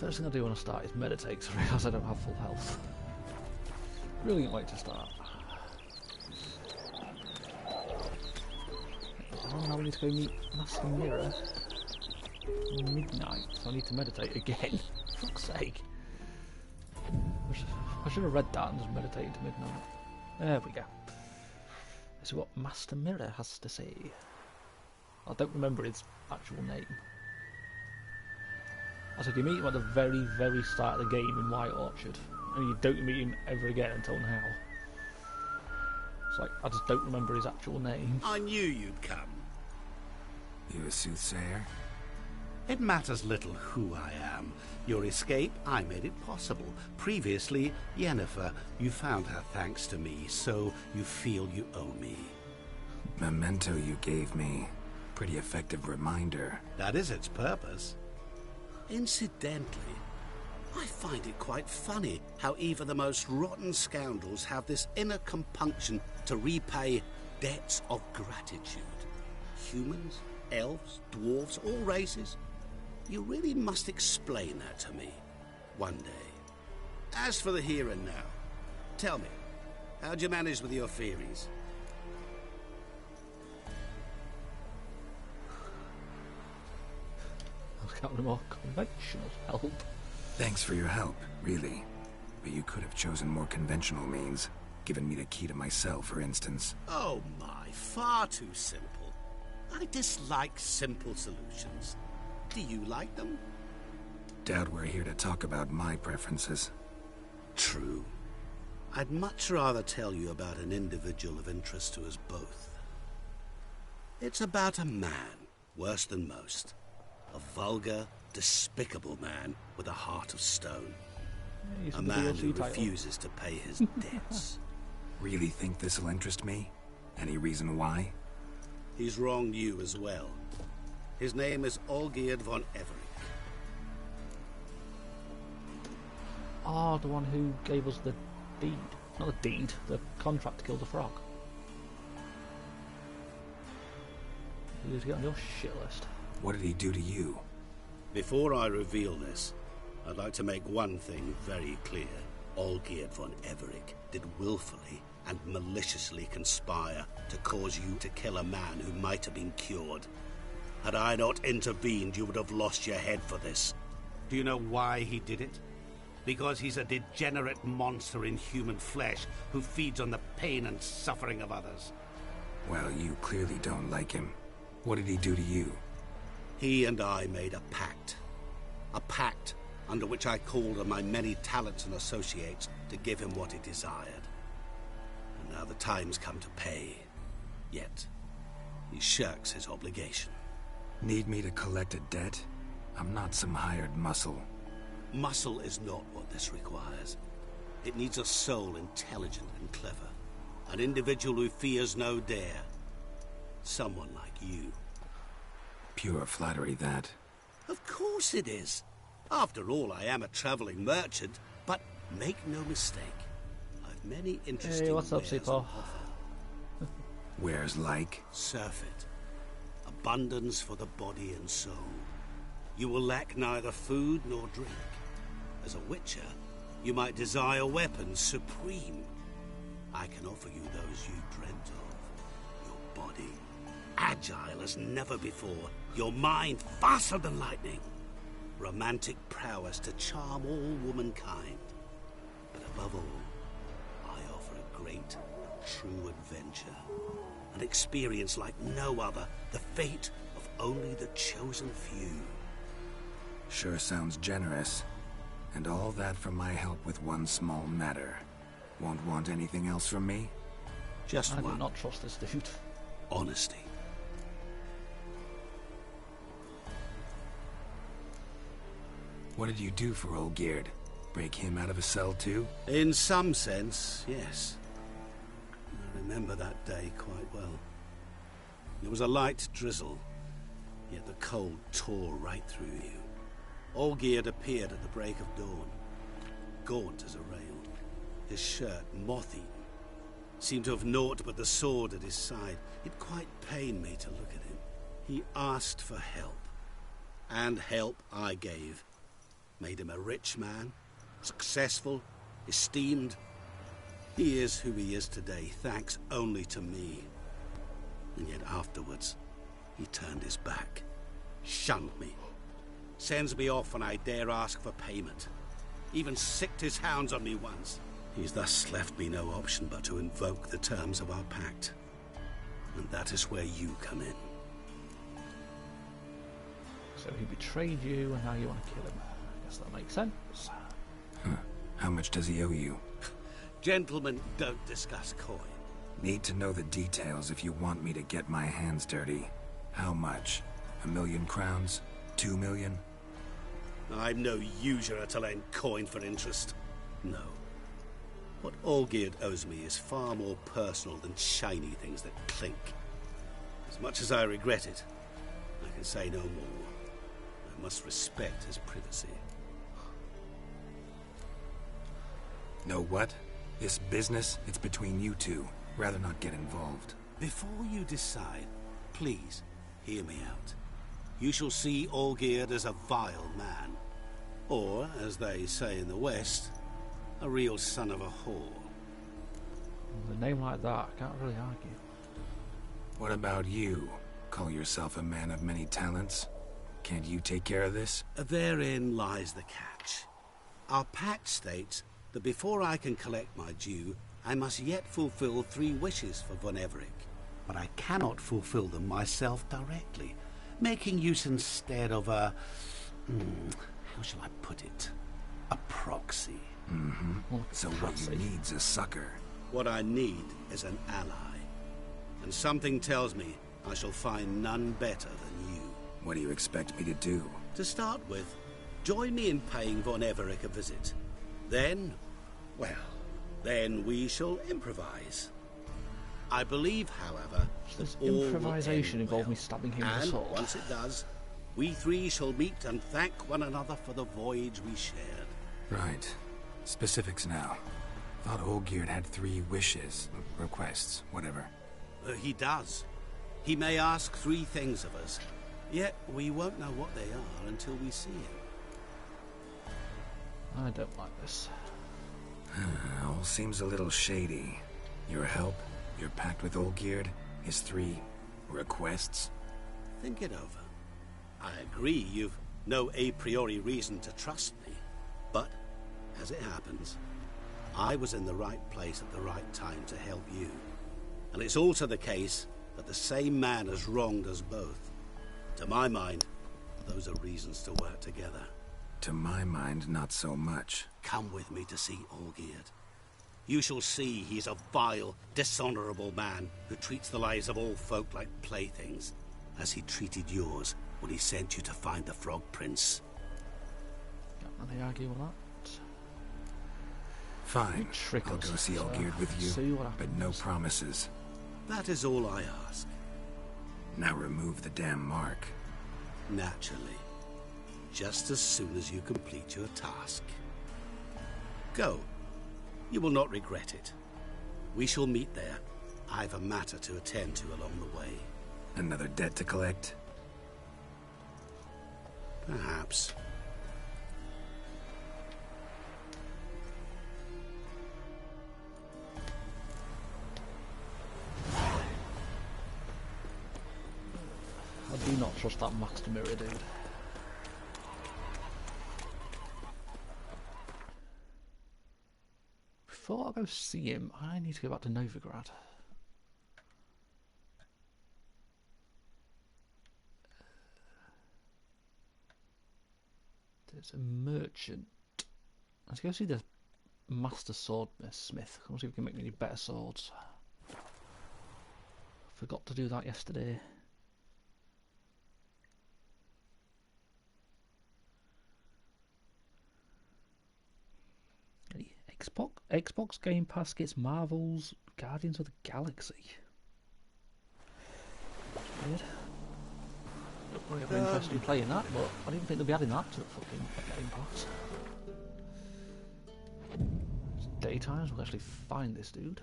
First thing I do when I start is meditate, because I realise I don't have full health. Brilliant way to start. Oh, now we need to go meet Master Mirror. Midnight, so I need to meditate again. For fuck's sake. I should have read that and just meditated to midnight. There we go. This is what Master Mirror has to say. I don't remember his actual name. I said you meet him at the very, very start of the game in White Orchard, and you don't meet him ever again until now. It's like, I just don't remember his actual name. I knew you'd come. You a soothsayer? It matters little who I am. Your escape, I made it possible. Previously, Yennefer, you found her thanks to me, so you feel you owe me. Memento you gave me. Pretty effective reminder. That is its purpose. Incidentally, I find it quite funny how even the most rotten scoundrels have this inner compunction to repay debts of gratitude. Humans, elves, dwarves, all races. You really must explain that to me one day. As for the here and now, tell me, how'd you manage with your theories? I was counting more conventional help. Thanks for your help, really. But you could have chosen more conventional means. Given me the key to my cell, for instance. Oh my, far too simple. I dislike simple solutions. Do you like them? Doubt we're here to talk about my preferences. True. I'd much rather tell you about an individual of interest to us both. It's about a man, worse than most. A vulgar, despicable man with a heart of stone. Yeah, a man who refuses to pay his debts. Really think this'll interest me? Any reason why? He's wronged you as well. His name is Olgierd von Everec. Ah, the one who gave us the deed. Not the deed, the contract to kill the frog. He was getting on your shit list. What did he do to you? Before I reveal this, I'd like to make one thing very clear. Olgierd von Everec did willfully and maliciously conspire to cause you to kill a man who might have been cured. Had I not intervened, you would have lost your head for this. Do you know why he did it? Because he's a degenerate monster in human flesh who feeds on the pain and suffering of others. Well, you clearly don't like him. What did he do to you? He and I made a pact. A pact under which I called on my many talents and associates to give him what he desired. And now the time's come to pay. Yet, he shirks his obligation. Need me to collect a debt? I'm not some hired muscle. Muscle is not what this requires. It needs a soul intelligent and clever. An individual who fears no dare. Someone like you. Pure flattery, that. Of course it is. After all, I am a traveling merchant, but make no mistake. I've many interesting what's up, wares on Sipo? offer. Wares like? Surfeit. Abundance for the body and soul. You will lack neither food nor drink. As a witcher, you might desire weapons supreme. I can offer you those you dreamt of. Your body, agile as never before. Your mind, faster than lightning. Romantic prowess to charm all womankind. But above all, I offer a great, true adventure. An experience like no other. The fate of only the chosen few. Sure sounds generous. And all that for my help with one small matter. Won't want anything else from me? Just I do one. not trust this dude. Honesty. What did you do for Olgierd? Break him out of a cell too? In some sense, yes. I remember that day quite well. There was a light drizzle, yet the cold tore right through you. Olgierd appeared at the break of dawn, gaunt as a rail, his shirt moth-eaten. Seemed to have naught but the sword at his side. It quite pained me to look at him. He asked for help, and help I gave. made him a rich man, successful, esteemed. He is who he is today, thanks only to me. And yet afterwards, he turned his back, shunned me, sends me off when I dare ask for payment, even sicked his hounds on me once. He's thus left me no option but to invoke the terms of our pact. And that is where you come in. So he betrayed you, and now you want to kill him. I guess that makes sense. Huh. How much does he owe you? Gentlemen don't discuss coin. Need to know the details if you want me to get my hands dirty. How much? 1,000,000 crowns? 2 million? I'm no usurer to lend coin for interest. No. What Olgierd owes me is far more personal than shiny things that clink. As much as I regret it, I can say no more. I must respect his privacy. Know what? This business, it's between you two. Rather not get involved. Before you decide, please hear me out. You shall see Olgierd as a vile man. Or, as they say in the West, a real son of a whore. With a name like that, I can't really argue. What about you? Call yourself a man of many talents? Can't you take care of this? Therein lies the catch. Our pact states that before I can collect my due, I must yet fulfill 3 wishes for Von Everec. But I cannot fulfill them myself directly, making use instead of a... how shall I put it? A proxy. So what you need's a sucker. What I need is an ally. And something tells me I shall find none better than you. What do you expect me to do? To start with, join me in paying Von Everec a visit. Then, well, then we shall improvise. I believe, however, Does that all improvisation will end involve well. me stabbing him with a And sword? once it does, we 3 shall meet and thank one another for the voyage we shared. Right. Specifics now. Thought Olgierd had 3 wishes, requests, whatever. He does. He may ask 3 things of us, yet we won't know what they are until we see him. I don't like this. All seems a little shady. Your help, your pact with Olgierd, his 3 requests. Think it over. I agree you've no a priori reason to trust me, but, as it happens, I was in the right place at the right time to help you. And it's also the case that the same man has wronged us both. To my mind, those are reasons to work together. To my mind, not so much. Come with me to see Olgierd. You shall see he's a vile, dishonorable man who treats the lives of all folk like playthings, as he treated yours when he sent you to find the Frog Prince. Can't really argue with that. Fine. Trick I'll us, go see so Olgierd with see you, what but no happens. promises. That is all I ask. Now remove the damn mark. Naturally. Just as soon as you complete your task. Go. You will not regret it. We shall meet there. I've a matter to attend to along the way. Another debt to collect? Perhaps. I do not trust that Master Mirror dude. Before I go see him, I need to go back to Novigrad. There's a merchant. Let's go see the Master Swordsmith. I want to see if we can make any better swords. Forgot to do that yesterday. Xbox Game Pass gets Marvel's Guardians of the Galaxy. That's weird. Don't really have an interest in playing that, but I didn't think they'd be adding that to the fucking Game Pass. It's daytime, so we'll actually find this dude.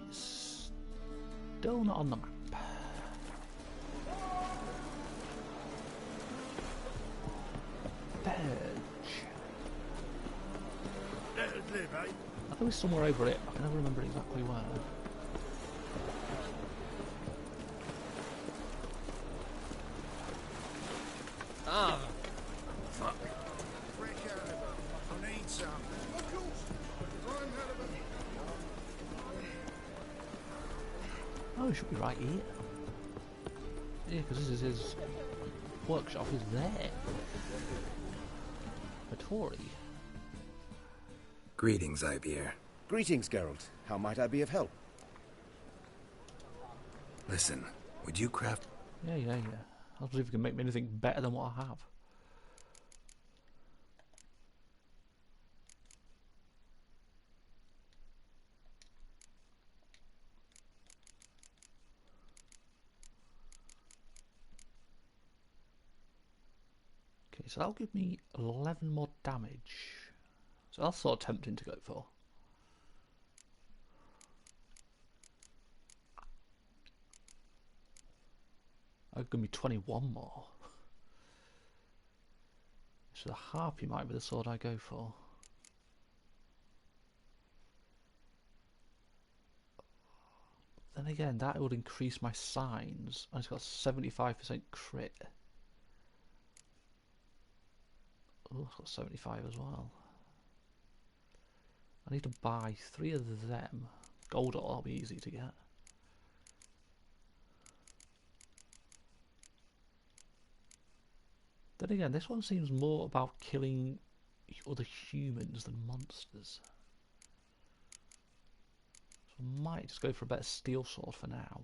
He's Still not on the map. Verge. Let us live, eh? I think it's somewhere over it. I can never remember exactly where. Ah, fuck. Fresh out of it. I need some. Of course. I'm out of it. Oh, it should be right here. Yeah, because this is his workshop. Is there? Vittori. Greetings, Ivyr. Greetings, Geralt. How might I be of help? Listen, would you craft... Yeah. I'll see if you can make me anything better than what I have. Okay, so that'll give me 11 more damage. So that's sort of tempting to go for. That'll give me 21 more. So the harpy might be the sword I go for. Then again, that would increase my signs. And it's got 75% crit. Oh, it's got 75 as well. I need to buy 3 of them. Gold ore, that'll be easy to get. Then again, this one seems more about killing other humans than monsters. So I might just go for a better steel sword for now.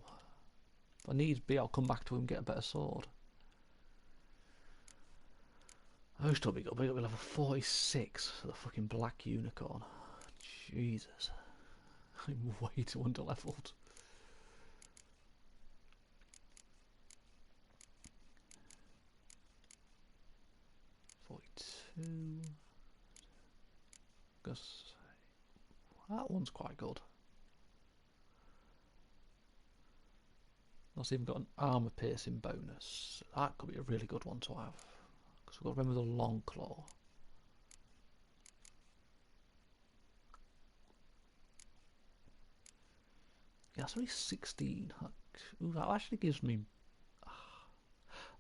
If I need be, I'll come back to him and get a better sword. Oh, still be good. We'll be level 46 for the fucking black unicorn. Jesus. I'm way too underleveled. Guess that one's quite good. That's even got an armor piercing bonus. That could be a really good one to have. Because we've got to remember the long claw. Yeah, that's only 16. Ooh, that actually gives me...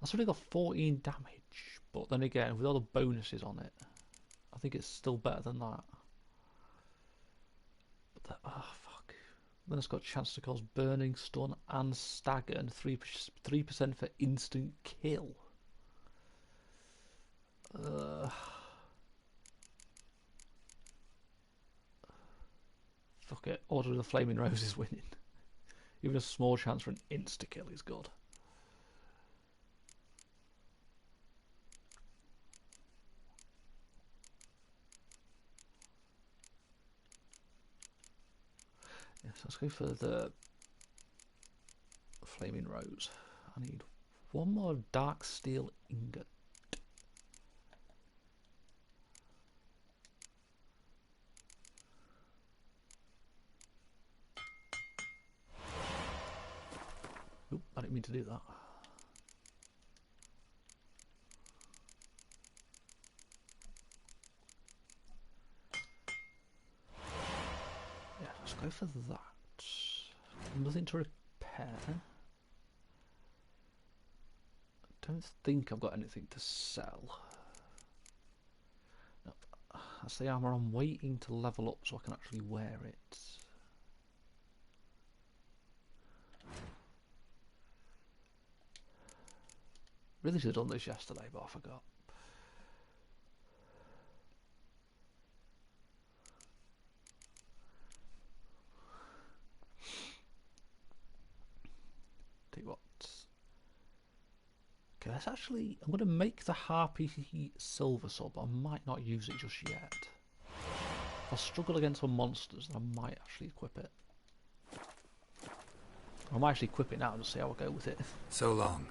That's only got 14 damage. But then again, with all the bonuses on it, I think it's still better than that. But fuck. Then it's got a chance to cause burning, stun and stagger and 3% for instant kill. Fuck it. Order of the Flaming Rose is winning. Even a small chance for an insta-kill is good. Yes, let's go for the Flaming Rose. I need one more dark steel ingot. Oop, I didn't mean to do that. Yeah, let's go for that. Nothing to repair. I don't think I've got anything to sell. No, that's the armour I'm waiting to level up so I can actually wear it. Really should have done this yesterday, but I forgot. Tell you what. Okay, let's actually... I'm going to make the Harpy Silver Sword, but I might not use it just yet. If I struggle against some monsters, then I might actually equip it. I might actually equip it now and just see how I go with it. So long.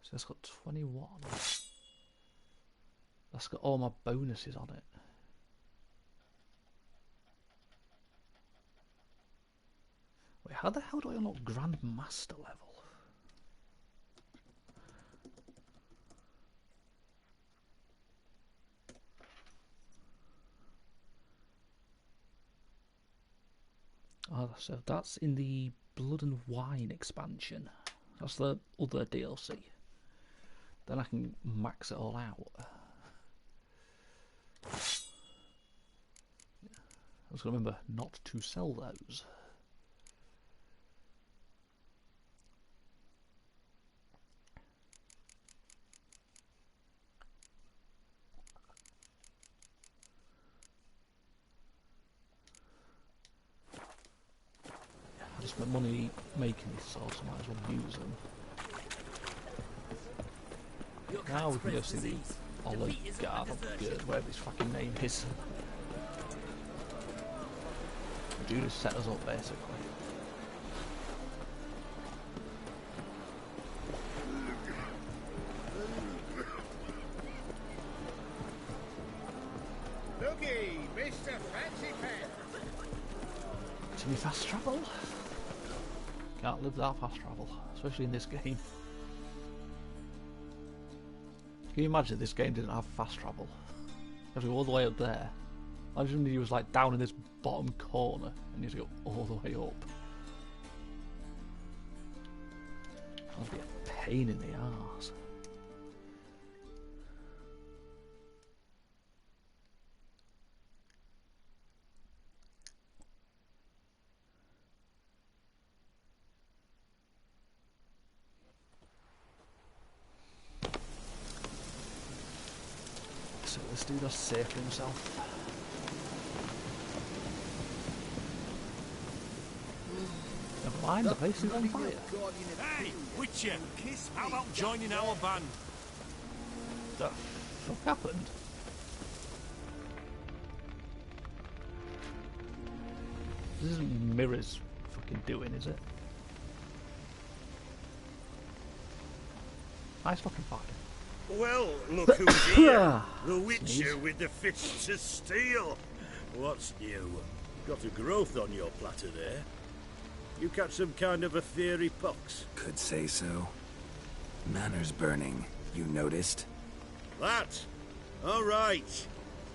So it's got 21. That's got all my bonuses on it. Wait, how the hell do I unlock Grandmaster level? Oh, so that's in the Blood and Wine expansion. That's the other DLC. Then I can max it all out. I was going to remember not to sell those. I spent money making these swords, so I might as well use them. Now we can go see the Oligarch, whatever his fucking name is. The dude has set us up basically. Looky, Mr. Fancy Pants. Can you fast travel? Can't live without fast travel, especially in this game. Can you imagine if this game didn't have fast travel? You have to go all the way up there. Imagine he was like down in this bottom corner and you have to go all the way up. That'd be a pain in the arse. So this dude has saved himself. Never mind, the place is on fire. Hey, Witcher, how about joining our band? The fuck happened? This isn't Mirror's fucking doing, is it? Nice fucking fight. Well, look who's here. The Witcher with the fists of steel. What's new? Got a growth on your platter there. You catch some kind of a fiery pox? Could say so. Manor's burning. You noticed? That? All right.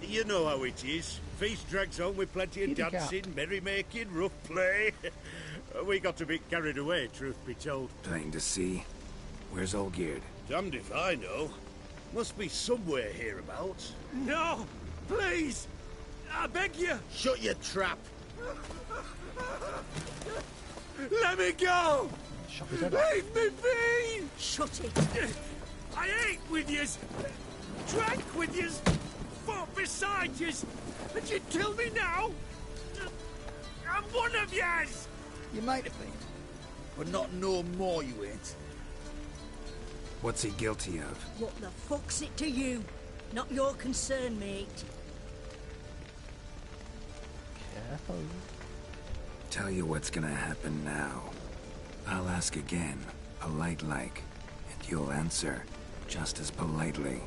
You know how it is. Feast drags on with plenty of dancing, merrymaking, rough play. We got a bit carried away, truth be told. Plain to see. Where's Olgierd? Damned if I know. Must be somewhere hereabouts. No, please, I beg you. Shut your trap. Let me go! Shut his head off. Leave me be! Shut it. I ate with yous, drank with yous, fought beside yous, and you kill me now? I'm one of yous! You might have been, but not no more you ain't. What's he guilty of? What the fuck's it to you? Not your concern, mate. Careful. Tell you what's gonna happen now. I'll ask again, polite-like, and you'll answer just as politely.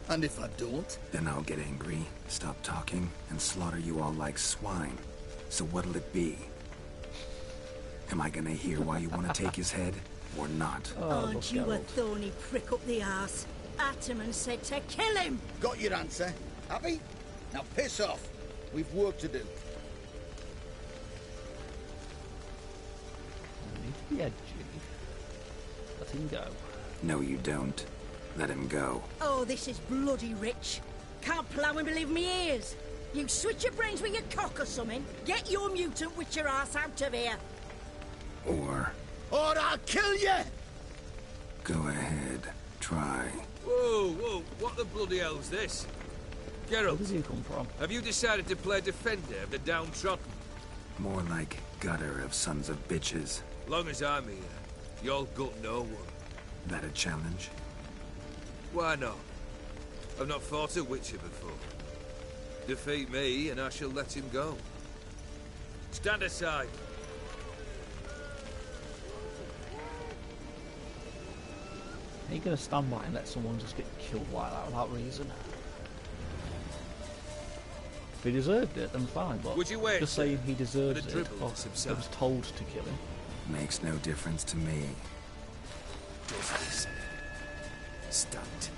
And if I don't? Then I'll get angry, stop talking, and slaughter you all like swine. So what'll it be? Am I gonna hear why you want to take his head, or not? Aren't you a thorny prick up the arse? Ataman said to kill him! Got your answer. Happy? Now piss off. We've work to do. I need to be edgy. Let him go. No, you don't. Let him go. Oh, this is bloody rich. Can't plough and believe me ears. You switch your brains with your cock or something. Get your mutant witcher ass out of here. Or I'll kill you! go ahead, try. Whoa, whoa, what the bloody hell's this? Where Geralt, did he come from? have you decided to play defender of the downtrodden? More like gutter of sons of bitches. Long as I'm here, you'll gut no one. That a challenge? Why not? I've not fought a Witcher before. Defeat me and I shall let him go. Stand aside. Ain't gonna stand by and let someone just get killed like that without reason. If he deserved it, then fine, but Would you wait, just sir, saying he deserves for the it, dribble or to I subside? was told to kill him. Makes no difference to me. Does this? Stunt.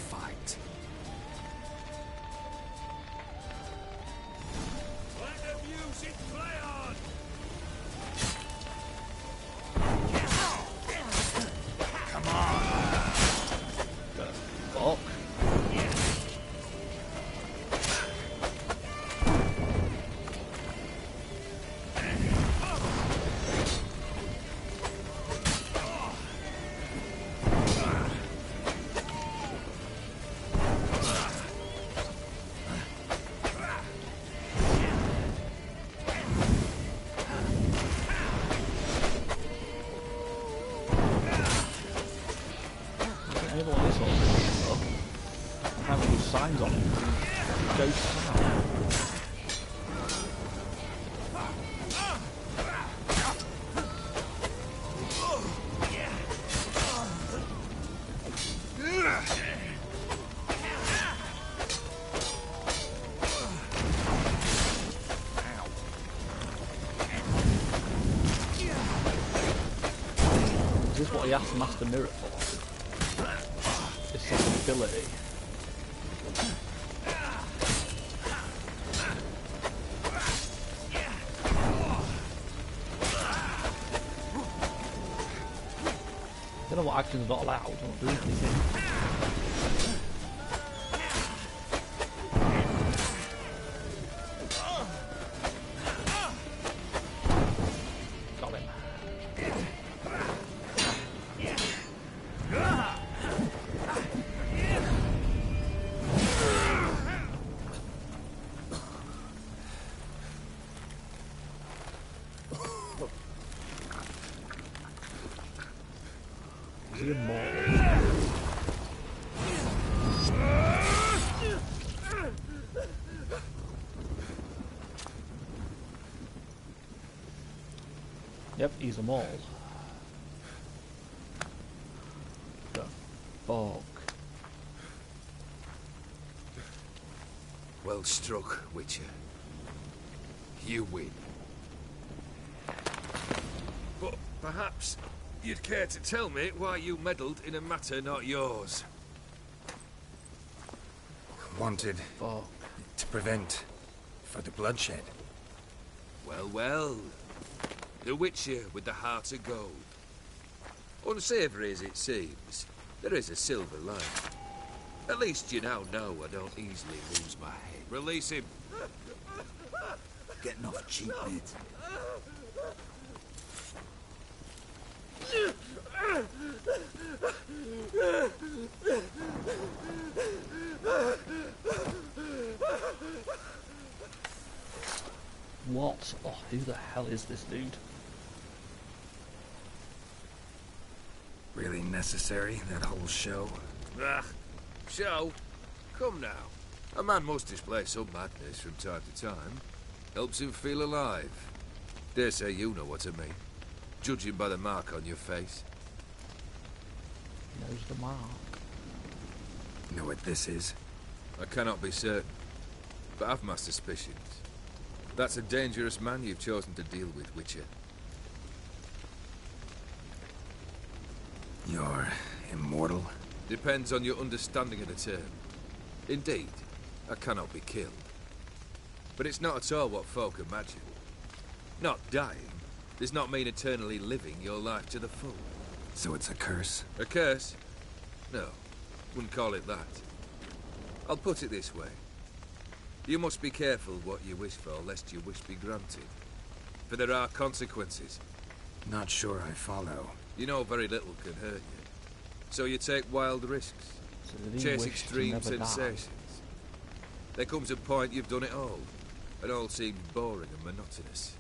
Fight. Let the music play on! Come on! Fuck. Anyone this sort of thing, though. Having these signs on it. Go south. Is this what he asked Master Mirror for? This sort of ability. I don't know what action's not allowed. I'm not doing anything. Got him. Is he immortal? Yep, he's immortal. The fuck. Well struck, Witcher. You win. But perhaps you'd care to tell me why you meddled in a matter not yours. Wanted Fuck. to prevent further bloodshed. Well, well. The Witcher with the heart of gold. Unsavoury as it seems, there is a silver lining. At least you now know I don't easily lose my head. Release him. Getting off cheap, mate. What? Oh, who the hell is this dude? Really necessary, that whole show? Ah, show? Come now. A man must display some madness from time to time. Helps him feel alive. Dare say you know what I mean. Judging by the mark on your face. Knows the mark. Know what this is? I cannot be certain, but I've my suspicions. That's a dangerous man you've chosen to deal with, Witcher. You're immortal? Depends on your understanding of the term. Indeed, I cannot be killed. But it's not at all what folk imagine. Not dying does not mean eternally living your life to the full. So it's a curse? A curse? No, wouldn't call it that. I'll put it this way. You must be careful what you wish for, lest your wish be granted. For there are consequences. Not sure I follow. You know very little can hurt you. So you take wild risks. So did he Chase wish to extreme never die? sensations. There comes a point you've done it all, and all seems boring and monotonous.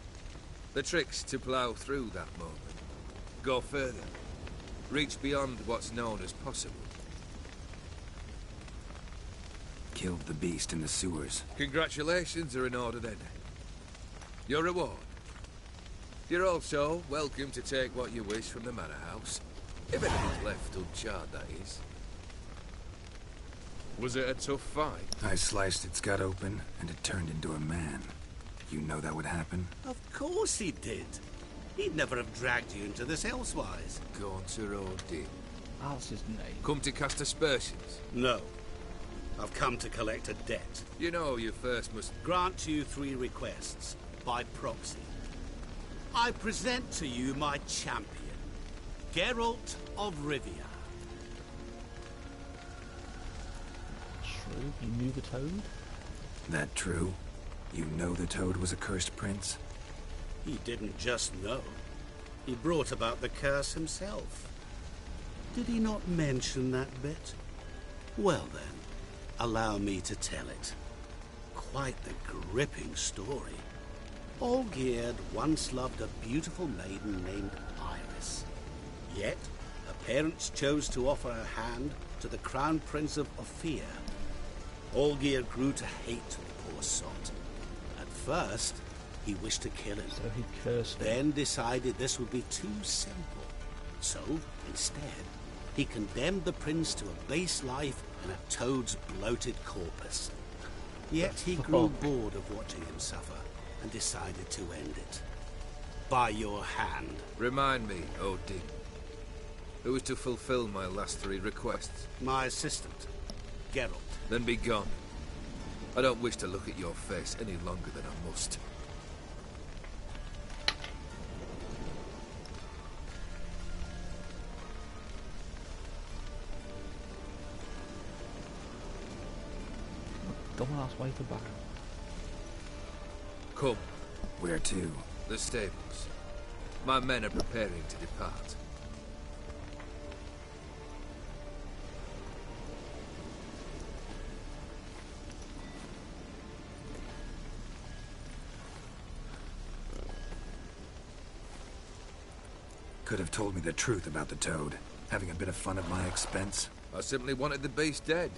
The trick's to plough through that moment. Go further. Reach beyond what's known as possible. Killed the beast in the sewers. Congratulations are in order then. Your reward. You're also welcome to take what you wish from the manor house. If anything's left uncharred, that is. Was it a tough fight? I sliced its gut open, and it turned into a man. You know that would happen? Of course he did. He'd never have dragged you into this elsewise. Gaunter Odin. That's his name. Come to cast aspersions? No. I've come to collect a debt. You know you first must... Grant you 3 requests, by proxy. I present to you my champion, Geralt of Rivia. True, you knew the Toad? That true? You know the Toad was a cursed prince? He didn't just know. He brought about the curse himself. Did he not mention that bit? Well then, allow me to tell it. Quite the gripping story. Olgierd once loved a beautiful maiden named Iris. Yet, her parents chose to offer her hand to the Crown Prince of Ophir. Olgierd grew to hate the poor sot. At first, he wished to kill him. So he cursed him. Then decided this would be too simple. So, instead, he condemned the prince to a base life in a toad's bloated corpus. Yet he grew bored of watching him suffer and decided to end it. By your hand. Remind me, Odin. Who was to fulfill my last 3 requests? My assistant, Geralt. Then be gone. I don't wish to look at your face any longer than I must. Dumbass way to back. Come, Where to? the stables. My men are preparing to depart. Could have told me the truth about the Toad. Having a bit of fun at my expense. I simply wanted the beast dead.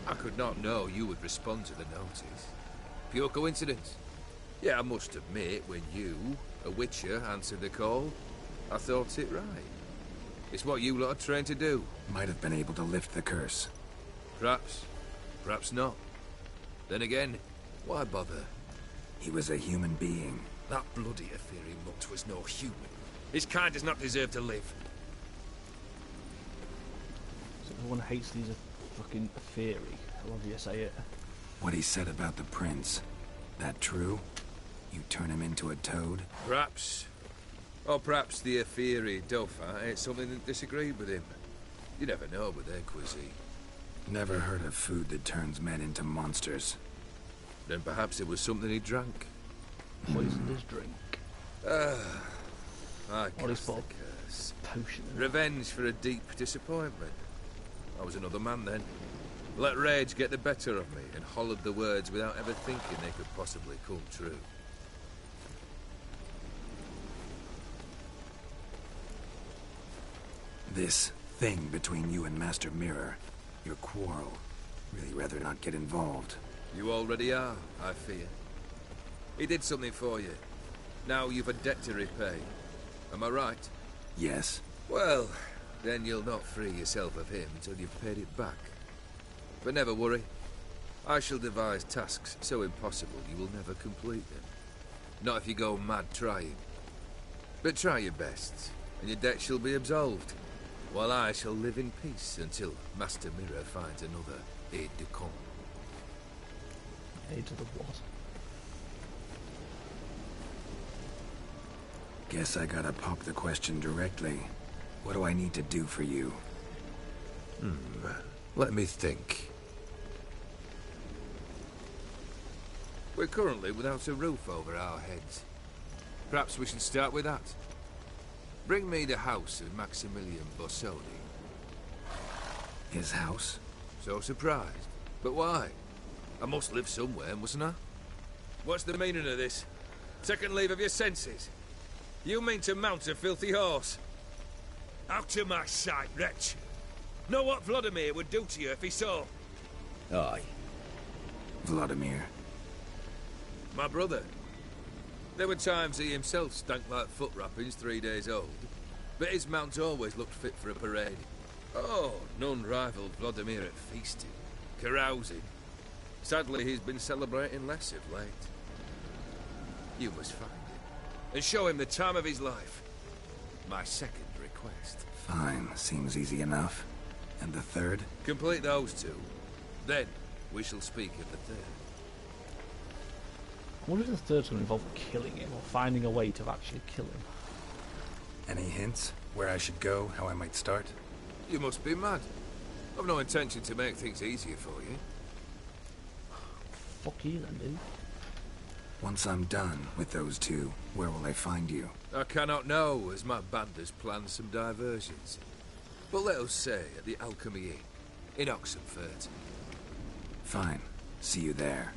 I could not know you would respond to the notice. Pure coincidence. Yeah, I must admit, when you, a witcher, answered the call, I thought it right. It's what you lot are trained to do. Might have been able to lift the curse. Perhaps. Perhaps not. Then again, why bother? He was a human being. That bloody Aetheri mutt was no human. His kind does not deserve to live. So everyone hates these fucking theory, however you say it. What he said about the prince. That true? You turn him into a toad? Perhaps. Or perhaps the Aetheri Dauphin ate something that disagreed with him. You never know with their cuisine. Never heard of food that turns men into monsters. Then perhaps it was something he drank. Poisoned his drink. I What is cast the Bob? curse. Potion. Revenge for a deep disappointment. I was another man then. Let rage get the better of me and hollered the words without ever thinking they could possibly come true. This thing between you and Master Mirror, your quarrel, really rather not get involved. You already are, I fear. He did something for you. Now you've a debt to repay. Am I right? Yes? Well, then you'll not free yourself of him until you've paid it back. But never worry. I shall devise tasks so impossible you will never complete them. Not if you go mad trying. But try your best, and your debt shall be absolved, while I shall live in peace until Master Mirror finds another aide-de-camp. Aid to the what? Guess I gotta pop the question directly. What do I need to do for you? Let me think. We're currently without a roof over our heads. Perhaps we should start with that. Bring me the house of Maximilian Bossoni. His house? So surprised. But why? I must live somewhere, mustn't I? What's the meaning of this? Second leave of your senses? You mean to mount a filthy horse? Out of my sight, wretch! Know what Vladimir would do to you if he saw? Aye. Vladimir. My brother. There were times he himself stank like foot wrappings 3 days old. but his mount always looked fit for a parade. Oh, none rivaled Vladimir at feasting, carousing. Sadly, he's been celebrating less of late. You must find him, and show him the time of his life. My second request. Fine, seems easy enough. And the third? Complete those two. Then, we shall speak of the third. I wonder if the third's going to involve killing him, or finding a way to actually kill him. Any hints? Where I should go? How I might start? You must be mad. I've no intention to make things easier for you. Fuck you then, dude. Once I'm done with those two, where will I find you? I cannot know, as my band has planned some diversions. But let us say at the Alchemy Inn, in Oxenfurt. Fine. See you there.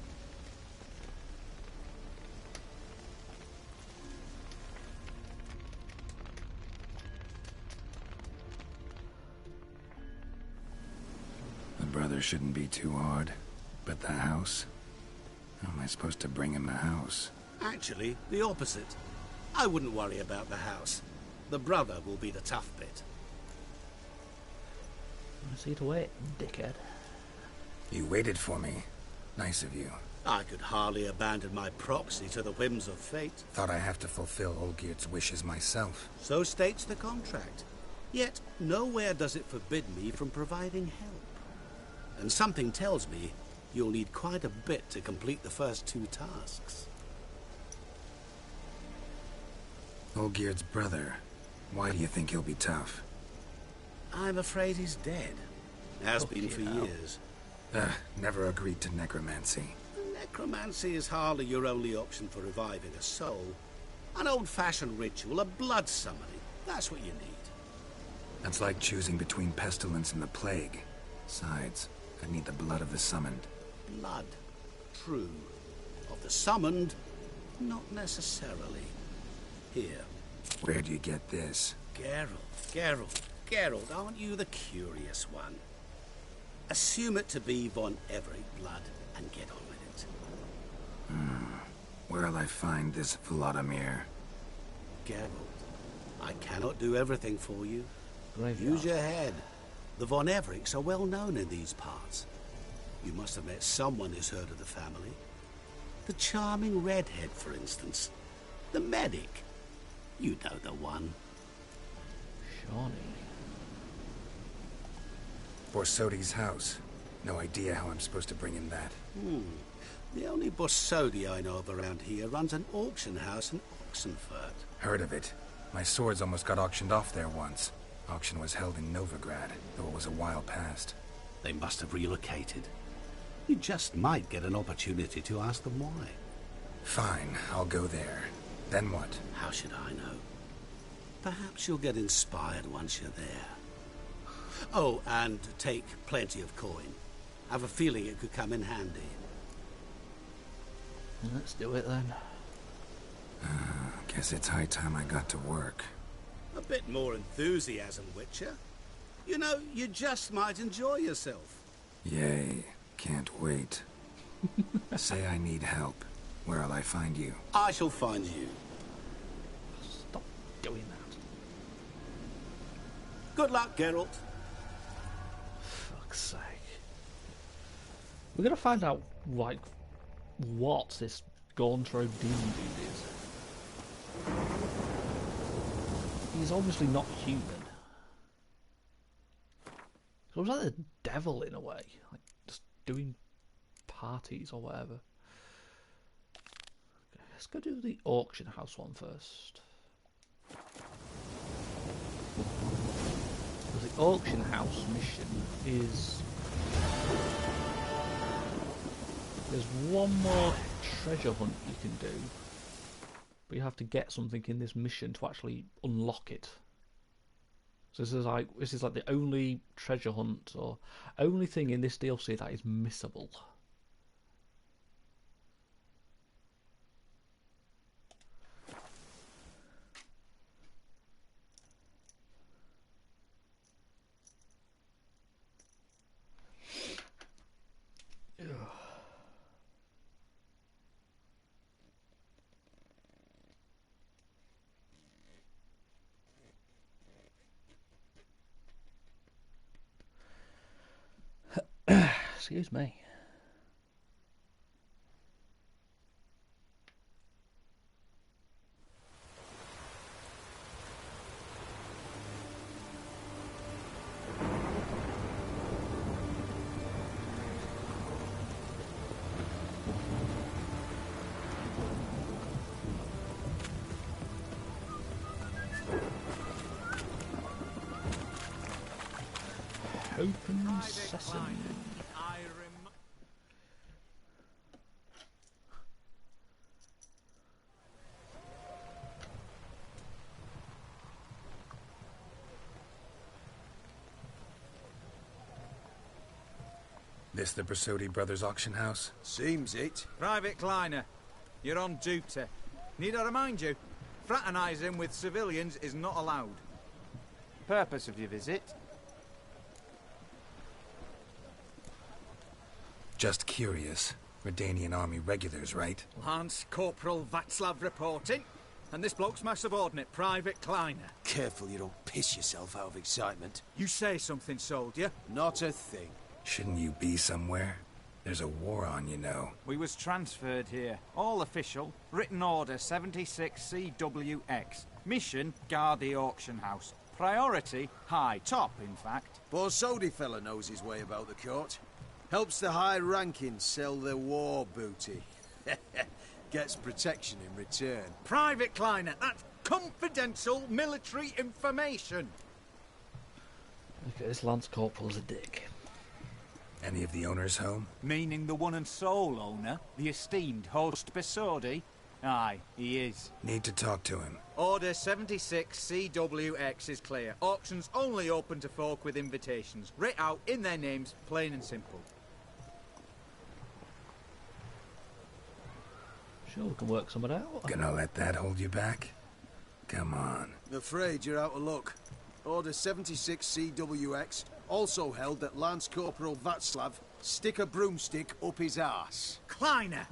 The brother shouldn't be too hard. But the house? How am I supposed to bring him a house? Actually, the opposite. I wouldn't worry about the house. The brother will be the tough bit. I see to wait, dickhead. You waited for me. Nice of you. I could hardly abandon my proxy to the whims of fate. Thought I have to fulfill Olgierd's wishes myself. So states the contract. Yet, nowhere does it forbid me from providing help. And something tells me you'll need quite a bit to complete the first two tasks. Olgierd's brother. Why do you think he'll be tough? I'm afraid he's dead. Has been for years. Never agreed to necromancy. Necromancy is hardly your only option for reviving a soul. An old-fashioned ritual, a blood summoning. That's what you need. That's like choosing between pestilence and the plague. Besides, I need the blood of the summoned. Blood. True. Of the summoned, not necessarily. Here. Where do you get this? Geralt, aren't you the curious one? Assume it to be von Everett blood and get on with it. Where'll I find this Vladimir? Geralt, I cannot do everything for you. Graveyard. Use your head. The von Evericks are well known in these parts. You must have met someone who's heard of the family. The charming redhead, for instance. The medic. You know the one. Shawnee. Borsodi's house. No idea how I'm supposed to bring in that. The only Borsodi I know of around here runs an auction house in Oxenfurt. Heard of it. My swords almost got auctioned off there once. Auction was held in Novigrad, though it was a while past. They must have relocated. You just might get an opportunity to ask them why. Fine, I'll go there. Then what? How should I know? Perhaps you'll get inspired once you're there. Oh, and take plenty of coin. Have a feeling it could come in handy. Let's do it then. Guess it's high time I got to work. A bit more enthusiasm, Witcher. You know, you just might enjoy yourself. Yay, can't wait. Say I need help. Where'll I find you? I shall find you. Stop doing that. Good luck, Geralt. Fuck's sake. We're gonna find out, like, what this Gauntro demon dude is. He's obviously not human. He looks like the devil in a way, like just doing parties or whatever. Okay, let's go do the auction house one first. The auction house mission is... There's one more treasure hunt you can do, but you have to get something in this mission to actually unlock it. So this is like the only treasure hunt or only thing in this DLC that is missable. Excuse me. Open sesame. This the Bersodi Brothers auction house? Seems it. Private Kleiner, you're on duty. Need I remind you, fraternising with civilians is not allowed. Purpose of your visit? Just curious. Redanian army regulars, right? Lance Corporal Václav reporting. And this bloke's my subordinate, Private Kleiner. Careful you don't piss yourself out of excitement. You say something, soldier. Not a thing. Shouldn't you be somewhere? There's a war on, you know. We was transferred here. All official. Written order 76 CWX. Mission, guard the auction house. Priority, high. Top, in fact. Borsodi fella knows his way about the court. Helps the high-ranking sell their war booty. Gets protection in return. Private Kleiner, that's confidential military information. Okay, this Lance Corporal's a dick. Any of the owners home? Meaning the one and sole owner, the esteemed host Bersodi? Aye, he is. Need to talk to him. Order 76 CWX is clear. Auctions only open to folk with invitations. Writ out in their names, plain and simple. Sure, we can work something out. Gonna let that hold you back? Come on. I'm afraid you're out of luck. Order 76 CWX also held that Lance Corporal Václav stick a broomstick up his arse. Kleiner,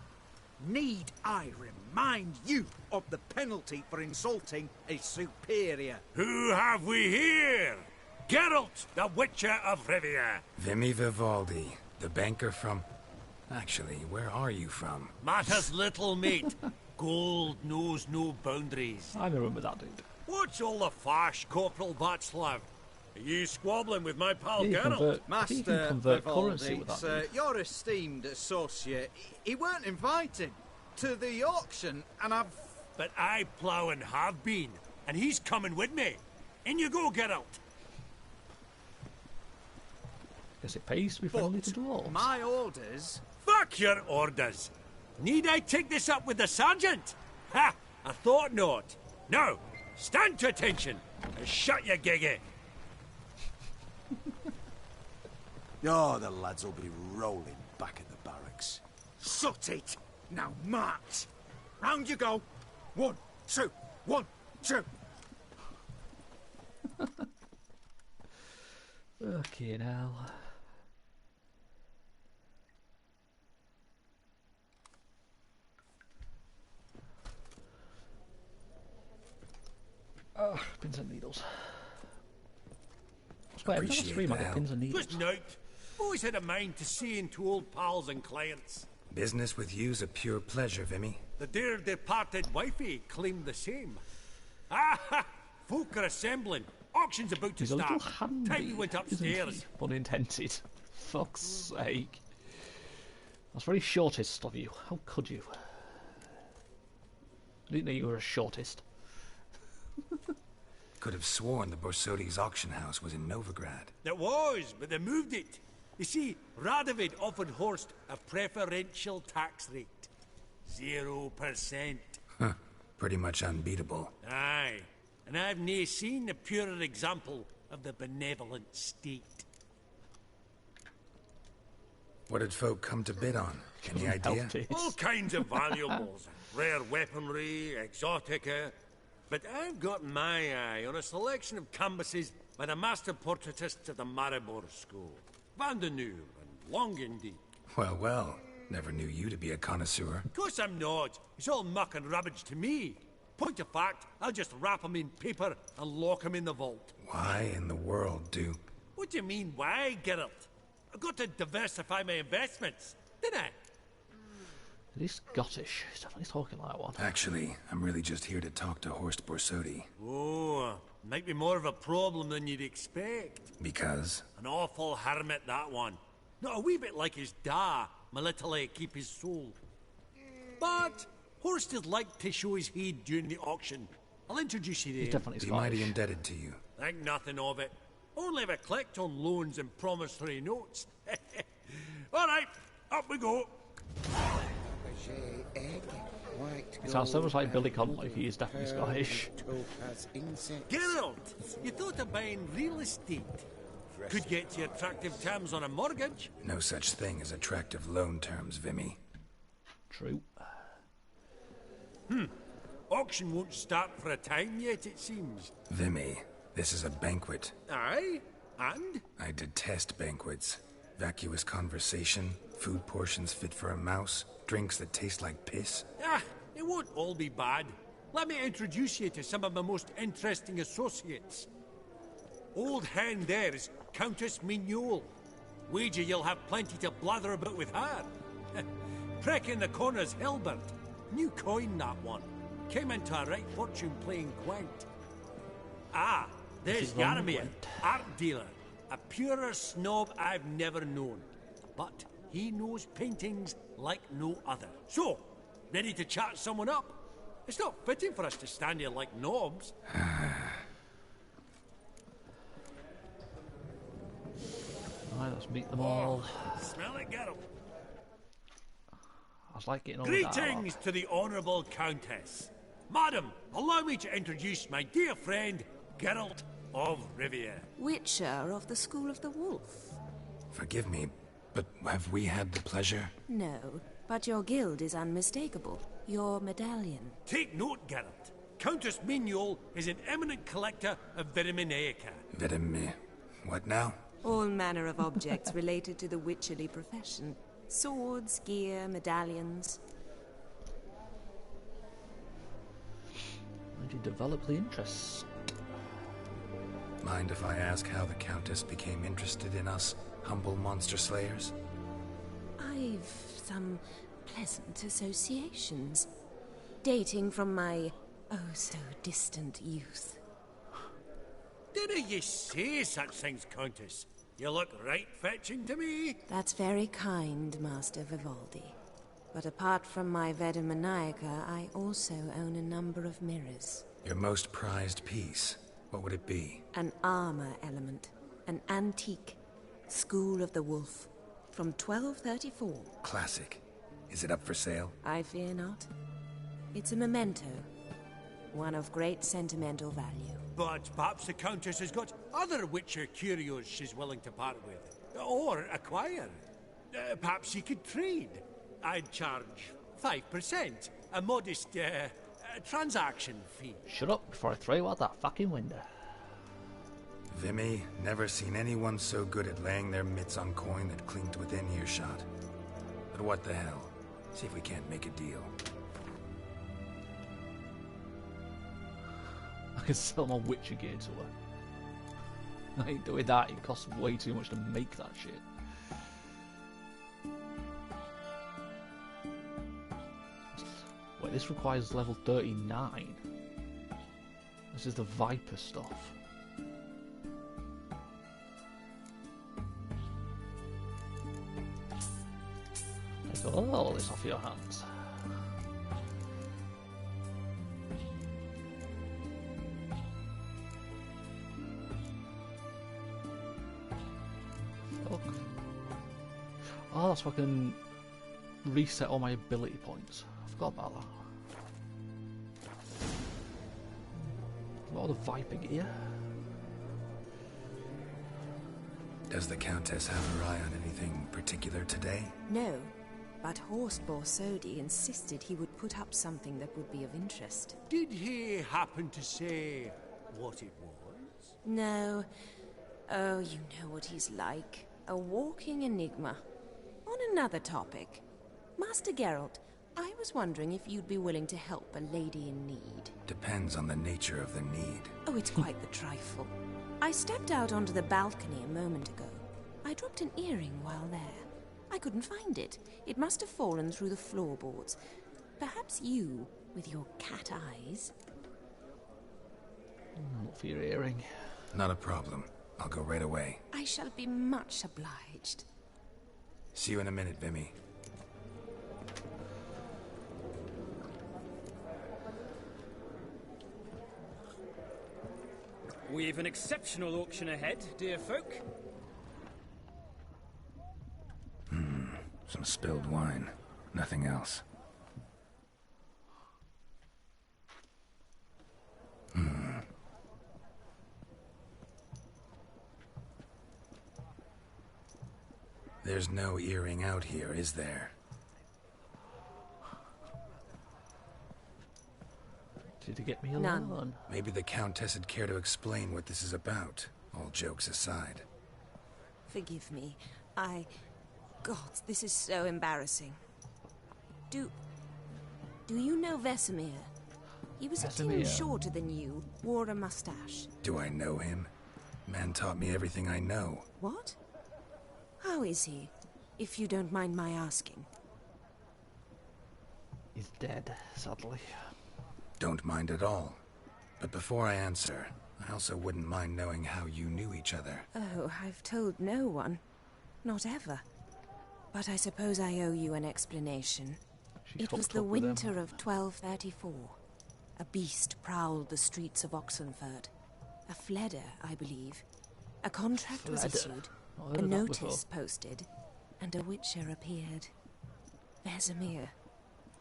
need I remind you of the penalty for insulting a superior? Who have we here? Geralt, the Witcher of Rivia. Vimy Vivaldi, the banker from... Actually, where are you from? Matters little, mate. Gold knows no boundaries. I remember that dude. What's all the fash, Corporal Václav? Are you squabbling with my pal He can Geralt? Master convert currency with that dude. Your esteemed associate, he weren't invited to the auction, and I've... But I plough and have been, and he's coming with me. In you go, Geralt. Guess it pays to be friendly to dwarves. My orders... Fuck your orders. Need I take this up with the sergeant? Ha! I thought not. Now, stand to attention and shut your giggy. Oh, the lads will be rolling back at the barracks. Sut it! Now march! Round you go! 1, 2, 1, 2! Fucking hell. Oh, pins and needles. I swear, every time I stream I get pins and needles. Just note, always had a mind to see into old pals and clients. Business with you's a pure pleasure, Vimy. The dear departed wifey claimed the same. Ah ha! Folk are assembling. Auction's about to He's a little start. handy, Time we went isn't he? upstairs. Unintended. Fuck's sake. That's very shortest of you. How could you? I didn't know you were a shortest. Could have sworn the Borsodi's auction house was in Novigrad. It was, but they moved it. You see, Radovid offered Horst a preferential tax rate. 0%. Huh. Pretty much unbeatable. Aye. And I've nae seen a purer example of the benevolent state. What did folk come to bid on? Any idea? All kinds of valuables. Rare weaponry, exotica. But I've got my eye on a selection of canvases by the master portraitists of the Maribor School. Van de Nieuw and Longendijk. Well, well. Never knew you to be a connoisseur. Of course I'm not. It's all muck and rubbish to me. Point of fact, I'll just wrap 'em in paper and lock 'em in the vault. Why in the world do... What do you mean, why, Geralt? I've got to diversify my investments, didn't I? He's Scottish. He's definitely talking like one. Actually, I'm really just here to talk to Horst Borsodi. Oh, might be more of a problem than you'd expect. Because? An awful hermit, that one. Not a wee bit like his da, my little keep his soul. But Horst is like to show his head during the auction. I'll introduce you to He's him. definitely Be Scottish. mighty indebted to you. Think nothing of it. Only if I collect on loans and promissory notes. All right, up we go. He sounds so much like Billy Connolly. He is definitely Scottish. Geralt, you thought of buying real estate. Could get you attractive terms on a mortgage. No such thing as attractive loan terms, Vimy. True. Auction won't start for a time yet, it seems. Vimy, this is a banquet. Aye, and? I detest banquets. Vacuous conversation, food portions fit for a mouse, drinks that taste like piss. Ah, it won't all be bad. Let me introduce you to some of my most interesting associates. Old hen there is Countess Mignol. Wager you'll have plenty to blather about with her. Prick in the corner's Hilbert. New coin, that one. Came into a right fortune playing Gwent. Ah, there's Yaramir, art dealer. A purer snob I've never known. But he knows paintings like no other. So, ready to chat someone up? It's not fitting for us to stand here like knobs. Alright, let's meet them all. Smell it, Geralt. I was like getting all that. Greetings to the Honourable Countess. Madam, allow me to introduce my dear friend, Geralt of Rivia. Witcher of the School of the Wolf. Forgive me, but have we had the pleasure? No, but your guild is unmistakable. Your medallion. Take note, Geralt. Countess Mignol is an eminent collector of Vitaminaica. What now? All manner of objects related to the witcherly profession. Swords, gear, medallions. Where did you develop the interest? Mind if I ask how the Countess became interested in us, humble monster slayers? I've some pleasant associations. Dating from my oh-so-distant youth. Didn't you say such things, Countess? You look right fetching to me. That's very kind, Master Vivaldi. But apart from my Vedamaniaca, I also own a number of mirrors. Your most prized piece, what would it be? An armor element. An antique. School of the Wolf. From 1234. Classic. Is it up for sale? I fear not. It's a memento. One of great sentimental value. But perhaps the Countess has got other Witcher curios she's willing to part with. Or acquire. Perhaps you could trade. I'd charge 5%. A modest, transaction fee. Shut up before I throw you out that fucking window. Vimy, never seen anyone so good at laying their mitts on coin that clinked within earshot. But what the hell? See if we can't make a deal. I can sell my Witcher gear to her. I ain't doing that. It costs way too much to make that shit. Wait, this requires level 39. This is the Viper stuff. Take all this off your hands. Fuck. Oh, that's why I can reset all my ability points. I forgot about that. All the Viper gear. Does the Countess have her eye on anything particular today? No, but Horst Borsodi insisted he would put up something that would be of interest. Did he happen to say what it was? No. Oh, you know what he's like. A walking enigma. On another topic. Master Geralt, I was wondering if you'd be willing to help a lady in need. Depends on the nature of the need. Oh, it's quite the trifle. I stepped out onto the balcony a moment ago. I'd dropped an earring while there. I couldn't find it. It must have fallen through the floorboards. Perhaps you, with your cat eyes... Not for your earring. Not a problem. I'll go right away. I shall be much obliged. See you in a minute, Vimy. We've an exceptional auction ahead, dear folk. Some spilled wine. Nothing else. There's no earring out here, is there? Did you get me alone? None. Maybe the Countess would care to explain what this is about, all jokes aside. Forgive me. God, this is so embarrassing. Do you know Vesemir? He was a tin shorter than you, wore a mustache. Do I know him? Man taught me everything I know. What? How is he, if you don't mind my asking? He's dead, sadly. Don't mind at all. But before I answer, I also wouldn't mind knowing how you knew each other. Oh, I've told no one. Not ever. But I suppose I owe you an explanation. It was the winter of 1234. A beast prowled the streets of Oxenford. A Fleder, I believe. A contract was issued, a notice posted, and a Witcher appeared. Vesemir.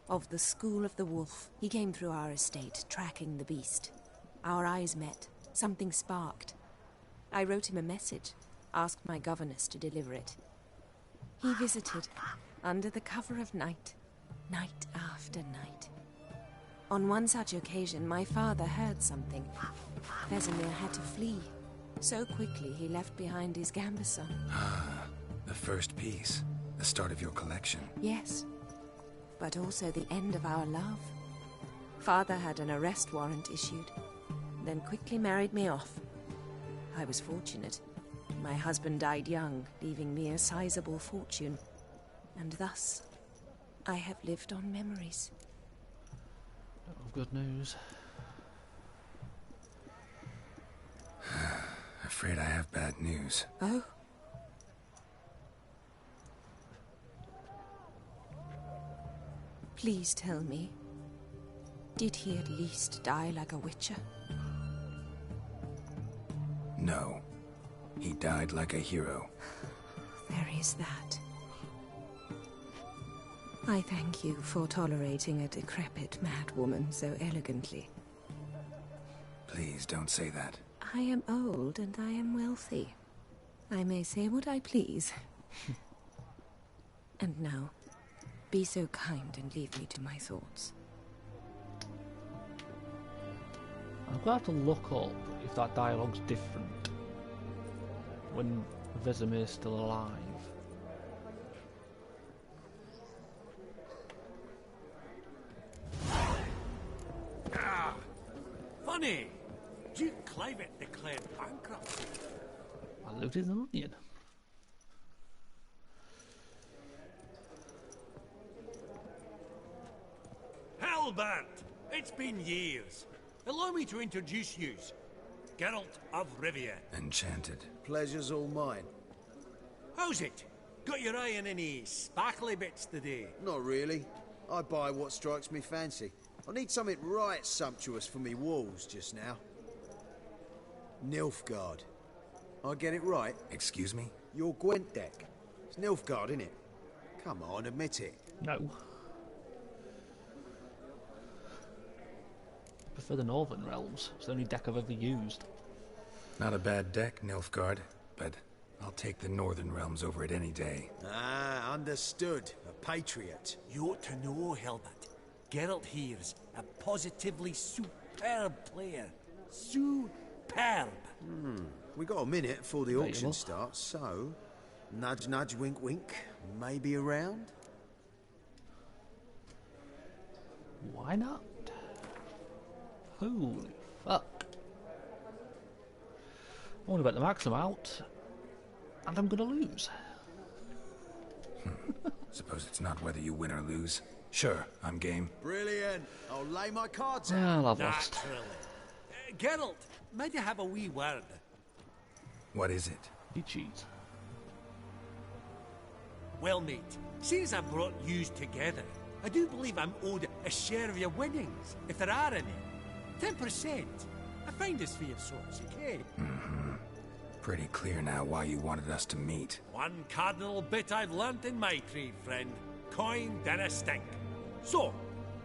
Of the School of the Wolf. He came through our estate, tracking the beast. Our eyes met. Something sparked. I wrote him a message, asked my governess to deliver it. He visited, under the cover of night, night after night. On one such occasion, my father heard something. Vesemir had to flee. So quickly, he left behind his gambeson. Ah, the first piece. The start of your collection. Yes, but also the end of our love. Father had an arrest warrant issued, then quickly married me off. I was fortunate. My husband died young, leaving me a sizable fortune. And thus, I have lived on memories. Of good news. Afraid I have bad news. Oh? Please tell me, did he at least die like a witcher? No. He died like a hero. There is that. I thank you for tolerating a decrepit madwoman so elegantly. Please don't say that. I am old and I am wealthy. I may say what I please. And now, be so kind and leave me to my thoughts. I'm going to have to look up if that dialogue's different when Vesemir's still alive. Ah, funny. Duke Clivet declared bankruptcy. I looted an onion. Hellbent! It's been years. Allow me to introduce yous. Geralt of Rivia. Enchanted. Pleasure's all mine. How's it? Got your eye on any sparkly bits today? Not really. I buy what strikes me fancy. I need something right sumptuous for me walls just now. Nilfgaard. I get it right? Excuse me? Your Gwent deck. It's Nilfgaard, innit? Come on, admit it. No. I prefer the Northern Realms. It's the only deck I've ever used. Not a bad deck, Nilfgaard, but I'll take the Northern Realms over it any day. Ah, understood. A patriot. You ought to know, Helmut. Geralt here's a positively superb player. Superb. We got a minute before the auction starts, so... Nudge, nudge, wink, wink. Maybe around? Why not? Holy fuck. I wonder about the max amount. And I'm gonna lose. Suppose it's not whether you win or lose. Sure, I'm game. Brilliant. I'll lay my cards out. Well, I've lost. Naturally. Geralt, might I have a wee word? What is it? You cheat. Well, mate, since I brought yous together, I do believe I'm owed a share of your winnings, if there are any. 10%. I find this for your sorts, okay? Pretty clear now why you wanted us to meet. One cardinal bit I've learnt in my trade, friend. Coin dinna stink. So,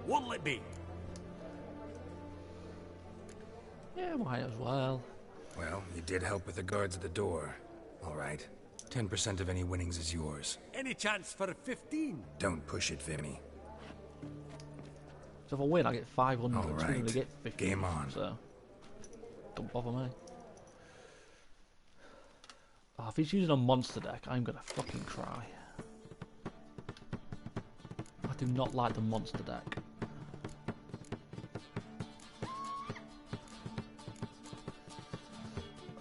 what'll it be? Yeah, might as well. Well, you did help with the guards at the door. All right. 10% of any winnings is yours. Any chance for 15? Don't push it, Vimy. So if I win, I get 500. All So I'm right. gonna get 50. Game on. So don't bother me. Oh, if he's using a monster deck, I'm gonna fucking cry. I do not like the monster deck.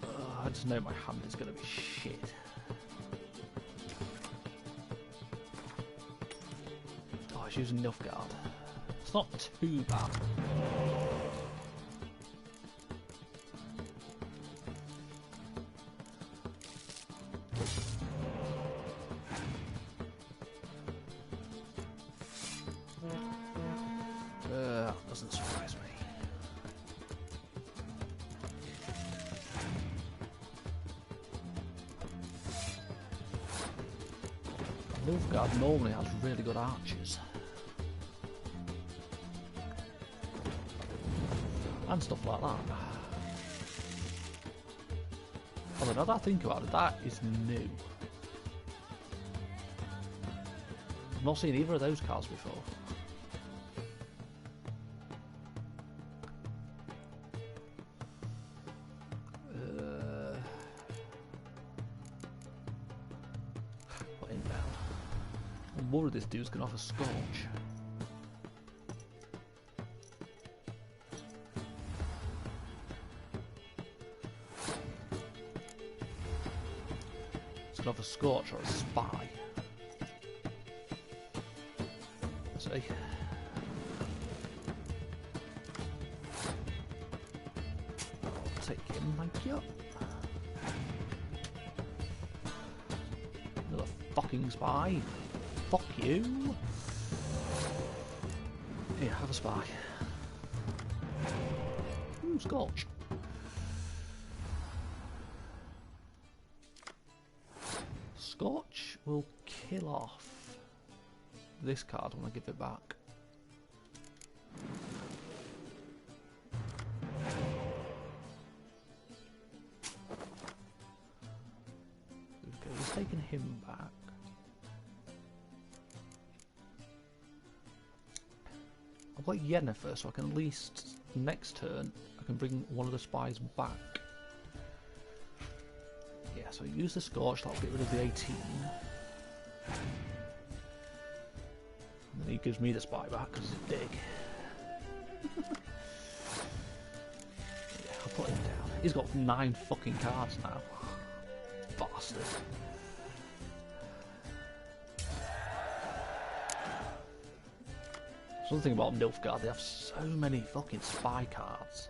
I just know my hand is gonna be shit. Oh, he's using Nilfgaard. It's not too bad. Doesn't surprise me. Nilfgaard normally has really good archers. And stuff like that. Although now that I think about it, that is new. I've not seen either of those cards before. Put him down. I'm worried this dude's gonna offer Scorch. Of a Scorch or a Spy. See? I'll take him, thank you. Another fucking Spy. Fuck you. Here, have a Spy. Ooh, Scorch. Scorch will kill off this card when I give it back. Okay, he's taking him back. I've got Yennefer, so I can at least next turn I can bring one of the spies back. Yeah, so use the Scorch, that'll get rid of the 18. And then he gives me the Spy back because it's big. Yeah, I'll put him down. He's got 9 fucking cards now. Bastard. Something about Nilfgaard, they have so many fucking Spy cards.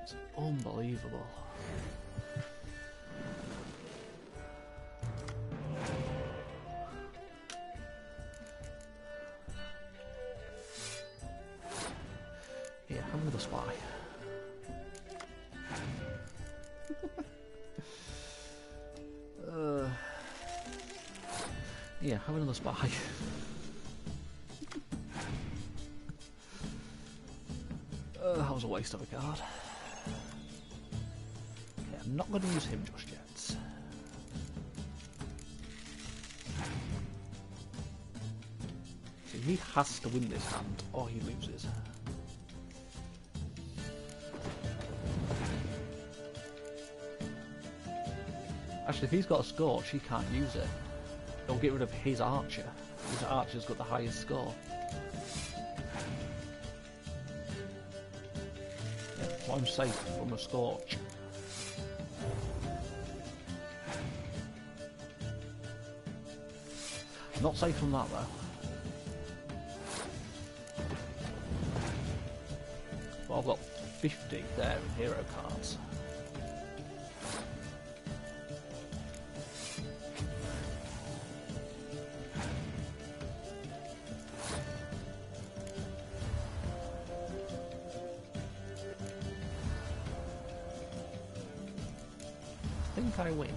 It's unbelievable. Yeah, have another Spy. Yeah, have another Spy. That was a waste of a card. Okay, I'm not going to use him just yet. See, he has to win this hand or he loses. Actually, if he's got a Scorch, he can't use it. It'll get rid of his archer. His archer's got the highest score. Yeah, so I'm safe from a Scorch. Not safe from that though. Well, I've got 50 there in hero cards. I think I win.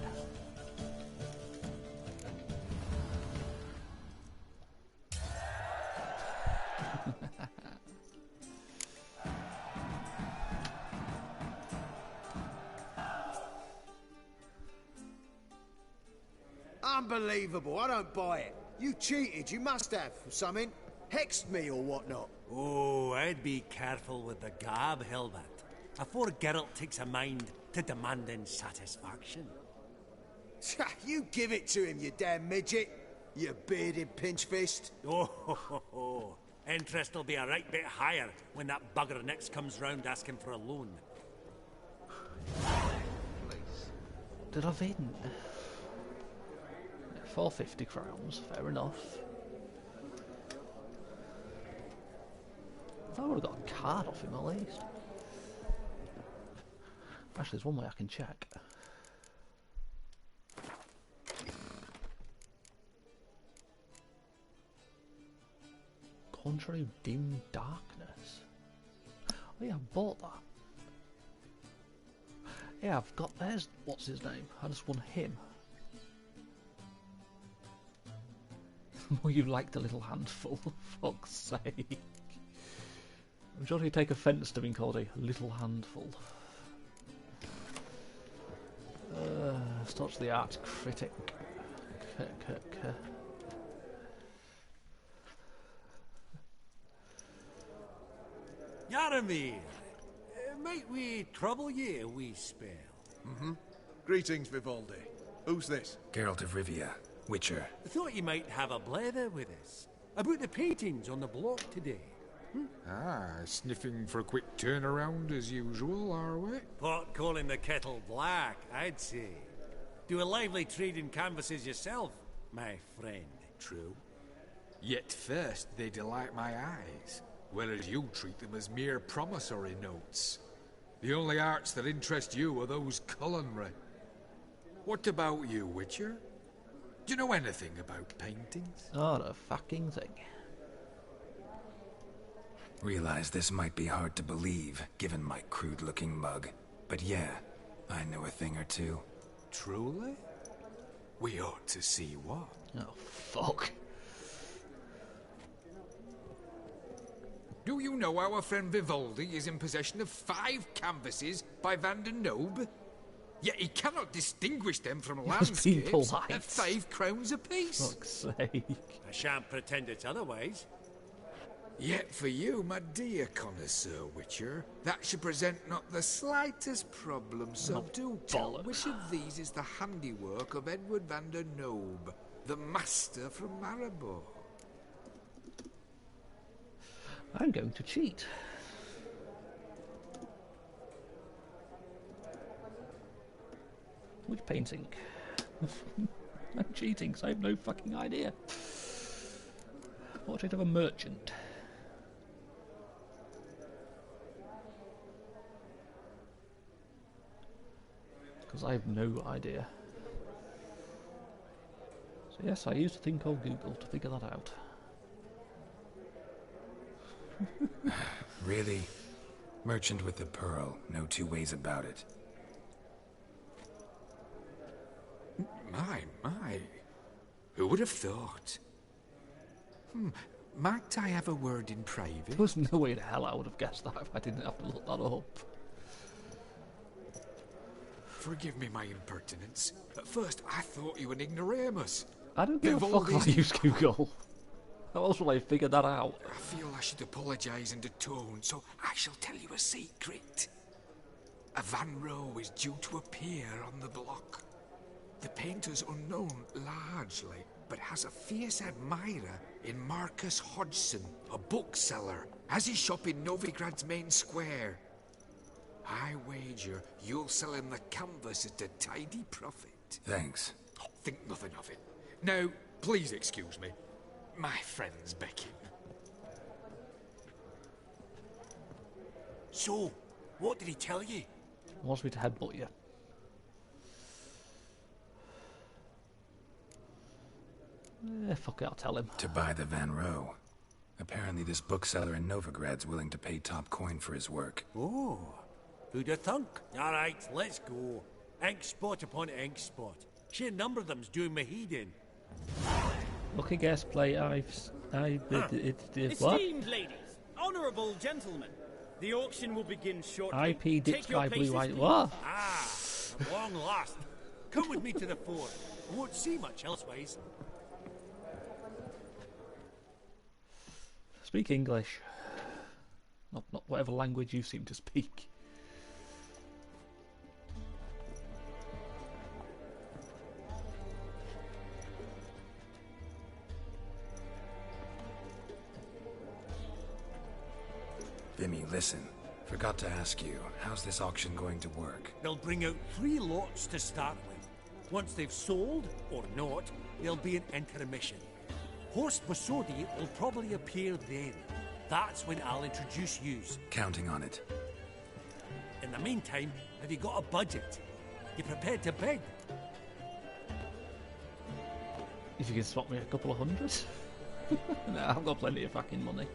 Unbelievable, I don't buy it. You cheated, you must have, or something. Hexed me or whatnot. Oh, I'd be careful with the gab, Hilbert, afore Geralt takes a mind to demanding satisfaction. You give it to him, you damn midget. You bearded pinchfist. Oh, interest will be a right bit higher when that bugger next comes round asking for a loan. Did I win? 450 crowns, fair enough. I thought I would have got a card off him at least. Actually, there's one way I can check. Contra Dim Darkness. Oh yeah, I bought that. Yeah, I've got, there's, what's his name? I just won him. Well, you like the little handful, for fuck's sake. I'm sure you take offence to being called a little handful. Starts the art critic. Yaramir, might we trouble ye a wee spell? Mm-hmm. Greetings, Vivaldi. Who's this? Geralt of Rivia, Witcher. I thought you might have a blather with us about the paintings on the block today. Sniffing for a quick turnaround as usual, are we? Pot calling the kettle black, I'd say. Do a lively trade in canvases yourself, my friend. True. Yet first they delight my eyes, whereas you treat them as mere promissory notes. The only arts that interest you are those culinary. What about you, Witcher? Do you know anything about paintings? Not a fucking thing. Realize this might be hard to believe, given my crude-looking mug. But yeah, I know a thing or two. Truly? We ought to see what. Oh, fuck. Do you know our friend Vivaldi is in possession of 5 canvases by Van der Nobe? Yet he cannot distinguish them from landscapes at 5 crowns apiece. Fuck's sake. I shan't pretend it's otherwise. Yet for you, my dear connoisseur Witcher, that should present not the slightest problem. So do tell which of these is the handiwork of Edward van der Nobe, the master from Maribor. I'm going to cheat. Which painting? I'm cheating because I have no fucking idea. Portrait of a merchant. Because I have no idea. So yes, I used a thing called Google to figure that out. Really? Merchant with the pearl, no two ways about it. My. Who would have thought? Might I have a word in private? There's no way in hell I would have guessed that if I didn't have to look that up. Forgive me my impertinence. At first I thought you an ignoramus. I don't give a fuck if I use Google. How else will I figure that out? I feel I should apologise in atone, so I shall tell you a secret. A Van Row is due to appear on the block. The painter's unknown largely, but has a fierce admirer in Marcus Hodgson, a bookseller, has his shop in Novigrad's main square. I wager you'll sell him the canvas at a tidy profit. Thanks. Think nothing of it. Now, Please excuse me. My friend's becking. So, what did he tell you? He wants me to headbutt you. Fuck it, I'll tell him. To buy the Van Row. Apparently this bookseller in Novigrad's willing to pay top coin for his work. Oh, who'd have thunk? All right, let's go. Ink spot upon ink spot. Sheer number of them's doing me heed in. Lucky guest play, what? Esteemed ladies, honourable gentlemen, the auction will begin shortly. IP Dick Take your Sky Blue places, White. please. What? Ah, at long last. Come with me to the fort. I won't see much elsewise. Speak English. Not whatever language you seem to speak. Vimy, listen. Forgot to ask you, how's this auction going to work? They'll bring out 3 lots to start with. Once they've sold, or not, there'll be an intermission. Horst Bosodi will probably appear then. That's when I'll introduce yous. Counting on it. In the meantime, have you got a budget? You prepared to bid? If you can swap me a couple of hundred? No, I've got plenty of fucking money.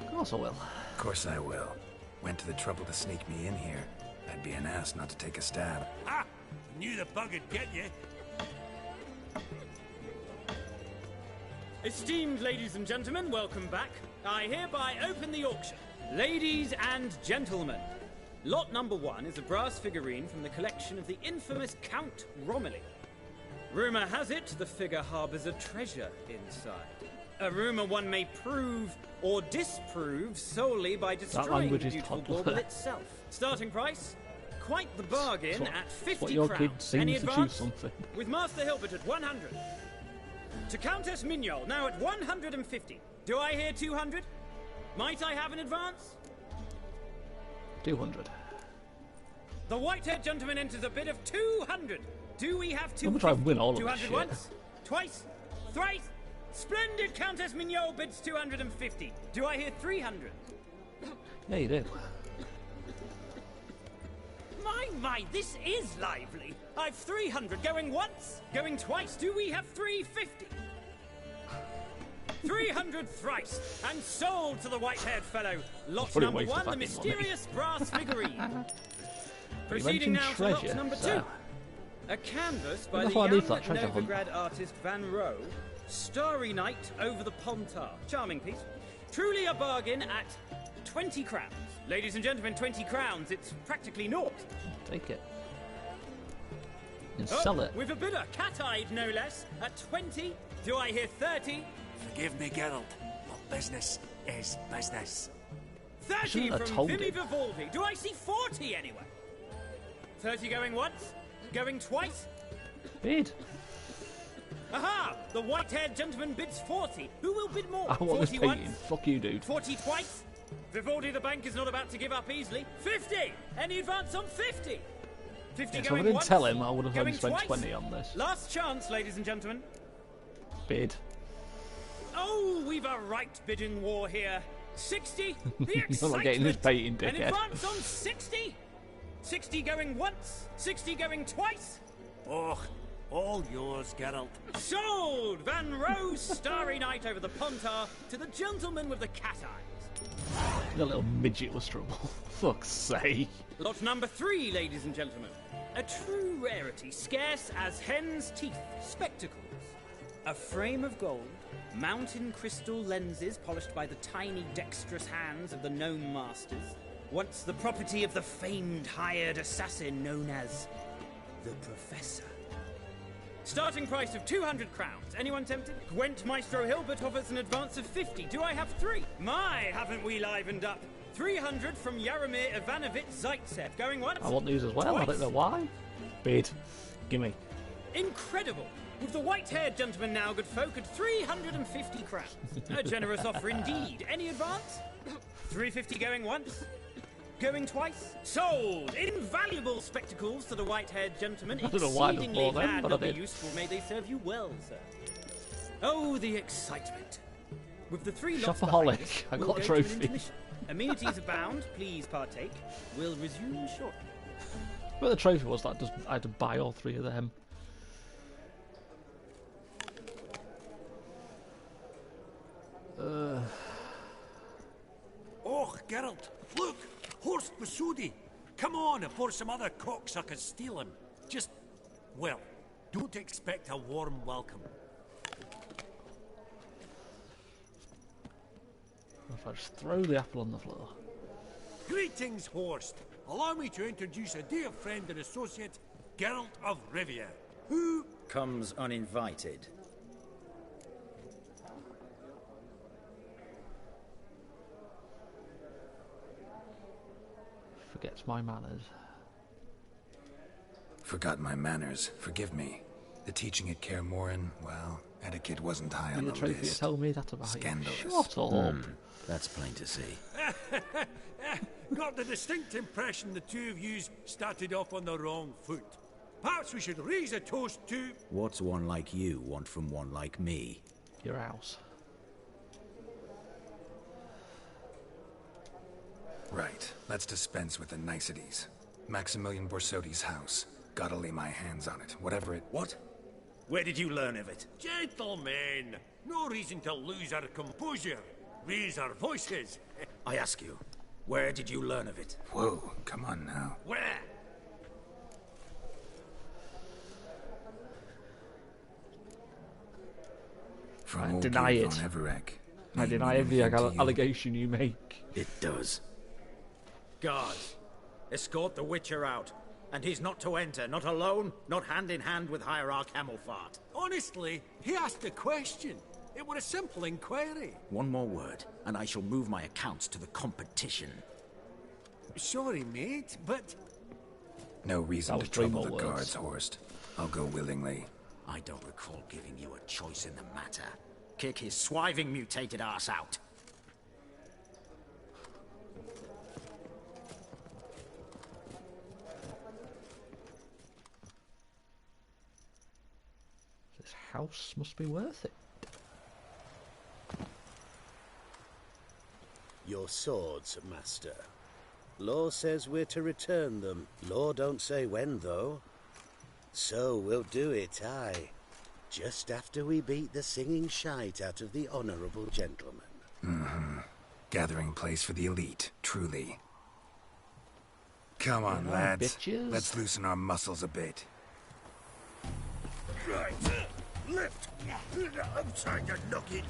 Of course I will. Of course I will. Went to the trouble to sneak me in here. I'd be an ass not to take a stab. Ah! Knew the bug'd get you. Esteemed ladies and gentlemen, welcome back. I hereby open the auction. Ladies and gentlemen, lot number 1 is a brass figurine from the collection of the infamous Count Romilly. Rumour has it the figure harbours a treasure inside. A rumour one may prove or disprove solely by destroying the beautiful bauble itself. Starting price? Quite the bargain at 50 crowns. Any advance? With Master Hilbert at 100. To Countess Mignol, now at 150. Do I hear 200? Might I have an advance? 200. The white-haired gentleman enters a bid of 200. Do we have 200? I'm gonna try and win all of this 200 shit. once, twice, thrice. Splendid Countess Mignol bids 250. Do I hear 300? Yeah, you do. My, this is lively. I've 300 going once, going twice. Do we have 350? 300 thrice, and sold to the white-haired fellow. Lot number 1, the mysterious brass figurine. Proceeding now to lot number 2. A canvas by the young Novigrad artist Van Row. Starry Night over the Pontar. Charming piece. Truly a bargain at 20 crowns. Ladies and gentlemen, 20 crowns. It's practically naught. Take it. And sell it. With a bidder, cat-eyed no less, at 20. Do I hear 30? Forgive me, Geralt, but business is business. 30 from Vimy Vivaldi. Do I see 40 anyway? 30 going once? Going twice? Bid. Aha! The white-haired gentleman bids 40. Who will bid more? I want this painting. Fuck you, dude. 40 twice? Vivaldi the bank is not about to give up easily. 50! Any advance on 50? 50 Yeah, going so if I didn't once, tell him, I would have only going spent twice. 20 on this. Last chance, ladies and gentlemen. Bid. Oh, we've a right bidding war here. 60? The You're excitement! not getting this painting, An dickhead. advance on 60? 60 going once? 60 going twice? Oh, all yours, Geralt. Sold! Van Rowe's Starry Night over the Pontar to the gentleman with the cat eyes. The little midget was trouble. Fuck's sake. Lot number 3, ladies and gentlemen. A true rarity, scarce as hen's teeth. Spectacles. A frame of gold, mountain crystal lenses polished by the tiny dexterous hands of the known masters. Once the property of the famed hired assassin known as the Professor. Starting price of 200 crowns. Anyone tempted? Gwent Maestro Hilbert offers an advance of 50. Do I have 3? My, haven't we livened up? 300 from Yaromir Ivanovich Zaitsev. Going once? I want these as well. Twice. I don't know why. Bid. Gimme. Incredible. With the white-haired gentleman now, good folk, at 350 crowns. A generous offer indeed. Any advance? 350 going once? Going twice? Sold! Invaluable spectacles to the white-haired gentleman. I don't know why I Exceedingly bought them, glad but they'll I be did. useful. May they serve you well, sir. Oh, the excitement. With the 3 lots Shopaholic. behind us, I we'll got a go to trophy. an intermission. Amenities abound. Please partake. We'll resume shortly. But the trophy was that just I had to buy all 3 of them. Oh, Geralt, look! Horst Masudi! Come on before some other cocksuckers steal him. Just, well, don't expect a warm welcome. If I just throw the apple on the floor. Greetings, Horst. Allow me to introduce a dear friend and associate, Geralt of Rivia, who... Comes uninvited. Forgets my manners. Forgot my manners. Forgive me. The teaching at Kaer Morhen, well, etiquette wasn't high on The the trophy list. tell me that about Scandalous. you. Shut up. That's plain to see. Got the distinct impression the two of yous started off on the wrong foot. Perhaps we should raise a toast to... What's one like you want from one like me? Your house. Right. Let's dispense with the niceties. Maximilian Borsodi's house. Gotta lay my hands on it, whatever it... What? Where did you learn of it? Gentlemen, no reason to lose our composure. Raise our voices. I ask you, where did you learn of it? Whoa, come on now. Where? From I old deny Geir it. von Everec. I Name deny mean every anything to you? allegation you make. It does. Guards, escort the Witcher out. And he's not to enter, not alone, not hand in hand with Hierarch Hamelfart. Honestly, he asked a question. It were a simple inquiry. One more word, and I shall move my accounts to the competition. Sorry, mate, but... No reason That to was three trouble more the words. guards, Horst. I'll go willingly. I don't recall giving you a choice in the matter. Kick his swiving mutated ass out. This house must be worth it. Your swords, master. Law says we're to return them. Law don't say when, though. So we'll do it, aye. Just after we beat the singing shite out of the honourable gentleman. Mm-hmm. Gathering place for the elite, truly. Come on, Yeah, lads. bitches. Let's loosen our muscles a bit. Right, lift. Upside your nugget.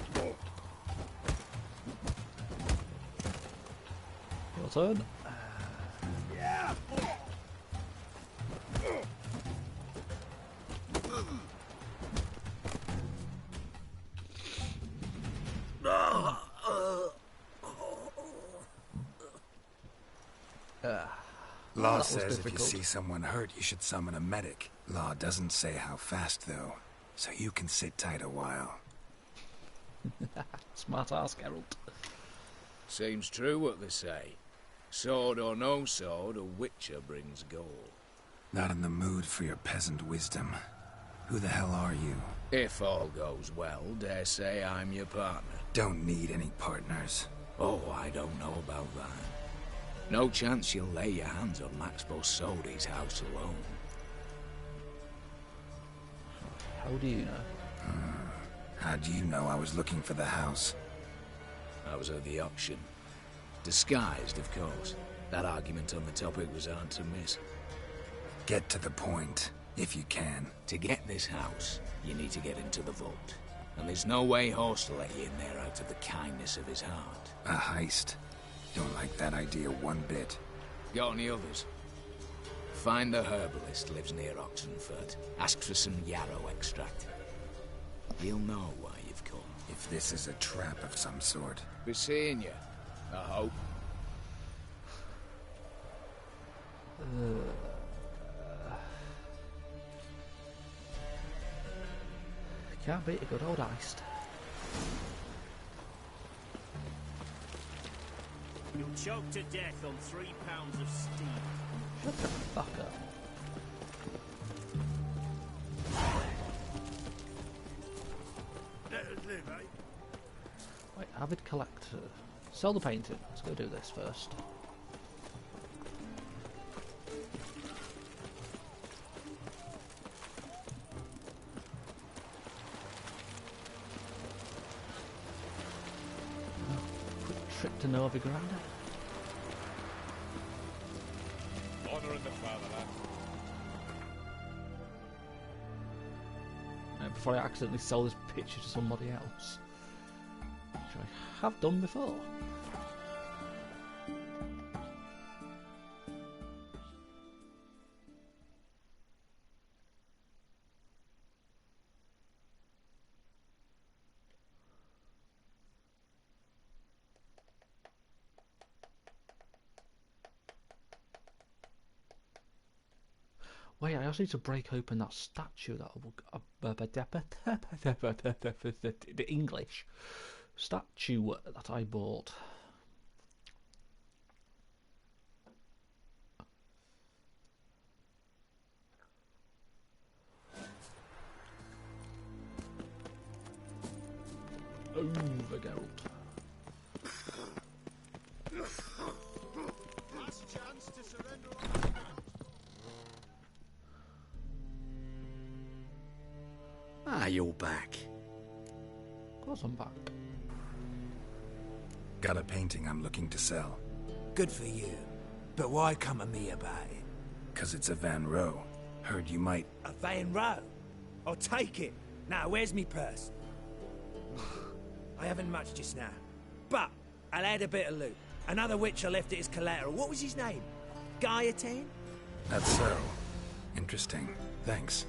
Your turn. Yeah. Law was says if you difficult. see someone hurt, you should summon a medic. Law doesn't say how fast, though, so you can sit tight a while. Smart ass, Geralt. Seems true what they say. Sword or no sword, a witcher brings gold. Not in the mood for your peasant wisdom. Who the hell are you? If all goes well, dare say I'm your partner. Don't need any partners. Oh, I don't know about that. No chance you'll lay your hands on Max Borsodi's house alone. How do you know? How do you know I was looking for the house? I was at the auction. Disguised, of course. That argument on the topic was hard to miss. Get to the point, if you can. To get this house, you need to get into the vault. And there's no way Horst will let you in there out of the kindness of his heart. A heist. Don't like that idea one bit. Got any others? Find the herbalist lives near Oxenfurt. Ask for some yarrow extract. He'll know why you've come. If this is a trap of some sort. Be seeing you, I hope. Can't beat a good old heist. You'll choke to death on 3 pounds of steam. Shut the fuck up. Let us live, eh? Wait, avid collector. Sell the painting. Let's go do this first. Quick trip to Novigrad. Honor in the fatherland. Before I accidentally sell this picture to somebody else. Which I have done before. Wait, I also need to break open that statue that the English statue that I bought. Over Geralt. Last chance to surrender. Ah, you're back. Of course I'm back. Got a painting I'm looking to sell. Good for you. But why come to me about it? 'Cause it's a Van Row. Heard you might... A Van Row? I'll take it. Now, where's me purse? I haven't much just now. But I'll add a bit of loot. Another witcher left it as collateral. What was his name? Gaiatan? That's so. Interesting. Thanks.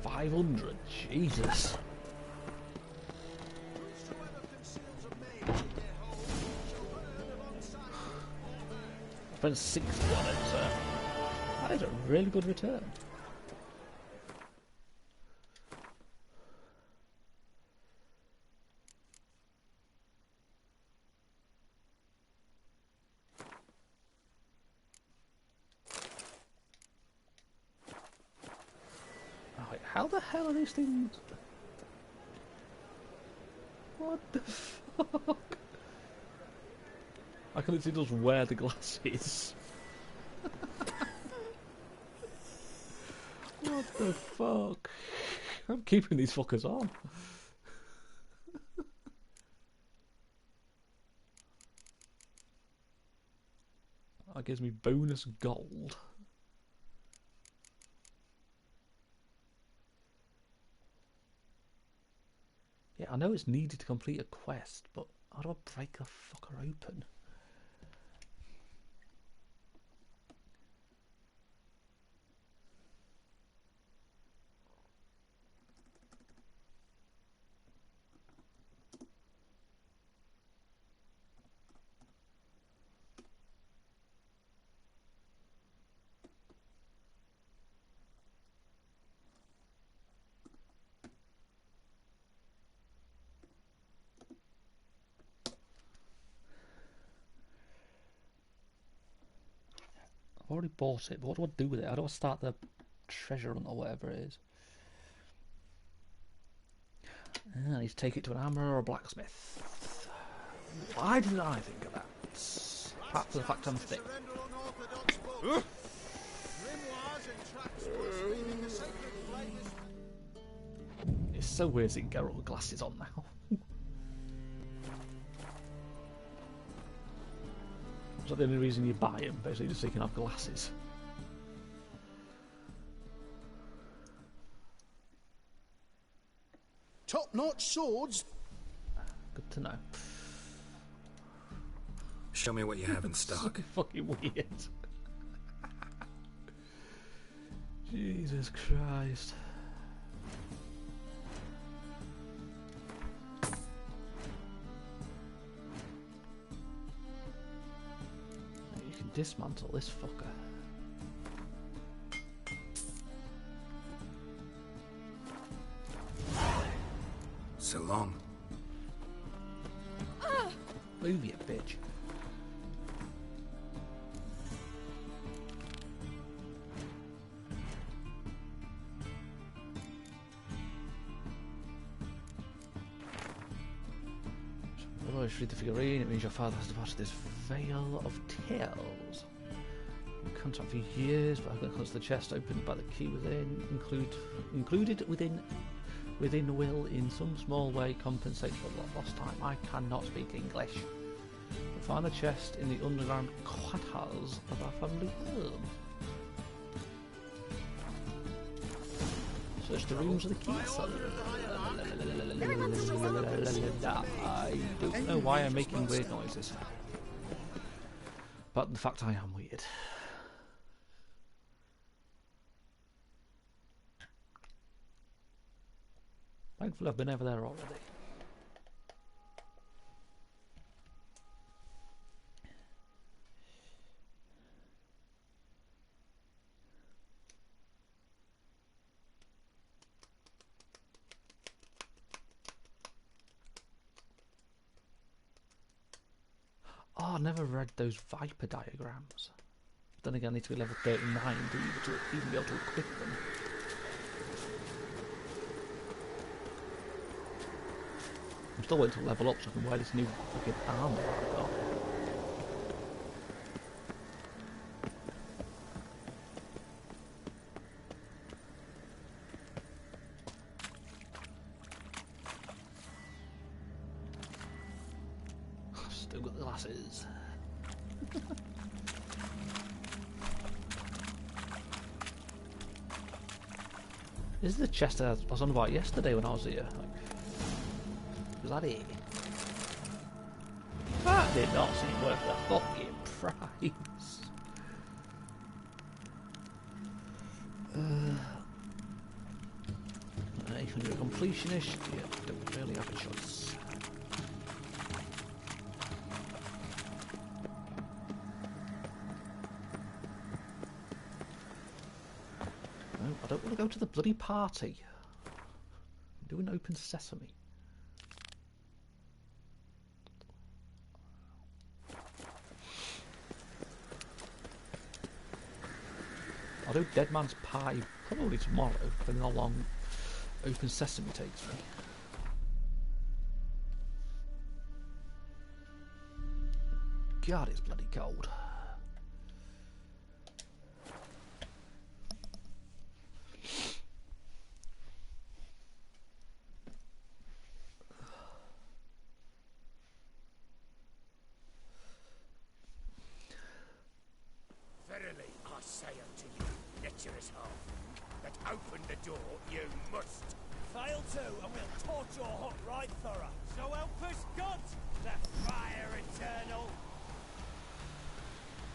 $500, Jesus. I spent 60 on it, so that is a really good return. How the hell are these things? What the fuck? I can literally just wear the glasses. What the fuck? I'm keeping these fuckers on. That gives me bonus gold. Yeah, I know it's needed to complete a quest, but how do I break the fucker open? I've already bought it, but what do I do with it? How do I start the treasure hunt or whatever it is? I need to take it to an armourer or a blacksmith. Why didn't I think of that? Apart from the fact I'm thick. It's so weird seeing Geralt with glasses on now. Is that the only reason you buy them? Basically just so you can have glasses. Top-notch swords? Good to know. Show me what you have in stock. So fucking weird. Jesus Christ. You can dismantle this fucker. so long. Move, you bitch. Always read the figurine, it means your father has departed this veil of tales. In contact for years, but I got close to the chest opened by the key within, included within will in some small way compensate for lost time. I cannot speak English. We find the chest in the underground quarters of our family home. Search the rooms of the castle. I don't know why I'm making weird noises, but the fact I am weird. Thankfully I've been over there already. Oh, I never read those Viper diagrams. Then again, I need to be level 39 to even be able to equip them. I'm still waiting to level up so I can wear this new fucking armor I've got. Still got the glasses. This is the chest I was on about yesterday when I was here. Was that it? That did not seem worth the fucking price. 800 completionist. Yeah, don't really have a choice. No, I don't want to go to the bloody party. I'm doing open sesame. I'll do Dead Man's Pie probably tomorrow, depending on how long Open Sesame takes me. God, it's bloody cold. Verily, I say unto you, lecherous half, that open the door you must. Fail to, and we'll torch your hut right thorough. So help us God, the fire eternal.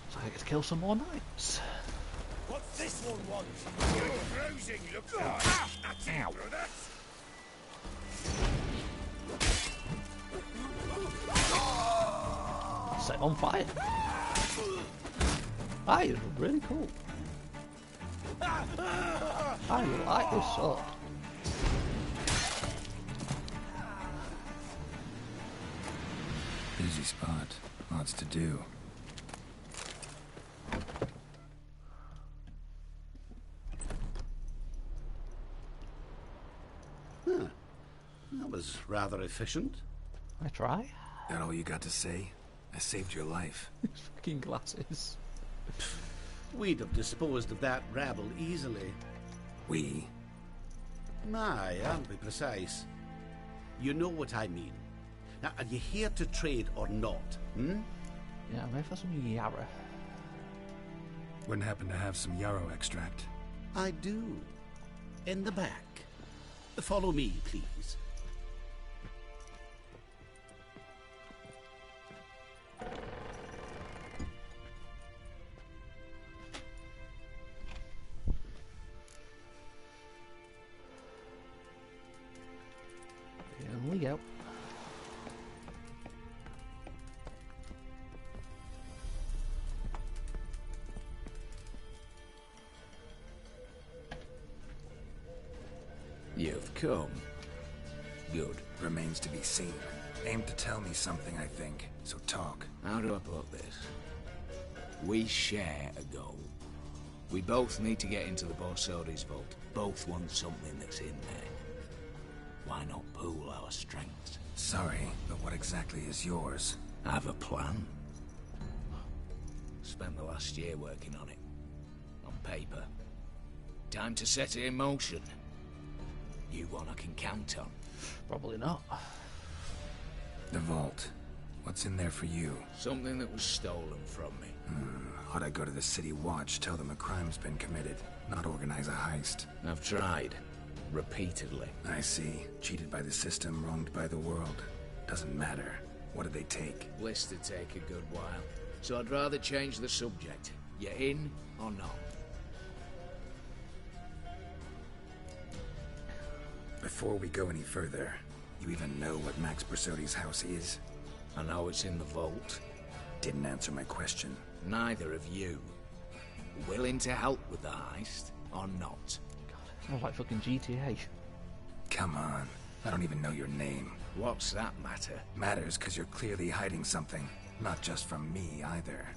So I get to kill some more knights. What's this one want? Good bruising looks like. That's it, brother. Set on fire. That is really cool. I like this sword. Easy spot. Lots to do. Huh. That was rather efficient. I try. That all you got to say? I saved your life. These fucking glasses. We'd have disposed of that rabble easily. We? My, aren't we precise? You know what I mean. Now, are you here to trade or not? Hmm? Yeah, maybe for some Yarrow. Wouldn't happen to have some yarrow extract. I do. In the back. Follow me, please. Here we go. You've come. Good. remains to be seen. Aim to tell me something, I think, so talk. How do I put this? We share a goal. We both need to get into the Borsodi's vault. Both want something that's in there. Why not pool our strengths? Sorry, but what exactly is yours? I have a plan. Spent the last year working on it. On paper. Time to set it in motion. You one I can count on? Probably not. The vault. What's in there for you? Something that was stolen from me. Ought I go to the City Watch, tell them a crime's been committed, not organize a heist? I've tried. Repeatedly. I see. Cheated by the system, wronged by the world. Doesn't matter. What did they take? List to take a good while. So I'd rather change the subject. You in or not? Before we go any further, you even know what Max Borsodi's house is? I know it's in the vault. Didn't answer my question. Neither of you. Willing to help with the heist or not? Sounds like fucking GTA. Come on. I don't even know your name. What's that matter? Matters because you're clearly hiding something. Not just from me, either.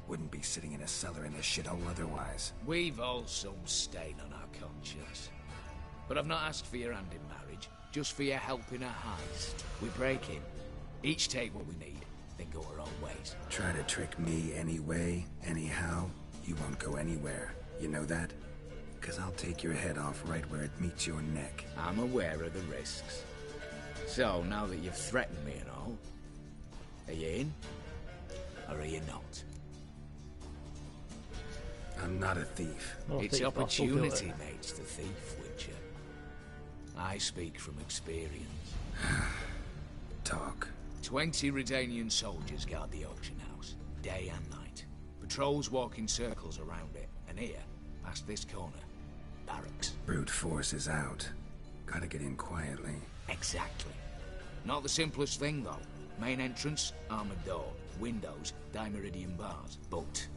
Wouldn't be sitting in a cellar in this shithole otherwise. We've all some stain on our conscience. But I've not asked for your hand in marriage, just for your help in a heist. We break in, each take what we need, then go our own ways. Try to trick me anyway, anyhow, you won't go anywhere. You know that? Because I'll take your head off right where it meets your neck. I'm aware of the risks. So, now that you've threatened me and all, are you in? Or are you not? I'm not a thief. It's opportunity makes the thief, Witcher. I speak from experience. Talk. 20 Redanian soldiers guard the auction house, day and night. Patrols walk in circles around it, and here, past this corner, barracks. Brute force is out. Gotta get in quietly. Exactly. Not the simplest thing, though. Main entrance, armored door. Windows, dimeridian bars. But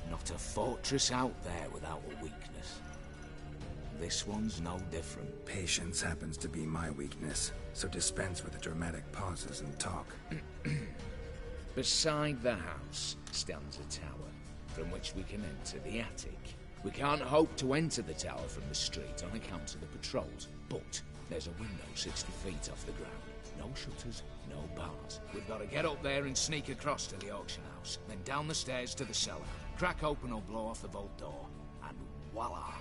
not a fortress out there without a weakness. This one's no different. Patience happens to be my weakness, so dispense with the dramatic pauses and talk. Beside the house stands a tower, from which we can enter the attic. We can't hope to enter the tower from the street on account of the patrols, but there's a window 60 feet off the ground. No shutters, no bars. We've got to get up there and sneak across to the auction house, then down the stairs to the cellar, crack open or blow off the vault door, and voila!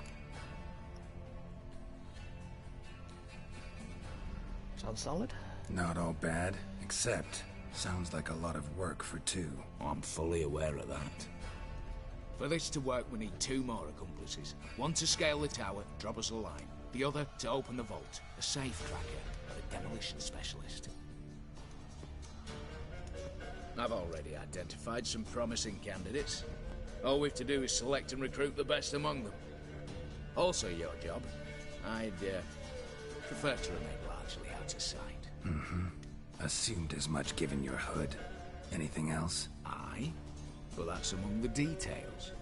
Sounds solid. Not all bad, except sounds like a lot of work for two. I'm fully aware of that. For this to work, we need 2 more accomplices. One to scale the tower, drop us a line. The other to open the vault, a safe cracker, or a demolition specialist. I've already identified some promising candidates. All we have to do is select and recruit the best among them. Also your job. I'd prefer to remain largely out of sight. Assumed as much given your hood. Anything else? Aye, but that's among the details,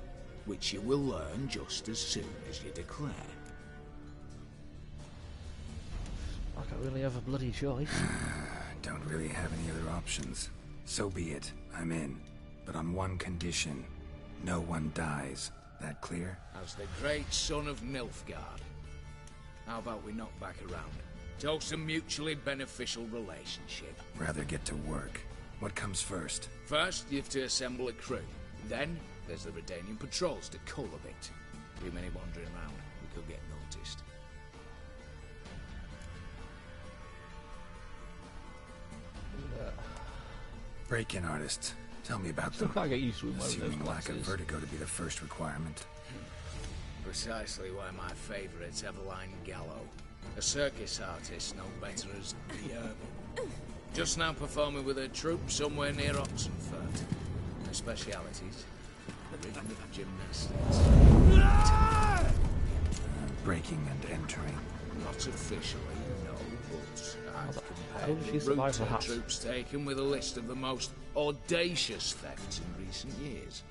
which you will learn just as soon as you declare. I can't really have a bloody choice. Don't really have any other options. So be it. I'm in. But on one condition. No one dies. That clear? As the great son of Nilfgaard. How about we knock back around? Toast a mutually beneficial relationship. Rather get to work. What comes first? First, you have to assemble a crew. Then, there's the Redanian patrols to cull a bit. Too many wandering around. We could get noticed. Break-in artists. Tell me about Still them. can't get used to him wearing Assuming those lack of glasses. vertigo to be the first requirement. Precisely why my favourite's Eveline Gallo. A circus artist known better as the Urban. Just now performing with her troupe somewhere near Oxenfurt. Her specialities, the rhythm of gymnastics. Breaking and entering. Not officially, no, but I've how did she compared the survive route the her hatch? troops taken with a list of the most audacious thefts in recent years.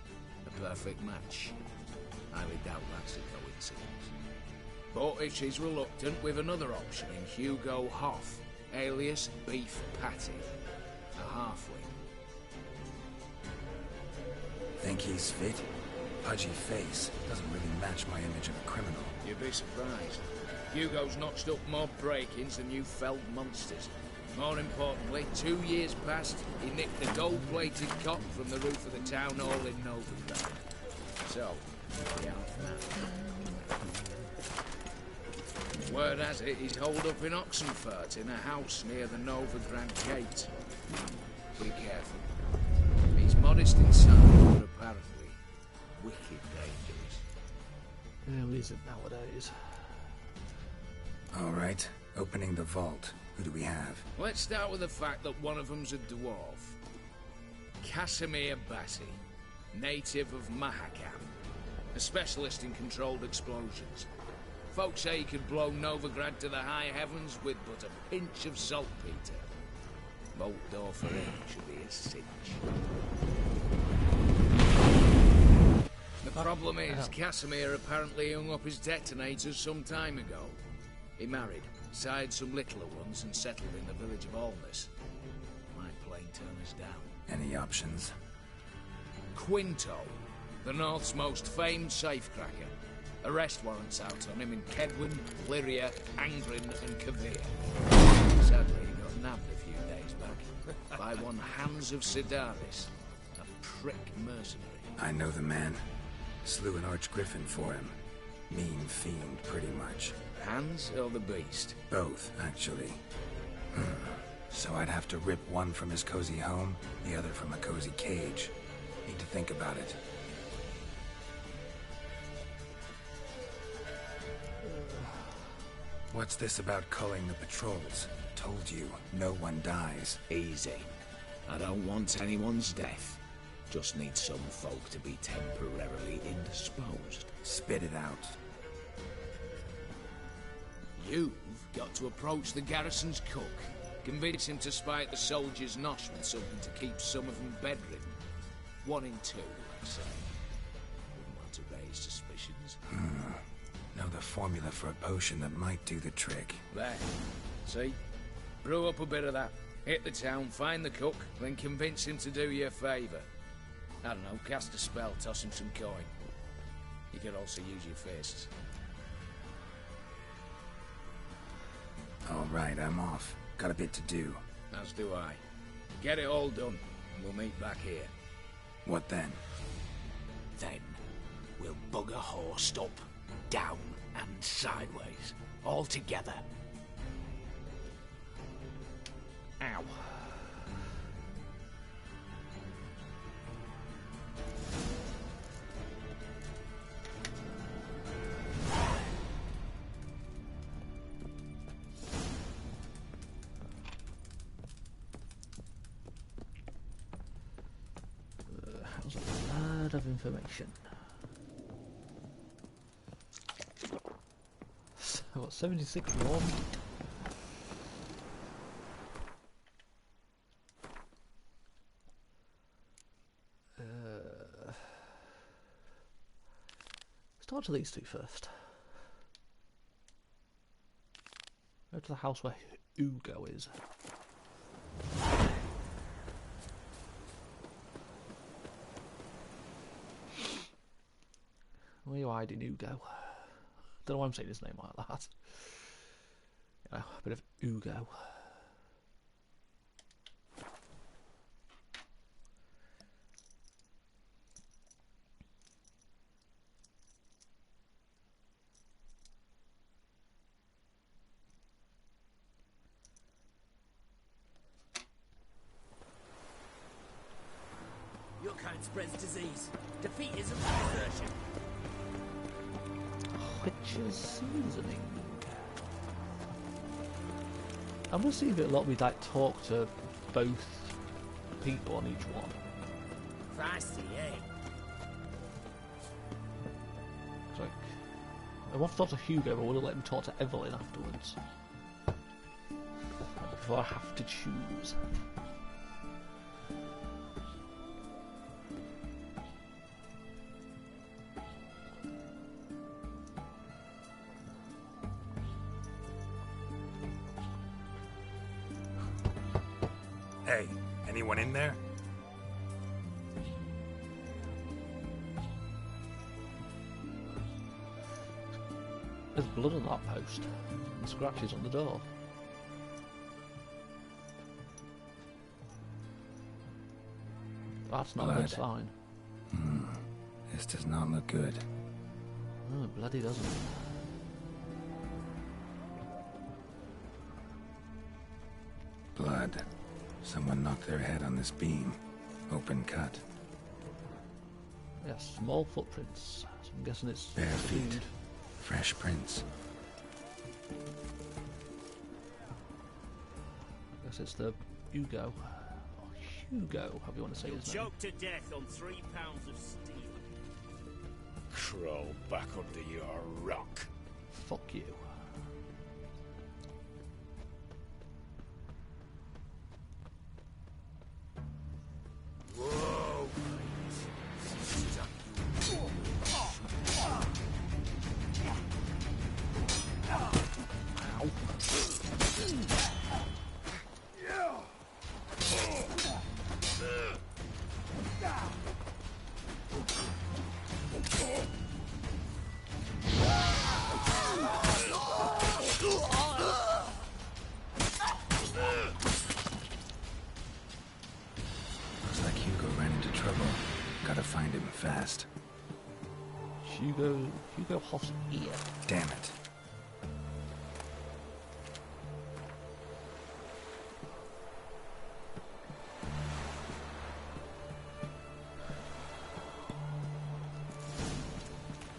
A perfect match. Highly doubt that's a coincidence. But if she's reluctant, we've another option in Hugo Hoff, alias Beef Patty, a halfling. Think he's fit? Pudgy face doesn't really match my image of a criminal. You'd be surprised. Hugo's notched up more break-ins than you felled monsters. More importantly, 2 years past, he nicked the gold-plated cock from the roof of the town hall in Novigrad. So, yeah, man. Word has it, he's holed up in Oxenfurt in a house near the Novigrad gate. Be careful. He's modest inside, but apparently wicked dangerous. Who is it nowadays? All right, opening the vault. Who do we have? Let's start with the fact that one of them's a dwarf. Casimir Batty, native of Mahakam, a specialist in controlled explosions. Folks say he could blow Novigrad to the high heavens with but a pinch of saltpeter. Vault door for him should be a cinch. The problem is, Casimir apparently hung up his detonators some time ago. He married, sired some littler ones, and settled in the village of Alness. Might plain turn us down. Any options? Quinto, the North's most famed safecracker. Arrest warrants out on him in Kedwin, Lyria, Angrin, and Kavir. Sadly, he got nabbed a few days back by one Hans of Sidaris, a prick mercenary. I know the man. Slew an archgriffin for him. Mean fiend, pretty much. Hans or the beast? Both, actually. So I'd have to rip one from his cozy home, the other from a cozy cage. Need to think about it. What's this about culling the patrols? Told you, no one dies. Easy. I don't want anyone's death. Just need some folk to be temporarily indisposed. Spit it out. You've got to approach the garrison's cook. Convince him to spite the soldiers' nosh with something to keep some of them bedridden. 1 in 2, I'd say. Wouldn't want to raise suspicions. Know the formula for a potion that might do the trick. There. See? Brew up a bit of that. Hit the town, find the cook, then convince him to do you a favour. I don't know, cast a spell, toss him some coin. You could also use your fists. All right, I'm off. Got a bit to do. As do I. Get it all done, and we'll meet back here. What then? Then we'll bugger horsed up, down and sideways, all together. Ow. That was a lot of information. So, what, 76-1? Start to these two first. Go to the house where Ugo is. Where are you hiding, Ugo? Don't know why I'm saying his name like that. You know, a bit of Ugo. Your kind spreads disease. Defeat isn't desertion. Witcher's seasoning. I'm gonna see if it'll let me like talk to both people on each one. Feisty, eh? It's like I want to talk to Hugo, but will it let me talk to Evelyn afterwards? Before I have to choose. Anyone in there? There's blood on that post and scratches on the door. That's not a good sign. This does not look good. Oh, bloody doesn't. Blood. Someone knocked their head on this beam. Open cut. Yeah, small footprints. So I'm guessing it's Bare feet. food. Fresh prints. I guess it's the Hugo. Or Hugo, however you want to say his name. Choked to death on 3 pounds of steel. Crawl back under your rock. Fuck you. Whoa! Looks like Hugo ran into trouble. Gotta find him fast. Hugo Hoff's ear. Damn it.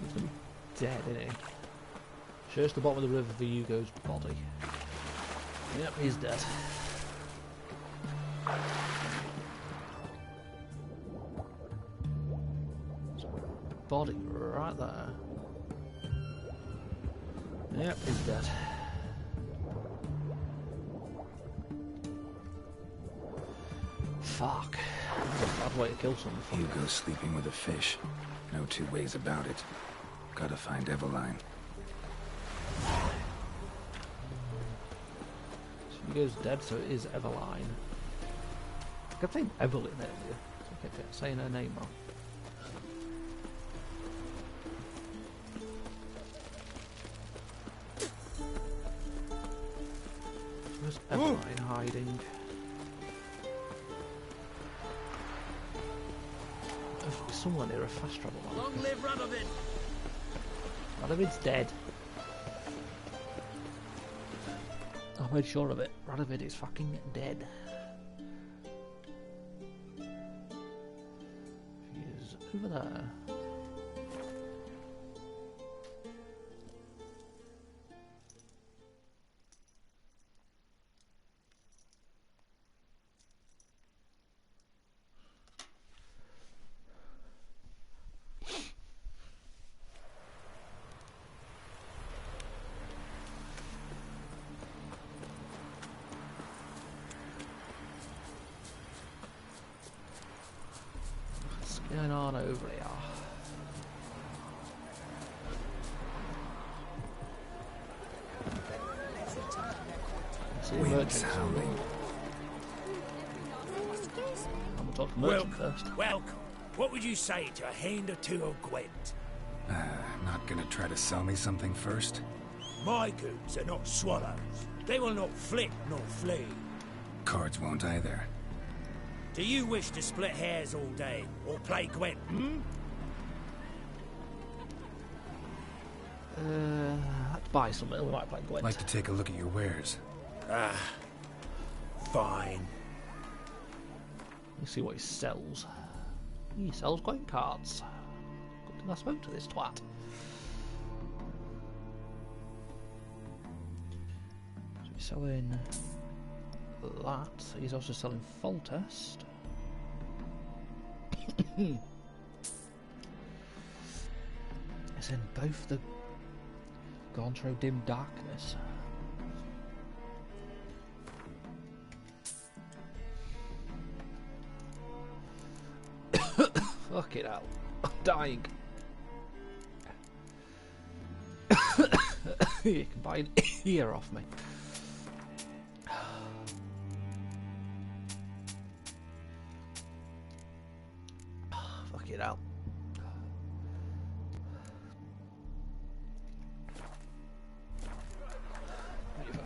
He's gonna be dead, isn't he? Shows the bottom of the river for Hugo's body. Yep, he's dead. Body right there. Yep, he's dead. Fuck. That's a bad way to kill someone. Hugo's sleeping with a fish. No two ways about it. Gotta find Eveline. So Hugo's dead, so it is Eveline. I kept saying Evelyn earlier. So I kept saying her name wrong. Where's Eveline hiding? There's someone near a fast travel line. Long live Radovid! Radovid's dead. I made sure of it. Radovid is fucking dead. He is over there. What's going on over here? It's the Winds merchants. howling. I'm gonna talk to the merchant first. Welcome. What would you say to a hand or two of Gwent? Not gonna try to sell me something first? My goods are not swallows. They will not flit nor flee. Cards won't either. Do you wish to split hairs all day or play Gwent, Let's buy something. We might play Gwent. Like to take a look at your wares. Fine. Let's see what he sells. He sells Gwent cards. Good thing I spoke to this twat. So he's selling that. He's also selling Foltest. It's in both the Gontro Dim Darkness. Fuck it out. I'm dying. You can buy an ear off me.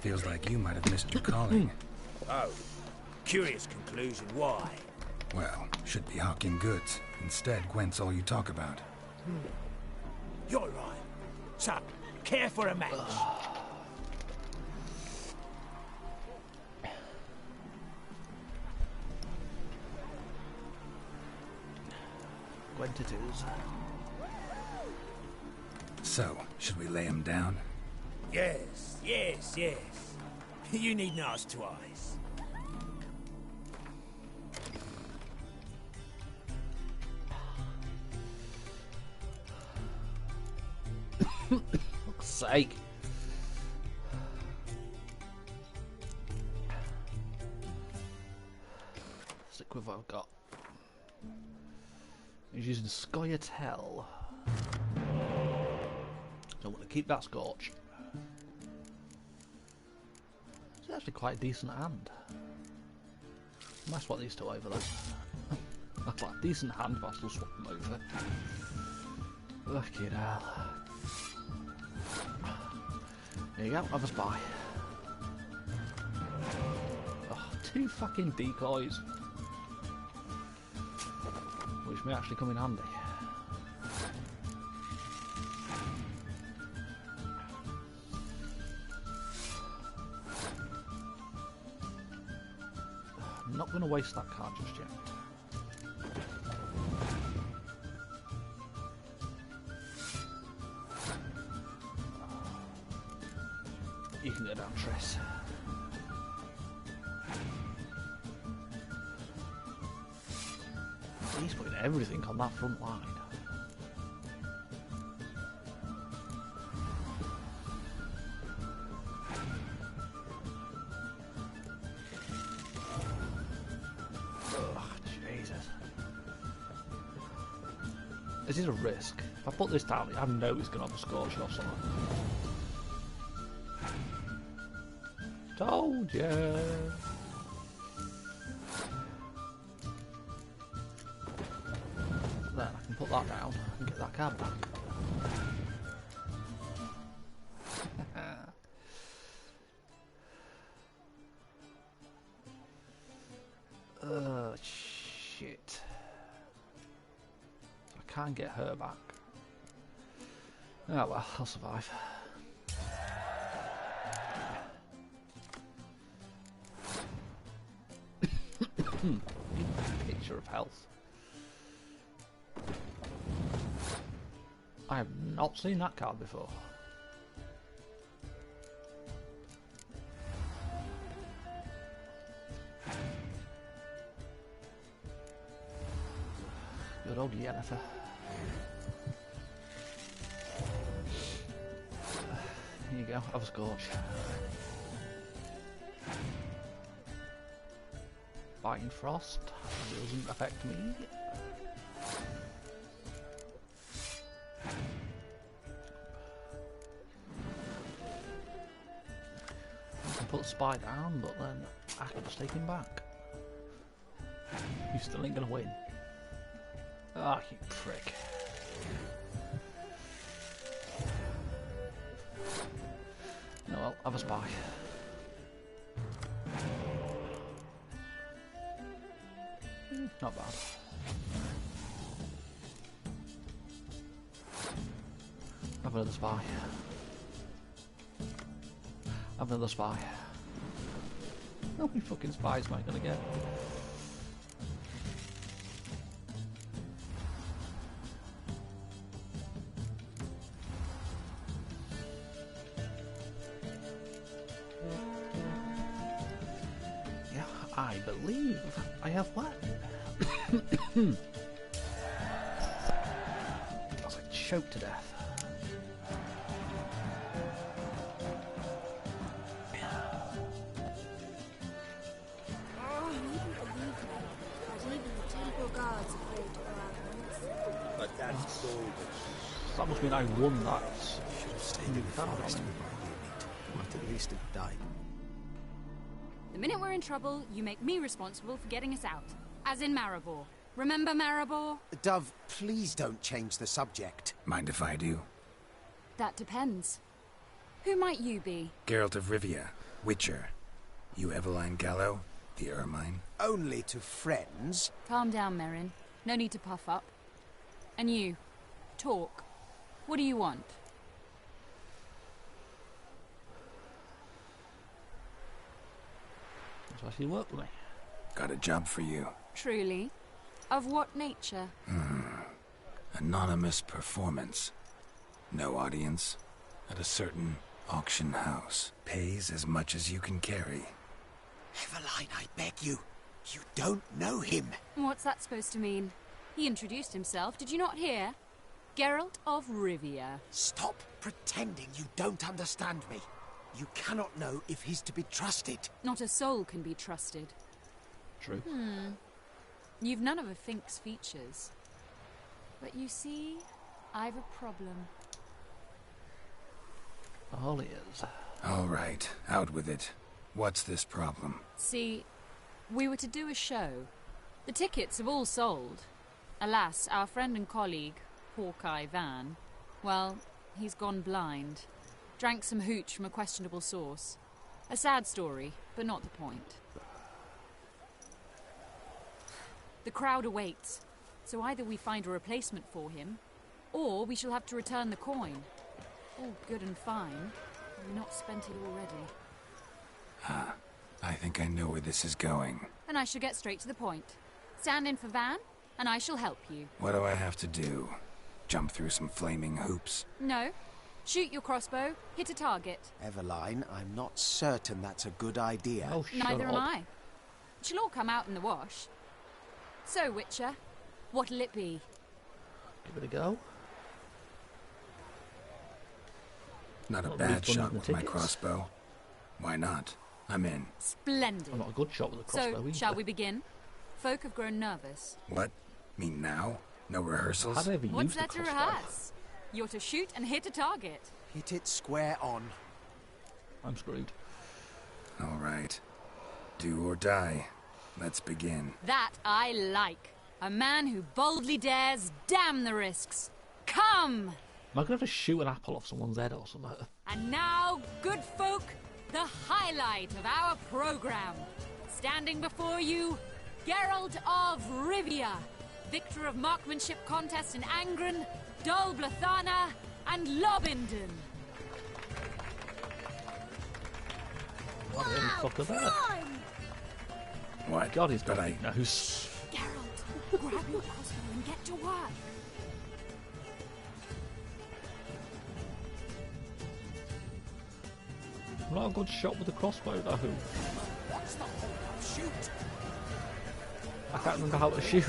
Feels like you might have missed your calling. Oh, curious conclusion. Why? Well, should be hawking goods. Instead, Gwent's all you talk about. You're right. So, care for a match? Gwent it is. So, should we lay him down? Yes, yes, yes. You needn't ask twice. Fuck's sake. Stick with what I've got. He's using Scoia'tael. So I want to keep that Scorch. It's actually quite a decent hand. I might swap these two over then. That's like a decent hand, but I'll still swap them over. Fucking hell. There you go, have a spy. Oh, 2 fucking decoys. Which may actually come in handy. I'm not going to waste that card just yet. You can go down, Triss. He's putting everything on that front line. Ugh, Jesus. This is a risk. If I put this down, I know he's going to have a Scorch or something. Told ya. Then I can put that down and get that card back. Shit. I can't get her back. Oh well, I'll survive. Picture of health. I have not seen that card before. Good old Yennefer. Here you go, have a Scorch. Biting Frost doesn't affect me. I can put Spy down, but then I can just take him back. You still ain't gonna win. Ah, you prick. No, well, have a Spy. Not bad. Have another Spy. Have another Spy. How many fucking spies am I gonna get? Yeah, I believe I have what? I was like choked to death. Oh, you wouldn't believe me. But even the temple guards afraid to go out once. But that's golden. That must mean I won that. Should have stayed in the forest. Might at least have died. The minute we're in trouble, you make me responsible for getting us out. As in Maribor. Remember Maribor? Dove, please don't change the subject. Mind if I do? That depends. Who might you be? Geralt of Rivia. Witcher. You Eveline Gallo, the Ermine? Only to friends. Calm down, Merrin. No need to puff up. And you, talk. What do you want? That's why she worked with me. Got a job for you. Truly? Of what nature? Anonymous performance. No audience. At a certain auction house. Pays as much as you can carry. Eveline, I beg you. You don't know him. What's that supposed to mean? He introduced himself, did you not hear? Geralt of Rivia. Stop pretending you don't understand me. You cannot know if he's to be trusted. Not a soul can be trusted. True. You've none of a Fink's features. But you see, I've a problem. All ears. All right, out with it. What's this problem? See, we were to do a show. The tickets have all sold. Alas, our friend and colleague, Hawkeye Van, well, he's gone blind. Drank some hooch from a questionable source. A sad story, but not the point. The crowd awaits, so either we find a replacement for him, or we shall have to return the coin. All good and fine, but we've not spent it already. I think I know where this is going. And I shall get straight to the point. Stand in for Van, and I shall help you. What do I have to do? Jump through some flaming hoops? No. Shoot your crossbow, hit a target. Eveline, I'm not certain that's a good idea. Oh, Neither am I. It shall all come out in the wash. So, Witcher, what'll it be? Give it a go. Not a Not bad really shot fun with my tickets. crossbow. Why not? I'm in. Splendid. I'm not a good shot with a crossbow So, either. shall we begin? Folk have grown nervous. What? Me now? No rehearsals? How do I ever What's use the there to crossbow? rehearse? You're to shoot and hit a target. Hit it square on. I'm screwed. All right. Do or die. Let's begin. That I like. A man who boldly dares, damn the risks. Come! Am I gonna have to shoot an apple off someone's head or something? And now, good folk, the highlight of our program. Standing before you, Geralt of Rivia, victor of marksmanship contests in Angren, Dol Blathana, and Lobindon. What the fuck are that? What? God, he's But got I... nose. Geralt, grab your crossbow and get to work. I'm not a good shot with the crossbow though. What's the hold up? Shoot! I can't remember how to shoot.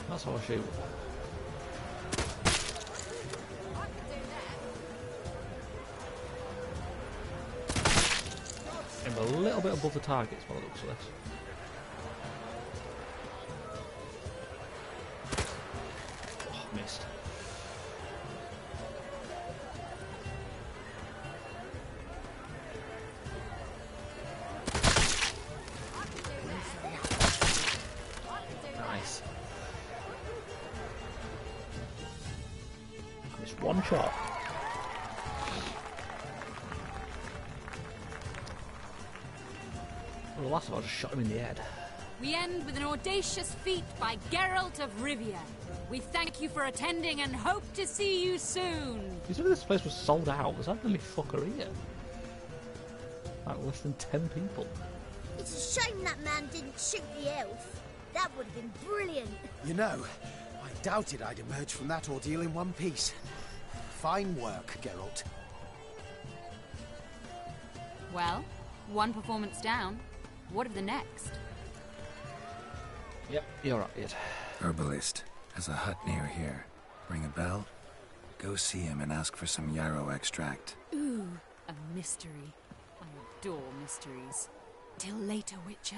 That's how I shoot. I'm a little bit above the targets by the looks of this. Oh, missed. Nice. I missed one shot. Well, the last one I just shot him in the head. We end with an audacious feat by Geralt of Rivia. We thank you for attending and hope to see you soon. You said this place was sold out. There's that many fucker here. Like less than 10 people. It's a shame that man didn't shoot the elf. That would have been brilliant. You know, I doubted I'd emerge from that ordeal in one piece. Fine work, Geralt. Well, one performance down. What of the next? Yep, you're right, Ed. Herbalist. Has a hut near here. Ring a bell? Go see him and ask for some yarrow extract. Ooh, a mystery. I adore mysteries. Till later, Witcher.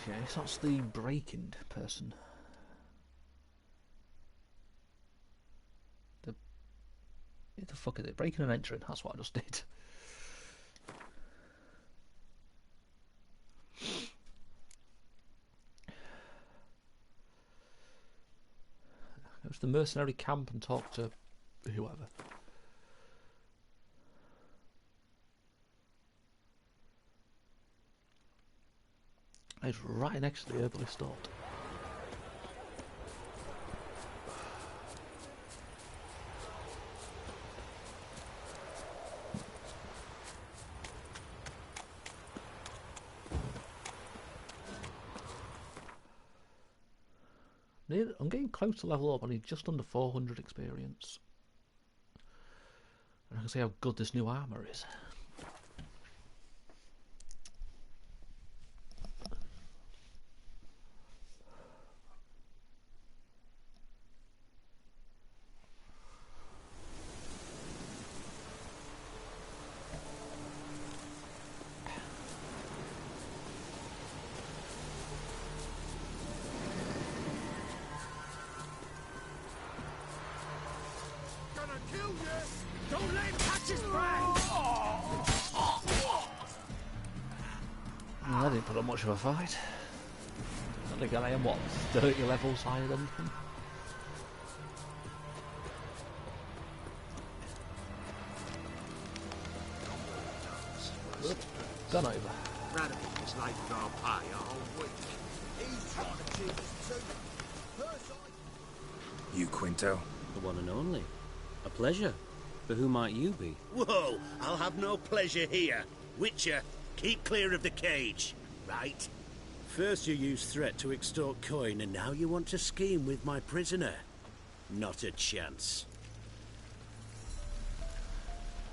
Okay, so that's the breaking person. What the fuck is it? Breaking and entering, that's what I just did. Go to the mercenary camp and talk to whoever. It's right next to the herbalist store. I'm getting close to level up. I need just under 400 experience. And I can see how good this new armour is. I didn't put up much of a fight. I think I am, what, 30 levels higher than them? Gone over. Radovid is late for our pay a whole week. He's trying to cheat us too. You Quinto? The one and only. A pleasure. But who might you be? Whoa! I'll have no pleasure here. Witcher, keep clear of the cage, right? First you used threat to extort coin, and now you want to scheme with my prisoner. Not a chance.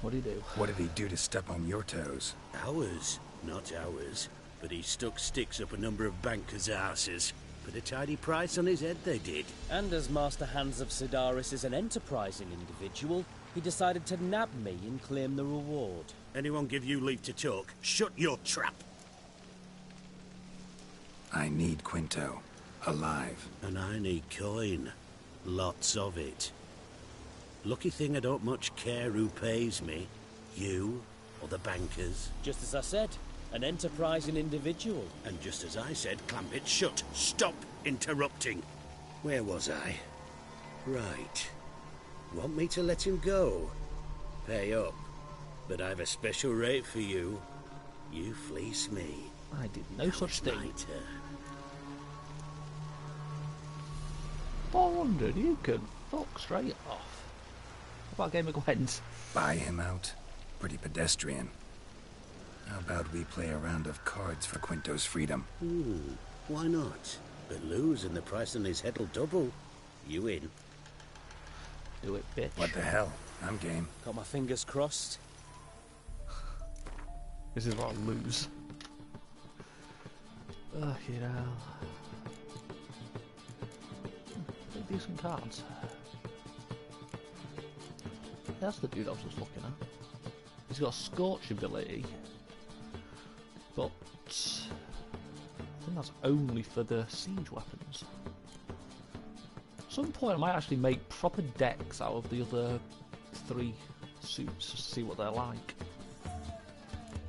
What did he do? What did he do to step on your toes? Ours, not ours. But he stuck sticks up a number of bankers' asses. Put a tidy price on his head, they did. And as Master Hans of Sidaris is an enterprising individual, he decided to nab me and claim the reward. Anyone give you leave to talk? Shut your trap! I need Quinto. Alive. And I need coin. Lots of it. Lucky thing I don't much care who pays me. You, or the bankers. Just as I said, an enterprising individual. And just as I said, clamp it shut. Stop interrupting. Where was I? Right. Want me to let him go? Pay up. But I've a special rate for you. You fleece me. I did no such thing. My turn. 400, you can fuck straight off. How about a game of Gwent? Buy him out? Pretty pedestrian. How about we play a round of cards for Quinto's freedom? Why not? But lose and the price on his head'll double. You in? Do it, bitch. What the hell? I'm game. Got my fingers crossed. This is what I'll lose. Ugh, you know. Pretty decent cards. That's the dude I was just looking at. He's got a scorch ability, but I think that's only for the siege weapons. At some point I might actually make proper decks out of the other 3 suits to see what they're like.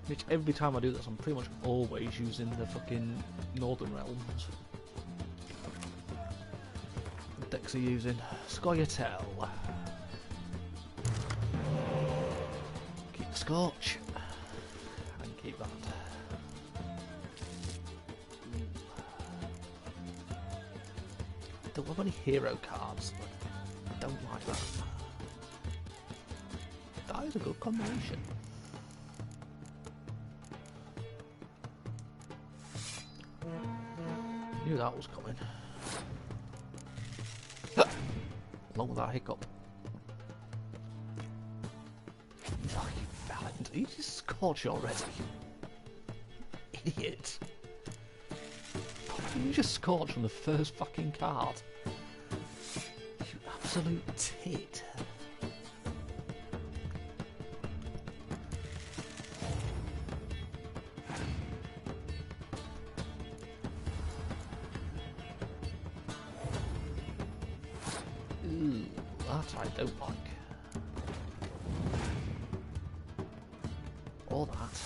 Which every time I do this I'm pretty much always using the fucking Northern Realms. What decks are you using? Scoia'tael. Keep the Scorch. I can keep that. Don't have any hero cards. I don't like that. That is a good combination. Knew that was coming. Along with that hiccup. Oh, you Valent. You just scorch already. Idiot. You just scorch from the first fucking card. You absolute tit. bits I don't like. All that.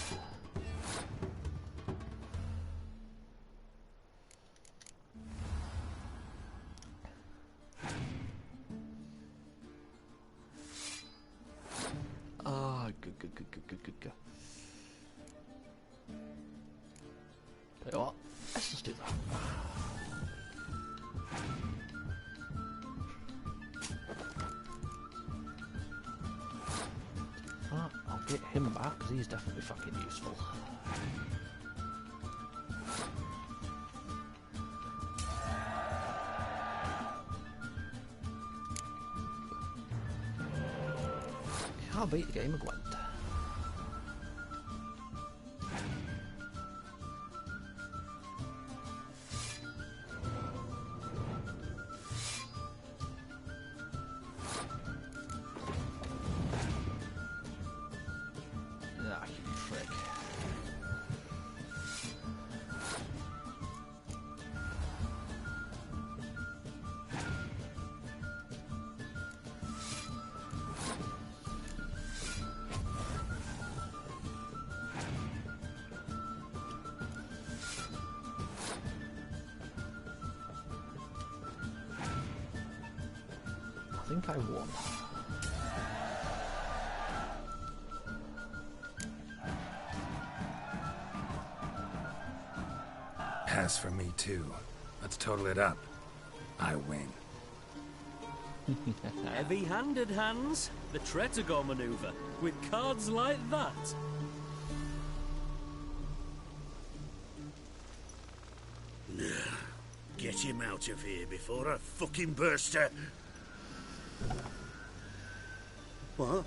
Ah, good. Tell you what, let's just do that. I'll get him back because he's definitely fucking useful. Can't beat the game of Gwent. Ah, you frick. I think I won. Pass for me too. Let's total it up. I win. Heavy-handed, Hans. The Tretogor maneuver. With cards like that. Get him out of here before I fucking burst her. What?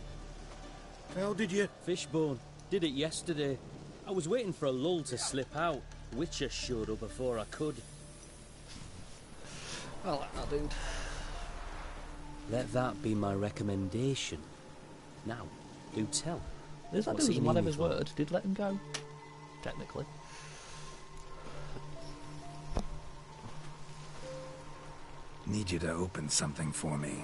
How did you? Fishbone. Did it yesterday. I was waiting for a lull to slip out. Witcher showed up before I could. I like that dude. Let that be my recommendation. Now, do tell. There's that What's dude he who's a man of mean his for? word. Did let him go. Technically. Need you to open something for me.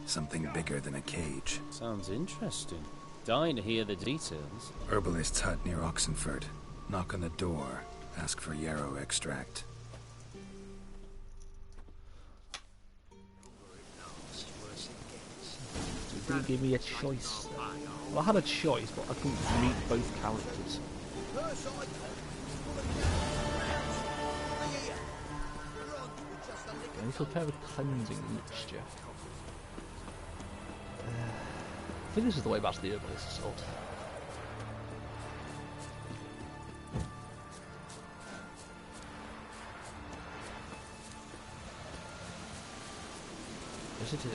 Something bigger than a cage. Sounds interesting. Dying to hear the details. Herbalist's hut near Oxenford. Knock on the door. Ask for yarrow extract. He didn't give me a choice. Well, I had a choice, but I couldn't meet both characters. I need to prepare a cleansing mixture. I think this is the way back to the herbalist assault. Yes, it is.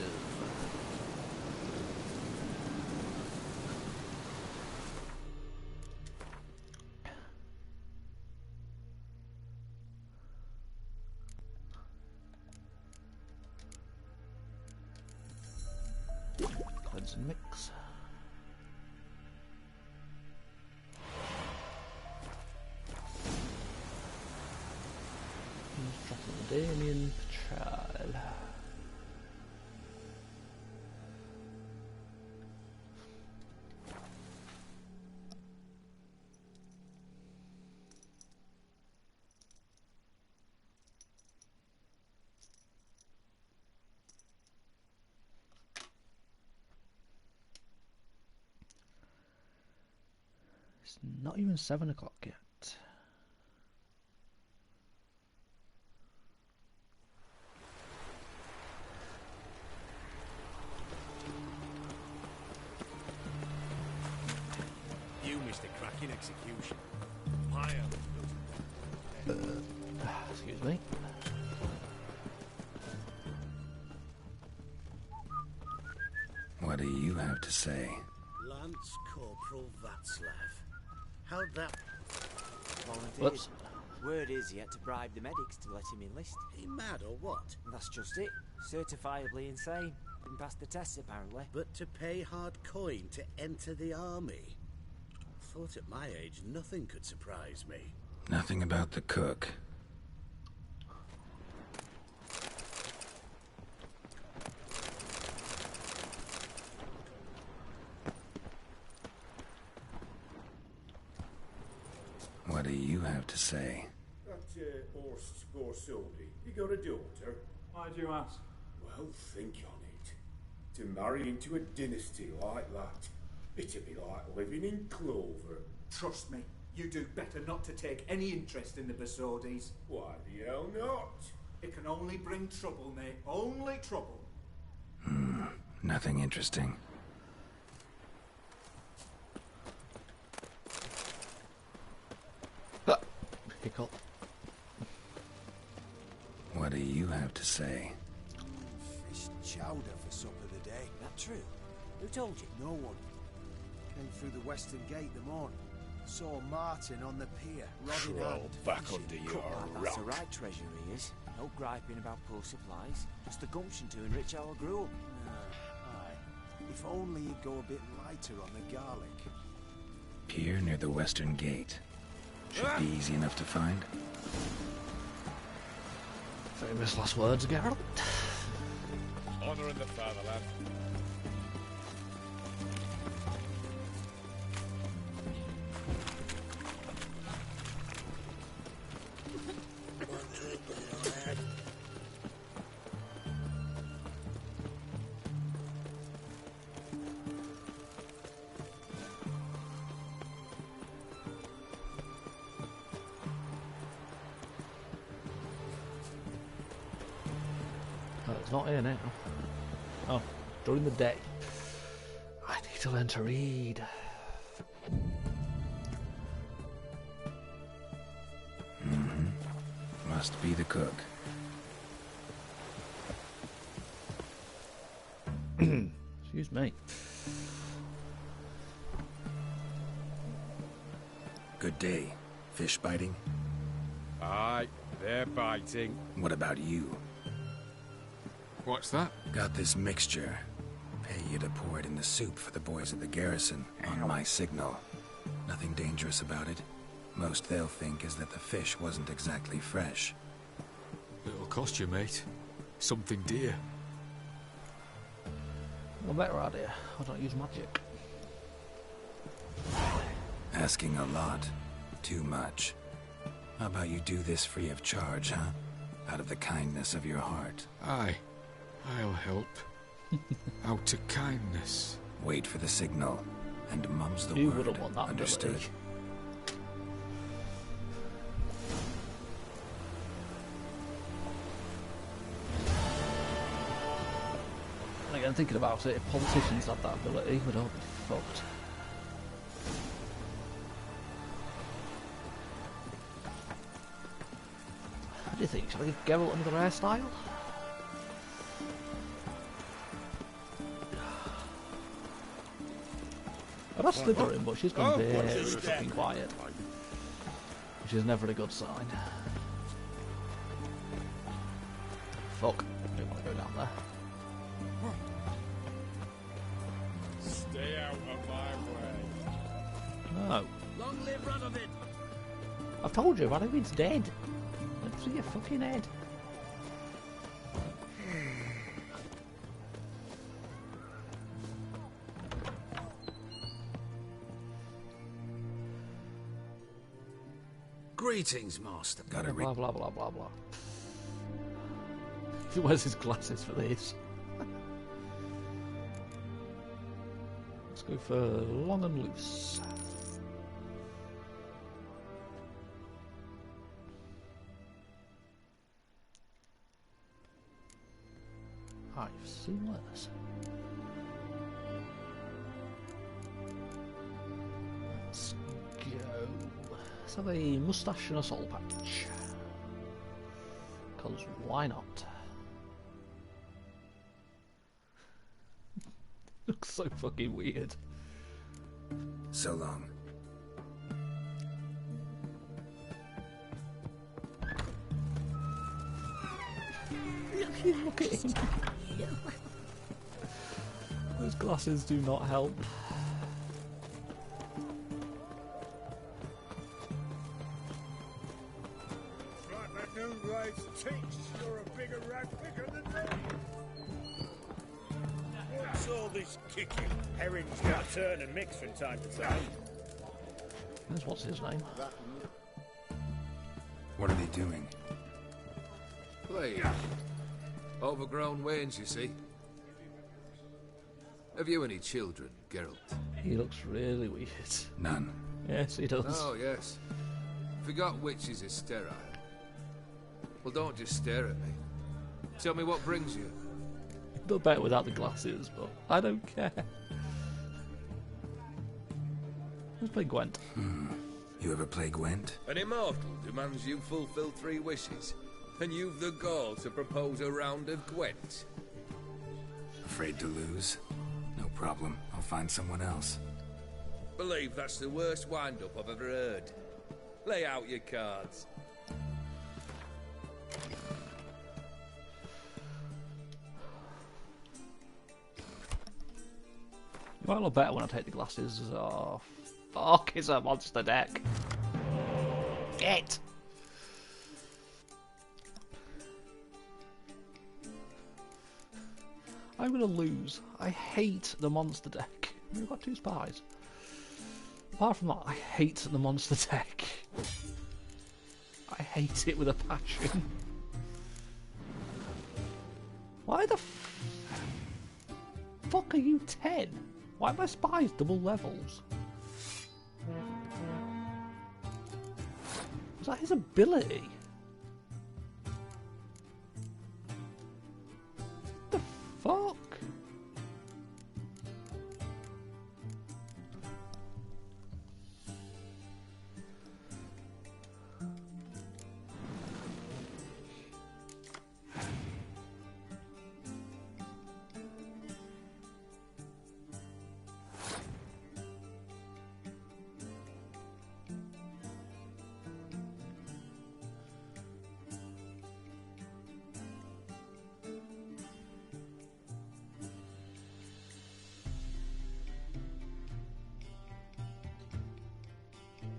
Cleanse and mix. Damien Patrol. It's not even 7 o'clock yet. You missed a cracking execution. Excuse me. What do you have to say? Lance Corporal Václav. How'd that... Volunteered. Whoops. Word is he had to bribe the medics to let him enlist. He mad or what? That's just it. Certifiably insane. Didn't pass the tests, apparently. But to pay hard coin to enter the army? I thought at my age nothing could surprise me. Nothing about the cook. What do you have to say? That horse Scorsone, you got a daughter? Why do you ask? Well, think on it. To marry into a dynasty like that, it'd be like living in clover. Trust me, you do better not to take any interest in the Besodis. Why the hell not? It can only bring trouble, mate. Only trouble. Nothing interesting. Hiccup. What do you have to say? Fish chowder for supper today. That true? Who told you? No one. Came through the western gate the morning. Saw Martin on the pier, rod in hand. back fishing. under your That's a rock. right treasure he is. No griping about poor supplies. Just the gumption to enrich our group. Aye. If only he'd go a bit lighter on the garlic. Pier near the western gate. Should be easy enough to find. Famous last words, Geralt. Honor in the fatherland. It's not here now. Oh, during the day. I need to learn to read. Must be the cook. Excuse me. Good day. Fish biting? Aye, they're biting. What about you? What's that? Got this mixture. Pay you to pour it in the soup for the boys at the garrison, on my signal. Nothing dangerous about it. Most they'll think is that the fish wasn't exactly fresh. It'll cost you, mate. Something dear. Well, better idea. I don't use magic. Asking a lot. Too much. How about you do this free of charge, huh? Out of the kindness of your heart. Aye. I'll help. Out of kindness. Wait for the signal, and mum's the You word. wouldn't want that Understood? ability. Again, thinking about it, if politicians had that ability, we'd all be fucked. What do you think? Shall I give Geralt another hairstyle? I'd have Slytherin, but she's gone very fucking quiet. Which is never a good sign. Fuck. Don't want to go down there. Stay out of my way. No. Long live Radovid! I've told you, Radovid's dead. Look through your fucking head. Greetings, Master. Gotta read. Blah blah blah blah blah. He wears his glasses for this. Let's go for long and loose. I've seen worse. Let's go. Let's have a moustache and a soul patch. Because why not? Looks so fucking weird. So long. Look at him. Those glasses do not help. Like that new blade's teeth, you're a bigger rat picker than me. What's all this kicking? Herring's got to turn and mix from time to time. What's his name? What are they doing? Playing. Overgrown wains, you see. Have you any children, Geralt? He looks really weird. None. Yes, he does. Oh, yes. Forgot witches are sterile. Well, don't just stare at me. Tell me what brings you. Not better without the glasses, but I don't care. Let's play Gwent. You ever play Gwent? An immortal demands you fulfill 3 wishes, and you've the gall to propose a round of Gwent. Afraid to lose? No problem. I'll find someone else. Believe that's the worst wind-up I've ever heard. Lay out your cards. You might look better when I take the glasses off. Fuck, it's a monster deck. Get! I'm gonna lose. I hate the monster deck. We've got 2 spies. Apart from that, I hate the monster deck. I hate it with a passion. Why the fuck are you 10? Why are my spies double levels? Was that his ability? What the fuck?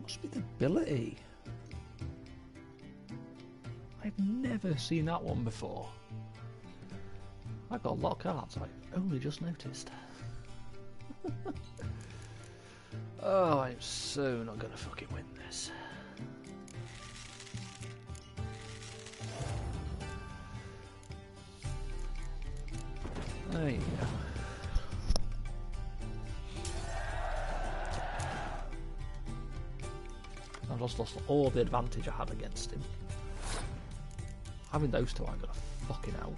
Must be the ability. I've never seen that one before. I got a lot of cards, I only just noticed. Oh, I'm so not gonna fucking win this. There you go. I've just lost all the advantage I had against him. Having those 2 ain't gonna fucking help.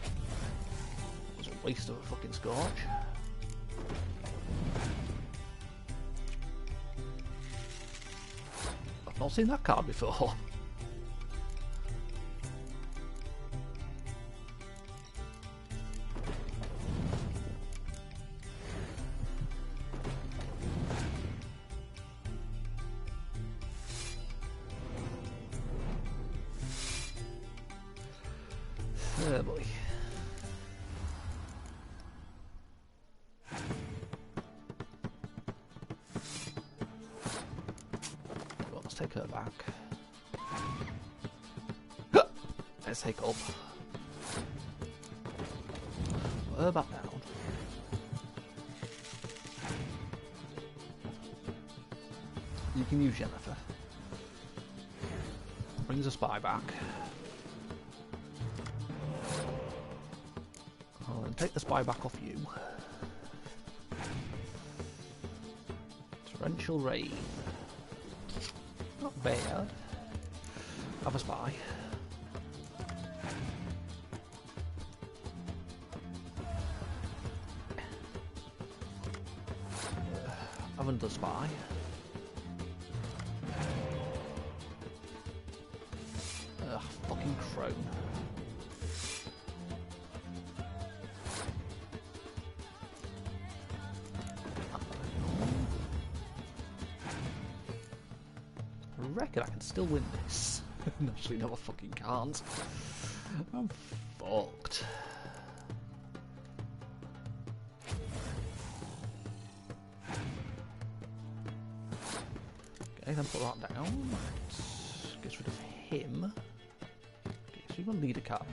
It was a waste of a fucking Scorch. I've not seen that card before. Oh boy. Well, let's take her back. Let's take up. Put her back down. You can use Jennifer. Brings a spy back. Take the spy back off you. Torrential Rain. Not bad. Have a spy. Have another spy. Ugh, fucking crone. I reckon I can still win this. Actually, no, I fucking can't. I'm fucked. Okay, then put that down. Gets rid of him. Okay, so you're gonna lead a card.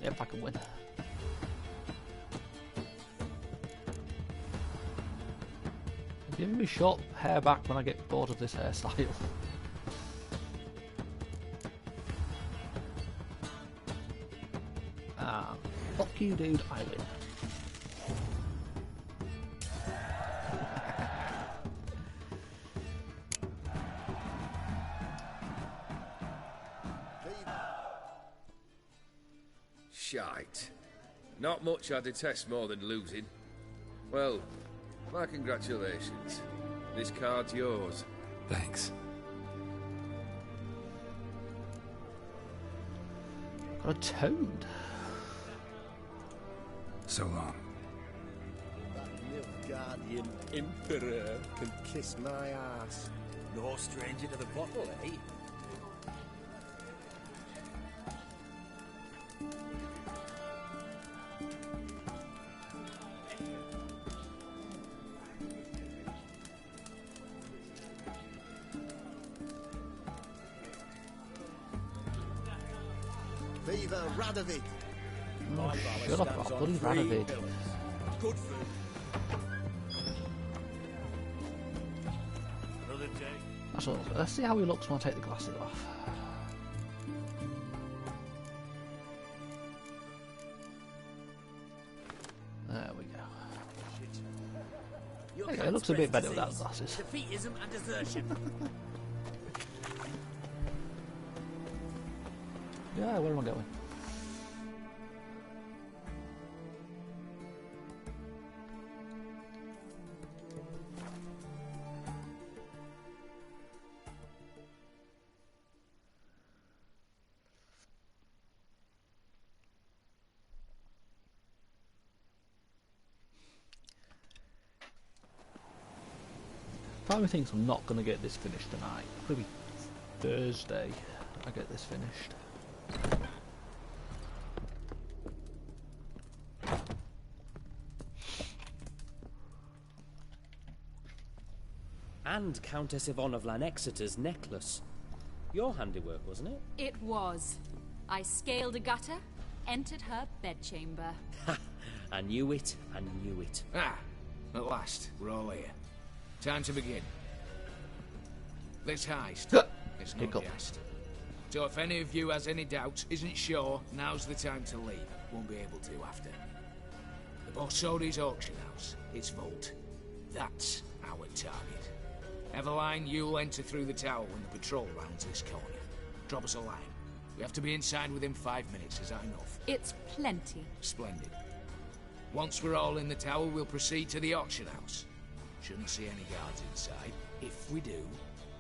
Yep, I can win. Giving me short hair back when I get bored of this hairstyle. Fuck you, dude, I win. Shite. Not much I detest more than losing. Well, my congratulations. This card's yours. Thanks. Got a toad. So long. That Nilfgaardian Emperor can kiss my ass. No stranger to the bottle, eh? Viva Radovid! Oh, shut up, Rob. Bloody Radovid. Good food. Another day. That's all. Let's see how he looks when I take the glasses off. There we go. Okay, it looks a bit better without the glasses. Defeatism and desertion. Yeah, where am I going? Part of me thinks I'm not going to get this finished tonight. Probably Thursday I get this finished. And Countess Yvonne of Lanexeter's necklace. Your handiwork, wasn't it? It was. I scaled a gutter, entered her bedchamber. Ha! I knew it, I knew it. Ah, at last, we're all here. Time to begin. This heist, it's no jest. So if any of you has any doubts, isn't sure, now's the time to leave. Won't be able to after. The Borsodi's auction house, its vault. That's our target. Eveline, you'll enter through the tower when the patrol rounds this corner. Drop us a line. We have to be inside within 5 minutes, is that enough? It's plenty. Splendid. Once we're all in the tower, we'll proceed to the auction house. Shouldn't see any guards inside. If we do,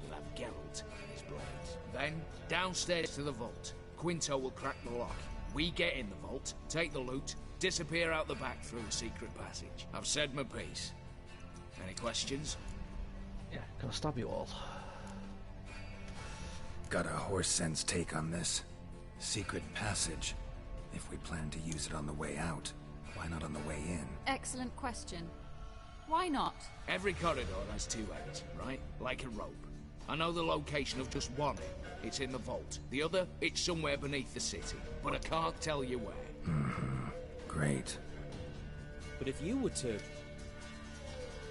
we'll have Geralt and his blades. Then, downstairs to the vault. Quinto will crack the lock. We get in the vault, take the loot, disappear out the back through a secret passage. I've said my piece. Any questions? Yeah, gonna stab you all. Got a horse sense take on this. Secret passage. If we plan to use it on the way out, why not on the way in? Excellent question. Why not? Every corridor has two ends, right? Like a rope. I know the location of just one end. It's in the vault. The other, it's somewhere beneath the city. But I can't tell you where. Great. But if you were to...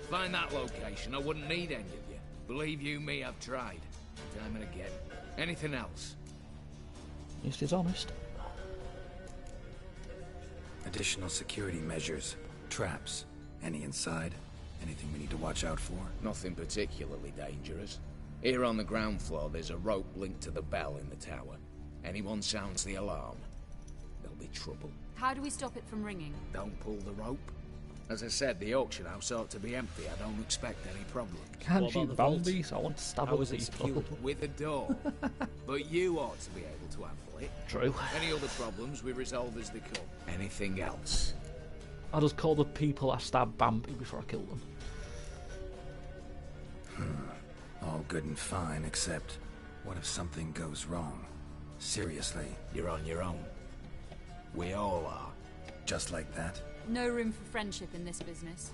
find that location, I wouldn't need any of you. Believe you me, I've tried. Time and again. Anything else? At least he's honest. Additional security measures. Traps. Any inside? Anything we need to watch out for? Nothing particularly dangerous. Here on the ground floor, there's a rope linked to the bell in the tower. Anyone sounds the alarm, there'll be trouble. How do we stop it from ringing? Don't pull the rope. As I said, the auction house ought to be empty. I don't expect any problem. Can't you bound me, so I want to stab other people? With a door. But you ought to be able to handle it. True. Any other problems, we resolve as they come. Anything else? I'll just call the people I stabbed Bambi before I kill them. All good and fine, except what if something goes wrong? Seriously. You're on your own. We all are. Just like that? No room for friendship in this business.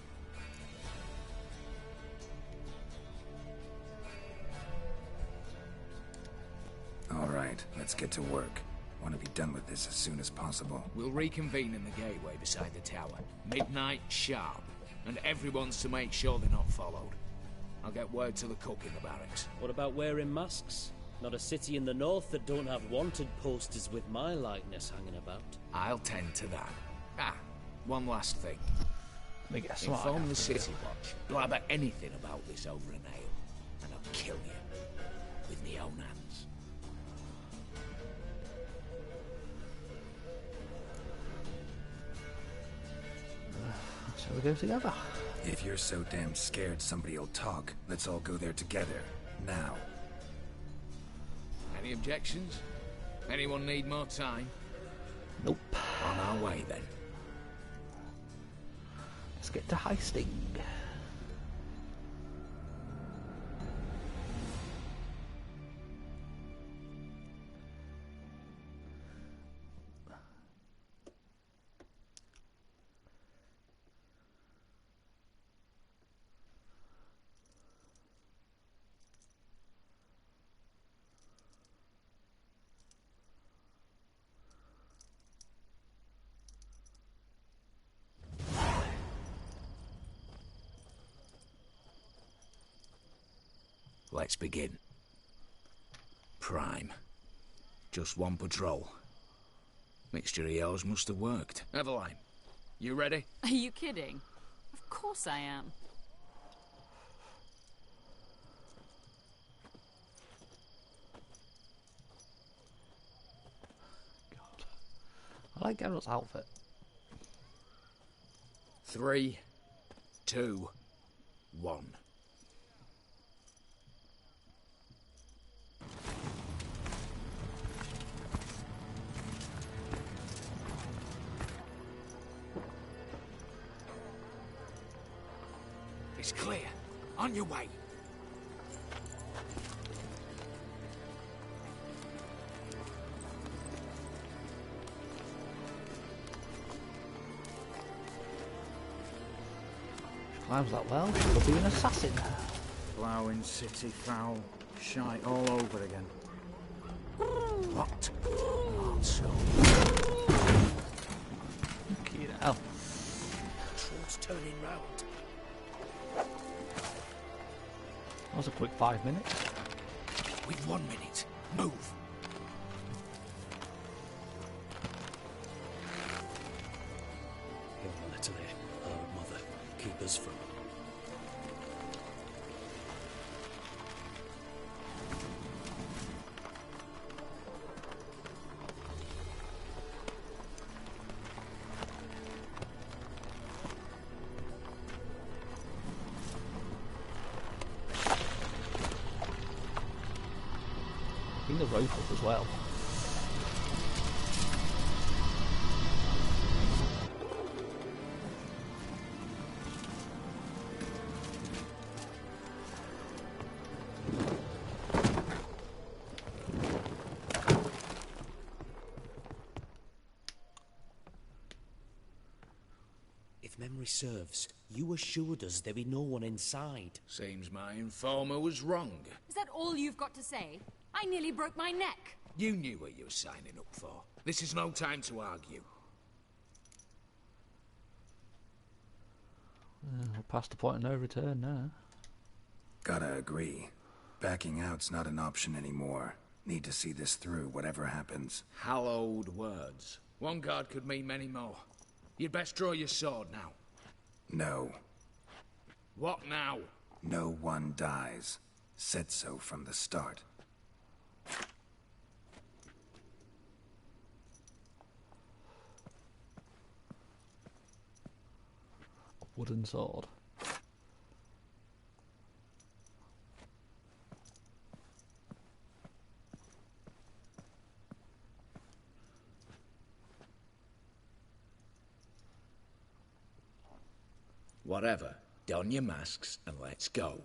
All right, let's get to work. Want to be done with this as soon as possible. We'll reconvene in the gateway beside the tower. Midnight sharp. And everyone's to make sure they're not followed. I'll get word to the cook in the barracks. What about wearing masks? Not a city in the north that don't have wanted posters with my likeness hanging about. I'll tend to that. Ah, one last thing. Let me get some Inform the City Watch. Blabber anything about this over an ale, and I'll kill you with my own hands. So we go together. If you're so damn scared somebody'll talk, let's all go there together. Now. Any objections? Anyone need more time? Nope. On our way, then. Let's get to heisting. Let's begin. Prime. Just one patrol. Mixture of yours must have worked. Eveline, you ready? Are you kidding? Of course I am. I like Geralt's outfit. 3, 2, 1. It's clear. On your way. She climbs that well. She'll be an assassin. Ploughing city foul. Shite all over again. What? Not so. Fucking hell. Patrol's turning round. That was a quick 5 minutes. With 1 minute. Move. You're the letter there, our mother. Keep us from. Bring the rope up as well. If memory serves, you assured us there be no one inside. Seems my informer was wrong. Is that all you've got to say? I nearly broke my neck. You knew what you were signing up for. This is no time to argue. We're past the point of no return now. Gotta agree. Backing out's not an option anymore. Need to see this through, whatever happens. Hallowed words. One guard could mean many more. You'd best draw your sword now. No. What now? No one dies. Said so from the start. Wooden sword. Whatever. Don your masks and let's go.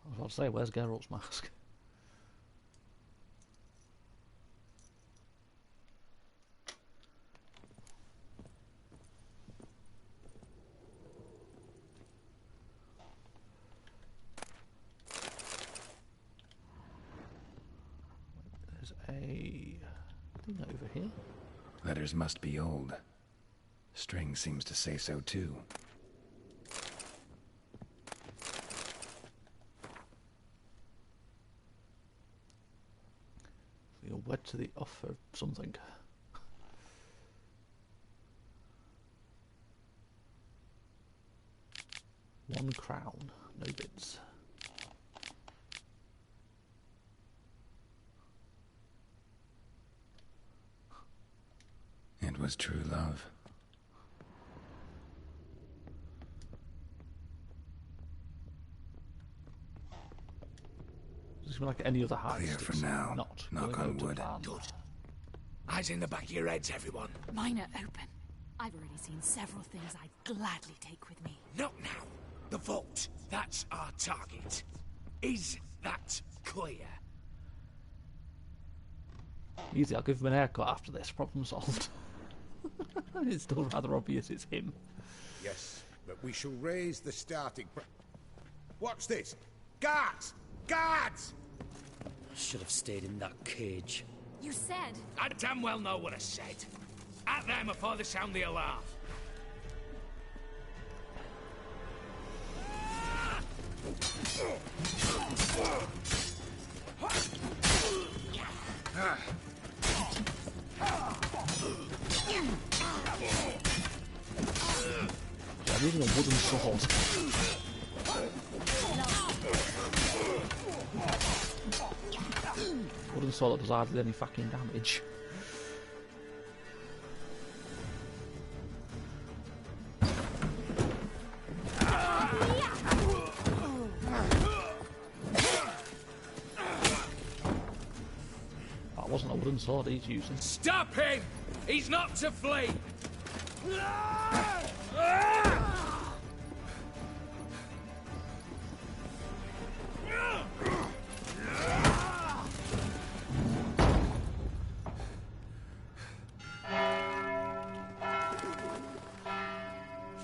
I was about to say, where's Geralt's mask? There's a thing over here. Letters must be old. String seems to say so too. You're wed to the offer of something. One crown, no bids. It was true love. This is like any other heist. Clear for now. Not knock on wood. Good. Eyes in the back of your heads, everyone. Mine are open. I've already seen several things I'd gladly take with me. Not now. The vault. That's our target. Is that clear? Easy, I'll give him an haircut after this. Problem solved. It's still rather obvious it's him. Yes, but we shall raise the starting What's this? Guards! Guards! I should have stayed in that cage. You said... I damn well know what I said. At them before they sound the alarm. I'm using a wooden sword. Wooden sword that does hardly any fucking damage. That wasn't a wooden sword he's using. Stop him! He's not to flee!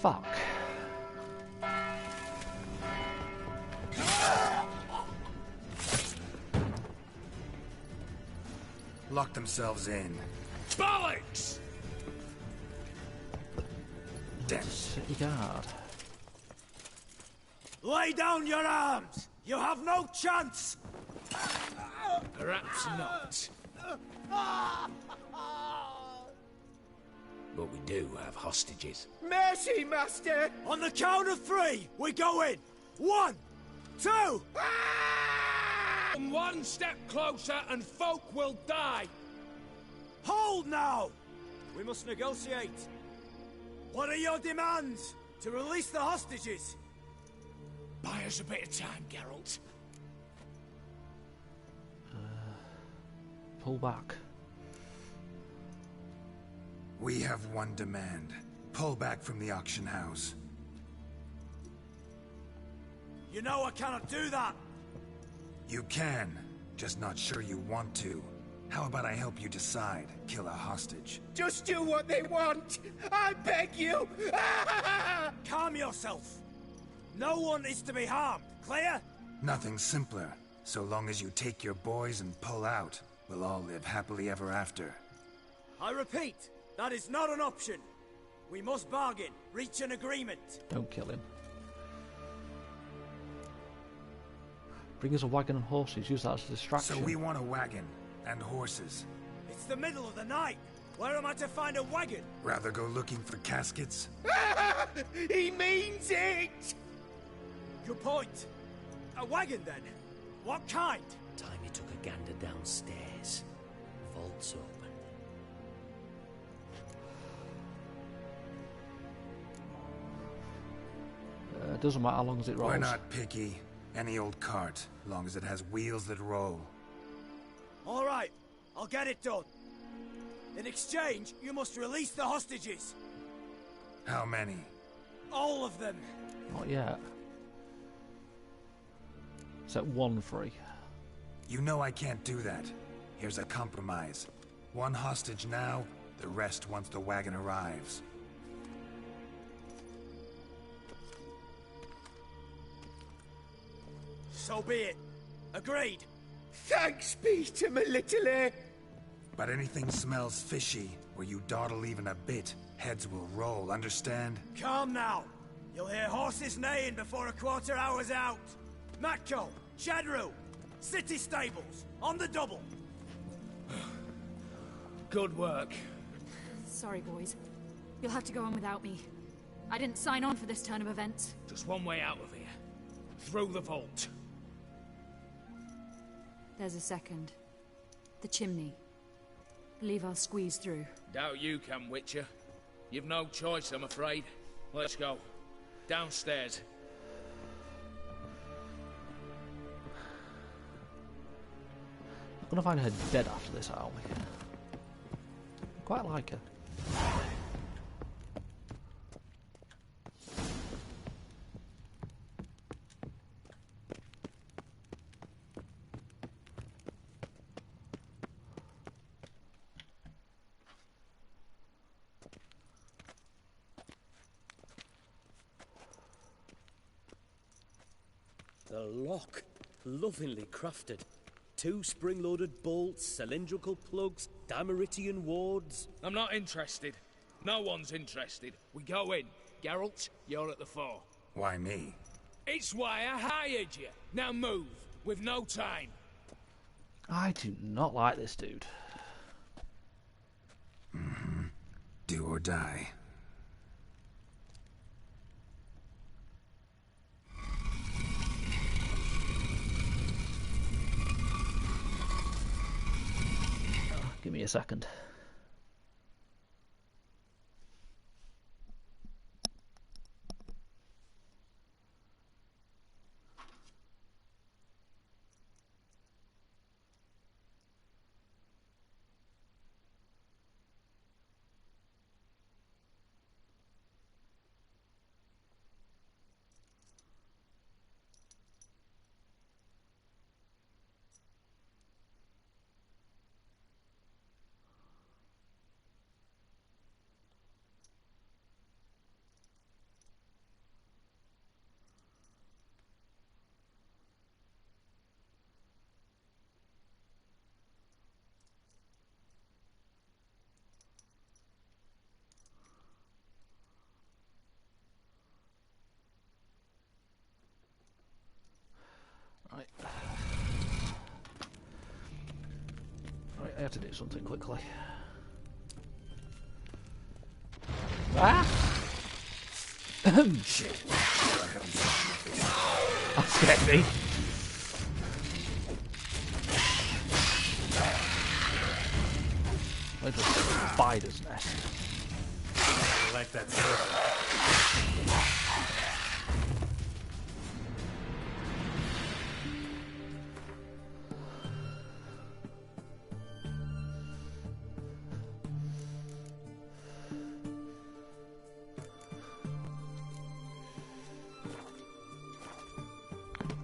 Fuck. Lock themselves in. Bollocks! Damn. City guard. Lay down your arms! You have no chance! Perhaps not. But we do have hostages. Mercy, Master! On the count of three, we go in! 1, 2... One step closer and folk will die! Hold now! We must negotiate. What are your demands? To release the hostages? Buy us a bit of time, Geralt. Pull back. We have one demand. Pull back from the auction house. You know I cannot do that! You can, just not sure you want to. How about I help you decide? Kill a hostage. Just do what they want! I beg you! Calm yourself! No one is to be harmed, clear? Nothing simpler. So long as you take your boys and pull out, we'll all live happily ever after. I repeat, that is not an option. We must bargain, reach an agreement. Don't kill him. Bring us a wagon and horses, use that as a distraction. So we want a wagon and horses. It's the middle of the night. Where am I to find a wagon? Rather go looking for caskets? He means it! Good point. A wagon, then? What kind? Time you took a gander downstairs. Vault's open. Doesn't matter how long as it rolls. We're not picky. Any old cart, long as it has wheels that roll. All right, I'll get it done. In exchange, you must release the hostages. How many? All of them. Not yet. Set one free. You know I can't do that. Here's a compromise. One hostage now, the rest once the wagon arrives. So be it. Agreed. Thanks be to my little But anything smells fishy, Where you dawdle even a bit, heads will roll, understand? Calm now. You'll hear horses neighing before a quarter hour's out. Matco, Shadru, city stables, on the double. Good work. Sorry, boys. You'll have to go on without me. I didn't sign on for this turn of events. Just one way out of here. Through the vault. There's a second. The chimney. Believe I'll squeeze through. Doubt you can, Witcher. You've no choice, I'm afraid. Let's go. Downstairs. I'm gonna find her dead after this, aren't we? Quite like her. The lock. Lovingly crafted. 2 spring-loaded bolts, cylindrical plugs, Dameritian wards. I'm not interested. No one's interested. We go in. Geralt, you're at the fore. Why me? It's why I hired you. Now move. We've no time. I do not like this dude. Mm-hmm. Do or die. Give me a second. Right, I have to do something quickly. Ah! Shit. That scared me. Where's the spider's nest? Like that circle.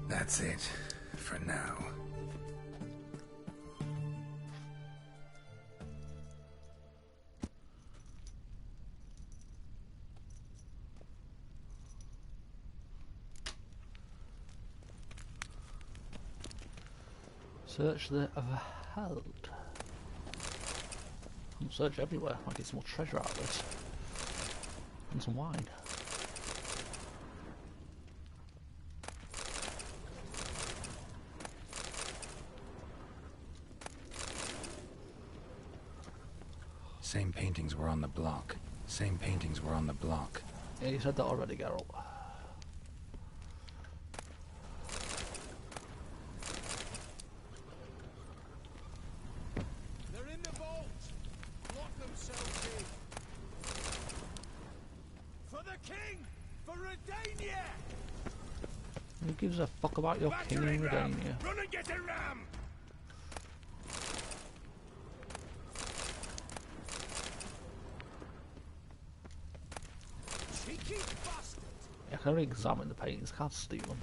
That's it, for now. Search the Veld. Search everywhere. Might get some more treasure out of this. And some wine. Same paintings were on the block. Same paintings were on the block. Yeah, you said that already, Geralt. They're in the vault. Lock themselves in. For the king! For Redania! Who gives a fuck about your king in Redania? Run and get a ram! I can only examine the paintings, can't steal them.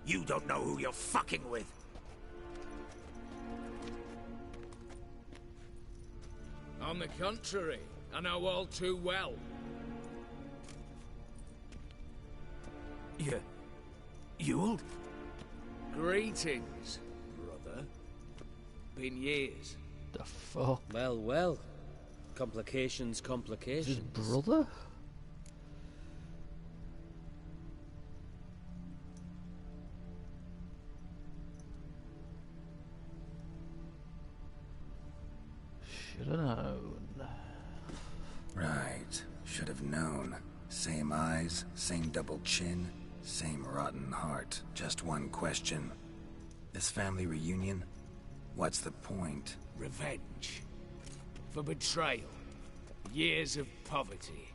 You don't know who you're fucking with. On the contrary, I know all too well. Newell? Greetings, brother. Been years. The fuck? Well, well. Complications, His complications. brother? Should have known. Right. Should have known. Same eyes, same double chin, same rotten heart. Just one question. This family reunion? What's the point? Revenge. For betrayal. Years of poverty.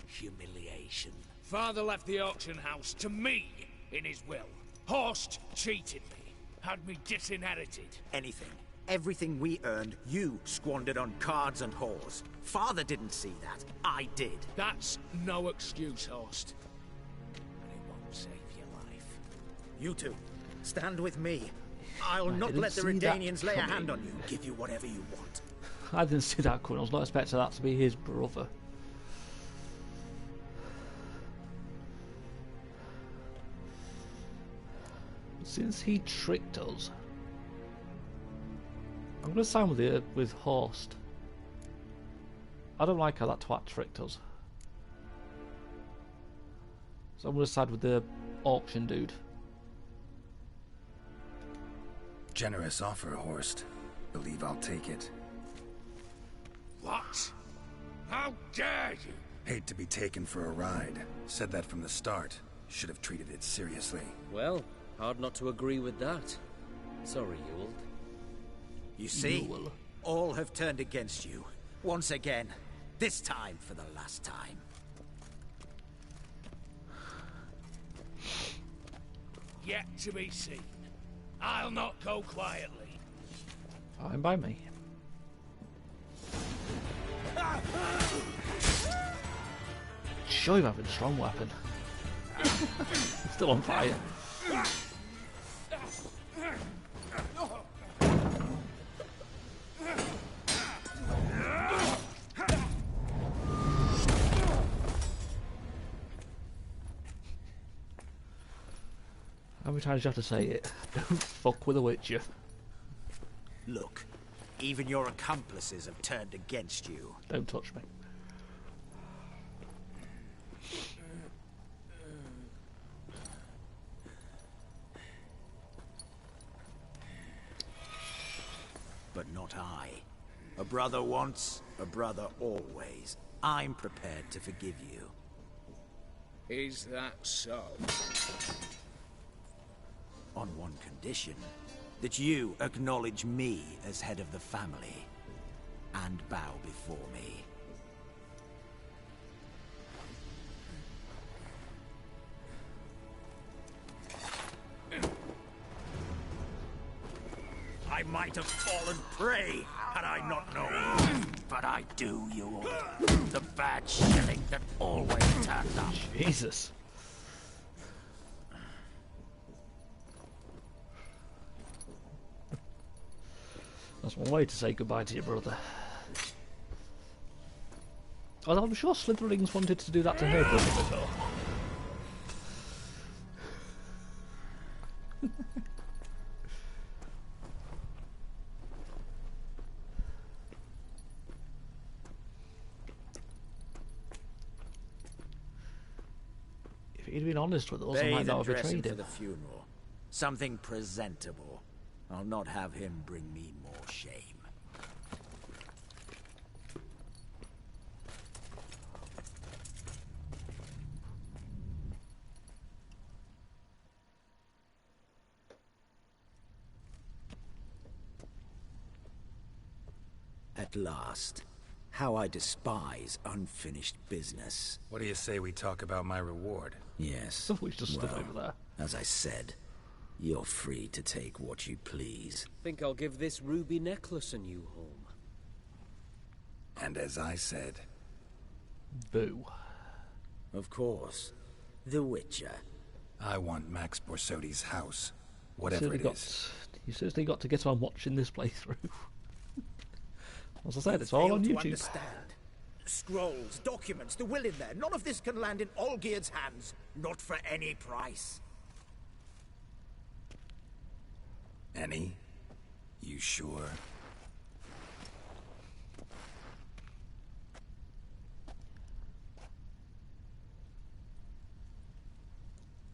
Humiliation. Father left the auction house to me in his will. Horst cheated me. Had me disinherited. Anything. Everything we earned, you squandered on cards and whores. Father didn't see that. I did. That's no excuse, Horst. And it won't save your life. You two, stand with me. I'll I not didn't let the see that Redanians lay a hand on coming. you. Give you whatever you want. I didn't see that coming. I was not expecting that to be his brother. Since he tricked us, I'm going to sign with Horst. I don't like how that twat tricked us. So I'm going to side with the auction dude. Generous offer, Horst. Believe I'll take it. What? How dare you? Hate to be taken for a ride. Said that from the start. Should have treated it seriously. Well, hard not to agree with that. Sorry, Ewald. You see, all have turned against you. Once again. This time for the last time. Yet to be seen. I'll not go quietly. Fine by me. Show him having a strong weapon. Still on fire. How many times do you have to say it? Don't fuck with a Witcher. Look, even your accomplices have turned against you. Don't touch me. But not I. A brother once, a brother always. I'm prepared to forgive you. Is that so? On one condition. That you acknowledge me as head of the family. And bow before me. I might have fallen prey had I not known. But I do, you all. The bad shilling that always turned up. Jesus. That's one way to say goodbye to your brother. Although I'm sure Slytherins wanted to do that to her brother before. If he'd been honest with us, I might not have betrayed him. For the funeral. Something presentable. I'll not have him bring me more shame. At last. How I despise unfinished business. What do you say we talk about my reward? Yes. We just stood over there. As I said, you're free to take what you please. Think I'll give this ruby necklace a new home. And as I said... Boo. Of course. The Witcher. I want Max Borsodi's house. Whatever it is. You certainly got to get on watching this playthrough. As I said, it's all on YouTube. Understand. Scrolls, documents, the will in there. None of this can land in Olgierd's hands. Not for any price. Any? You sure?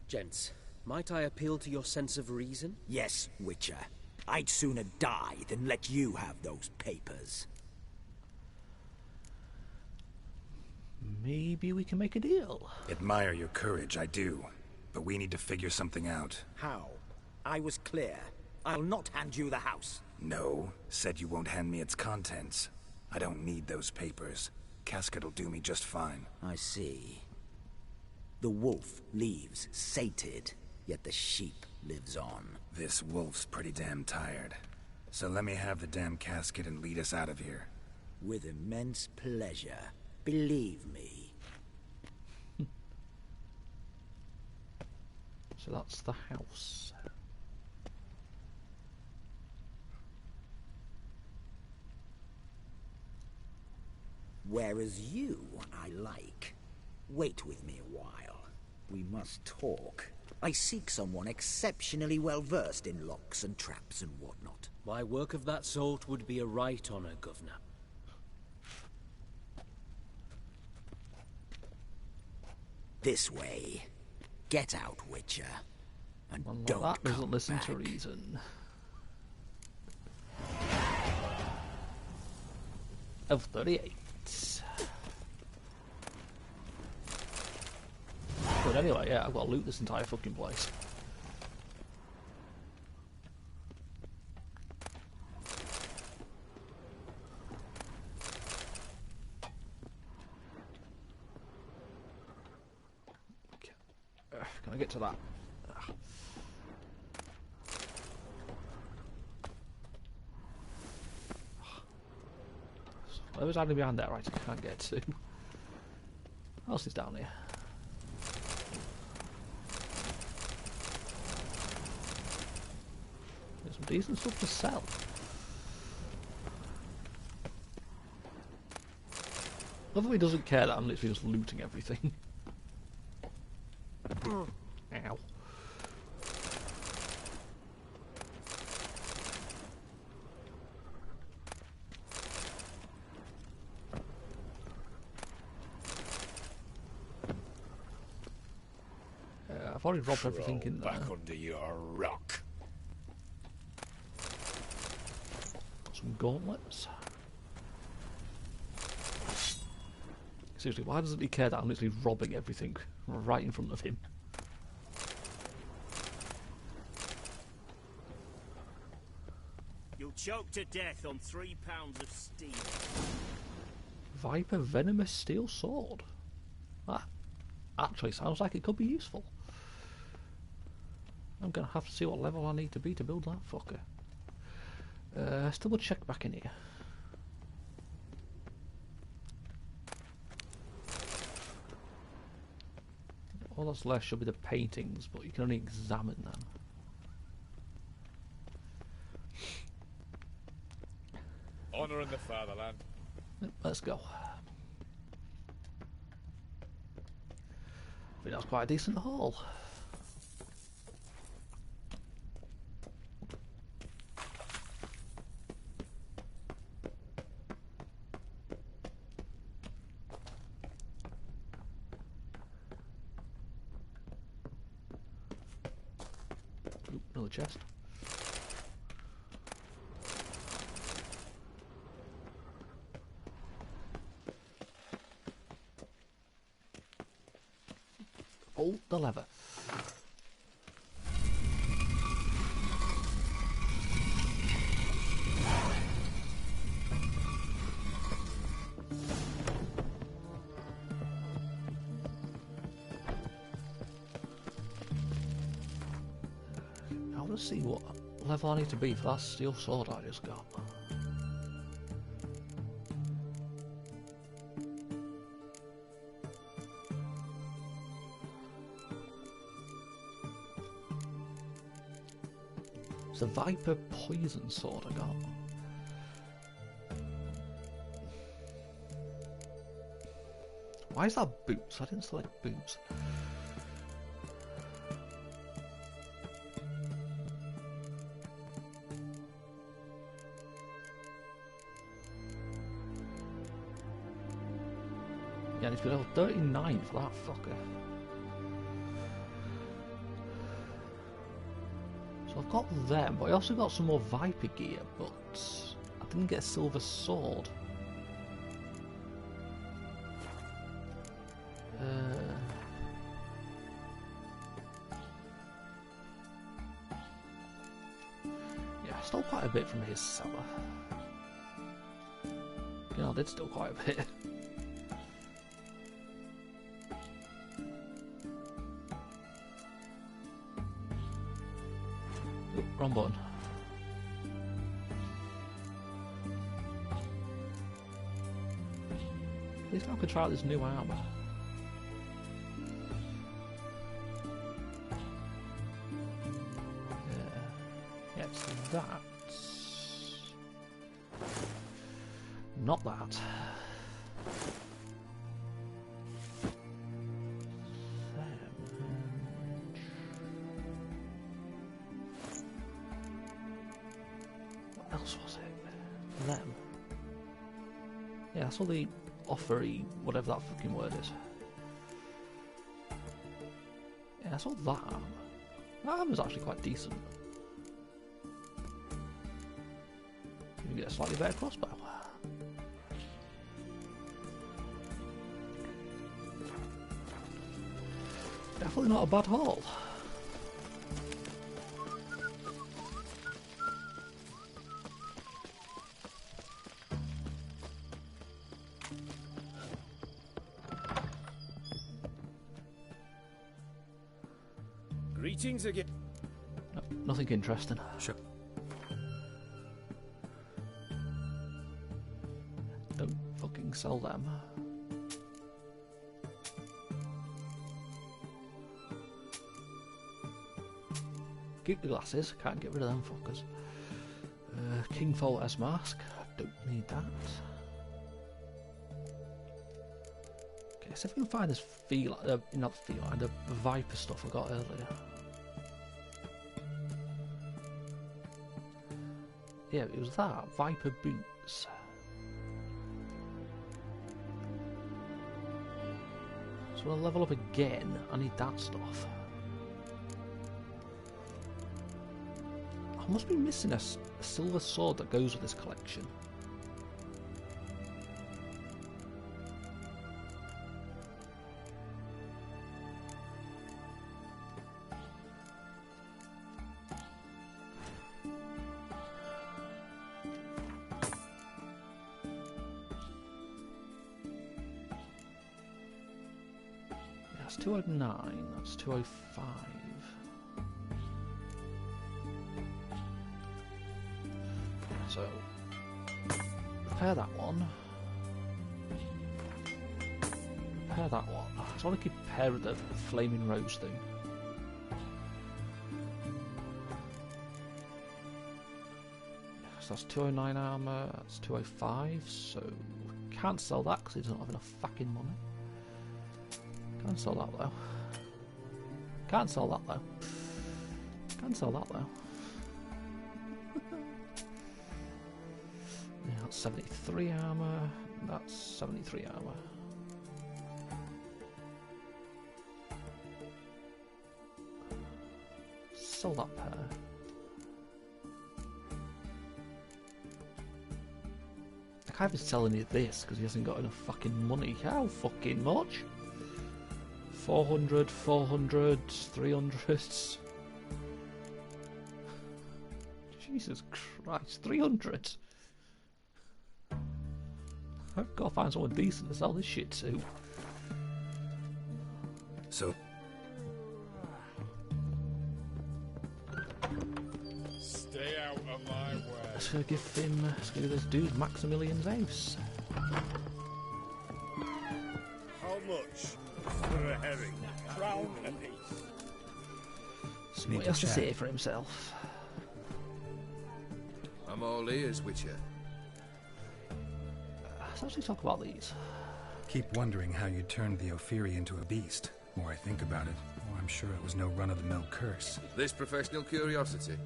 Gents, might I appeal to your sense of reason? Yes, Witcher. I'd sooner die than let you have those papers. Maybe we can make a deal. Admire your courage, I do. But we need to figure something out. How? I was clear. I'll not hand you the house. No, said you won't hand me its contents. I don't need those papers. Casket'll do me just fine. I see. The wolf leaves sated, yet the sheep lives on. This wolf's pretty damn tired. So let me have the damn casket and lead us out of here. With immense pleasure. Believe me. So that's the house. Whereas you, I like. Wait with me a while. We must talk. I seek someone exceptionally well versed in locks and traps and whatnot. My work of that sort would be a right honor, Governor. This way. Get out, Witcher. And One like don't that doesn't come listen back. to reason. Of 38. But anyway, yeah, I've got to loot this entire fucking place. Can I get to that? Whoever's hiding behind there, right? I can't get to. What else is down here? There's some decent stuff to sell. Love how he doesn't care that I'm literally just looting everything. Ow. I've already dropped everything in there. Back under your rock. Some gauntlets. Seriously, why doesn't he care that I'm literally robbing everything right in front of him? You'll choke to death on 3 pounds of steel. Viper venomous steel sword. That actually sounds like it could be useful. I'm gonna have to see what level I need to be to build that fucker. Let's double check back in here. All that's left should be the paintings, but you can only examine them. Honor in the fatherland. Yep, let's go. I think that's quite a decent haul. Oop, another chest. Pull the lever. I want to see what level I need to be for that steel sword I just got. It's a Viper poison sword I got. Why is that boots? I didn't select boots. Yeah, and he's been level 39 for that fucker. So I've got them, but I also got some more Viper gear, but I didn't get a silver sword. Yeah, I stole quite a bit from his cellar. You know, I did steal quite a bit. Oop, wrong button. At least I could try out this new armor. Yeah, it's that. Not that. What else was it? Them. Yeah, that's all the offery, whatever that fucking word is. Yeah, that's all that armor. That armor's actually quite decent. You get a slightly better crossbow. Definitely not a bad haul. Greetings again. No, nothing interesting. Sure. Don't fucking sell them. Keep the glasses, can't get rid of them fuckers. Kingfold S mask, don't need that. Okay, so if we can find this not feline, the Viper stuff I got earlier. Yeah, it was that, Viper boots. So when I level up again, I need that stuff. I must be missing a silver sword that goes with this collection. Yeah, that's 209, that's 205. So, repair that one. Repair that one. I just want to keep repair the flaming rose thing. So that's 209 armor, that's 205, so can't sell that because he doesn't have enough fucking money. Can't sell that though. Can't sell that though. Can't sell that though. 73 armor, that's 73 armor. Sell that pair. I can't even sell any of this because he hasn't got enough fucking money. How fucking much? 400, 400, 300. Jesus Christ, 300. I've got to find someone decent to sell this shit to. So... Stay out of my way. Let's go give this dude Maximilian's house. How much for a herring? Crown a piece. See what he has to say for himself. I'm all ears, Witcher. Let's actually talk about these. Keep wondering how you turned the Ophiri into a beast. The more I think about it, the more I'm sure it was no run-of-the-mill curse. This professional curiosity,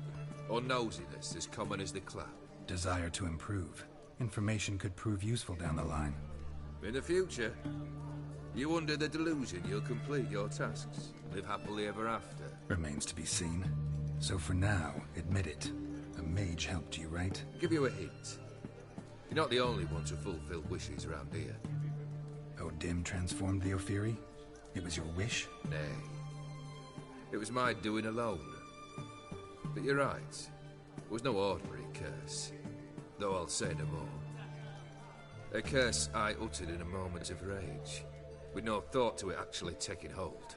or nosiness, as common as the clap. Desire to improve. Information could prove useful down the line. In the future, You under the delusion you'll complete your tasks, live happily ever after? Remains to be seen. So for now, admit it. A mage helped you, right? Give you a hint. You're not the only one to fulfill wishes around here. O'Dim transformed the Ophiri? It was your wish? Nay. It was my doing alone. But you're right. It was no ordinary curse. Though I'll say no more. A curse I uttered in a moment of rage, with no thought to it actually taking hold.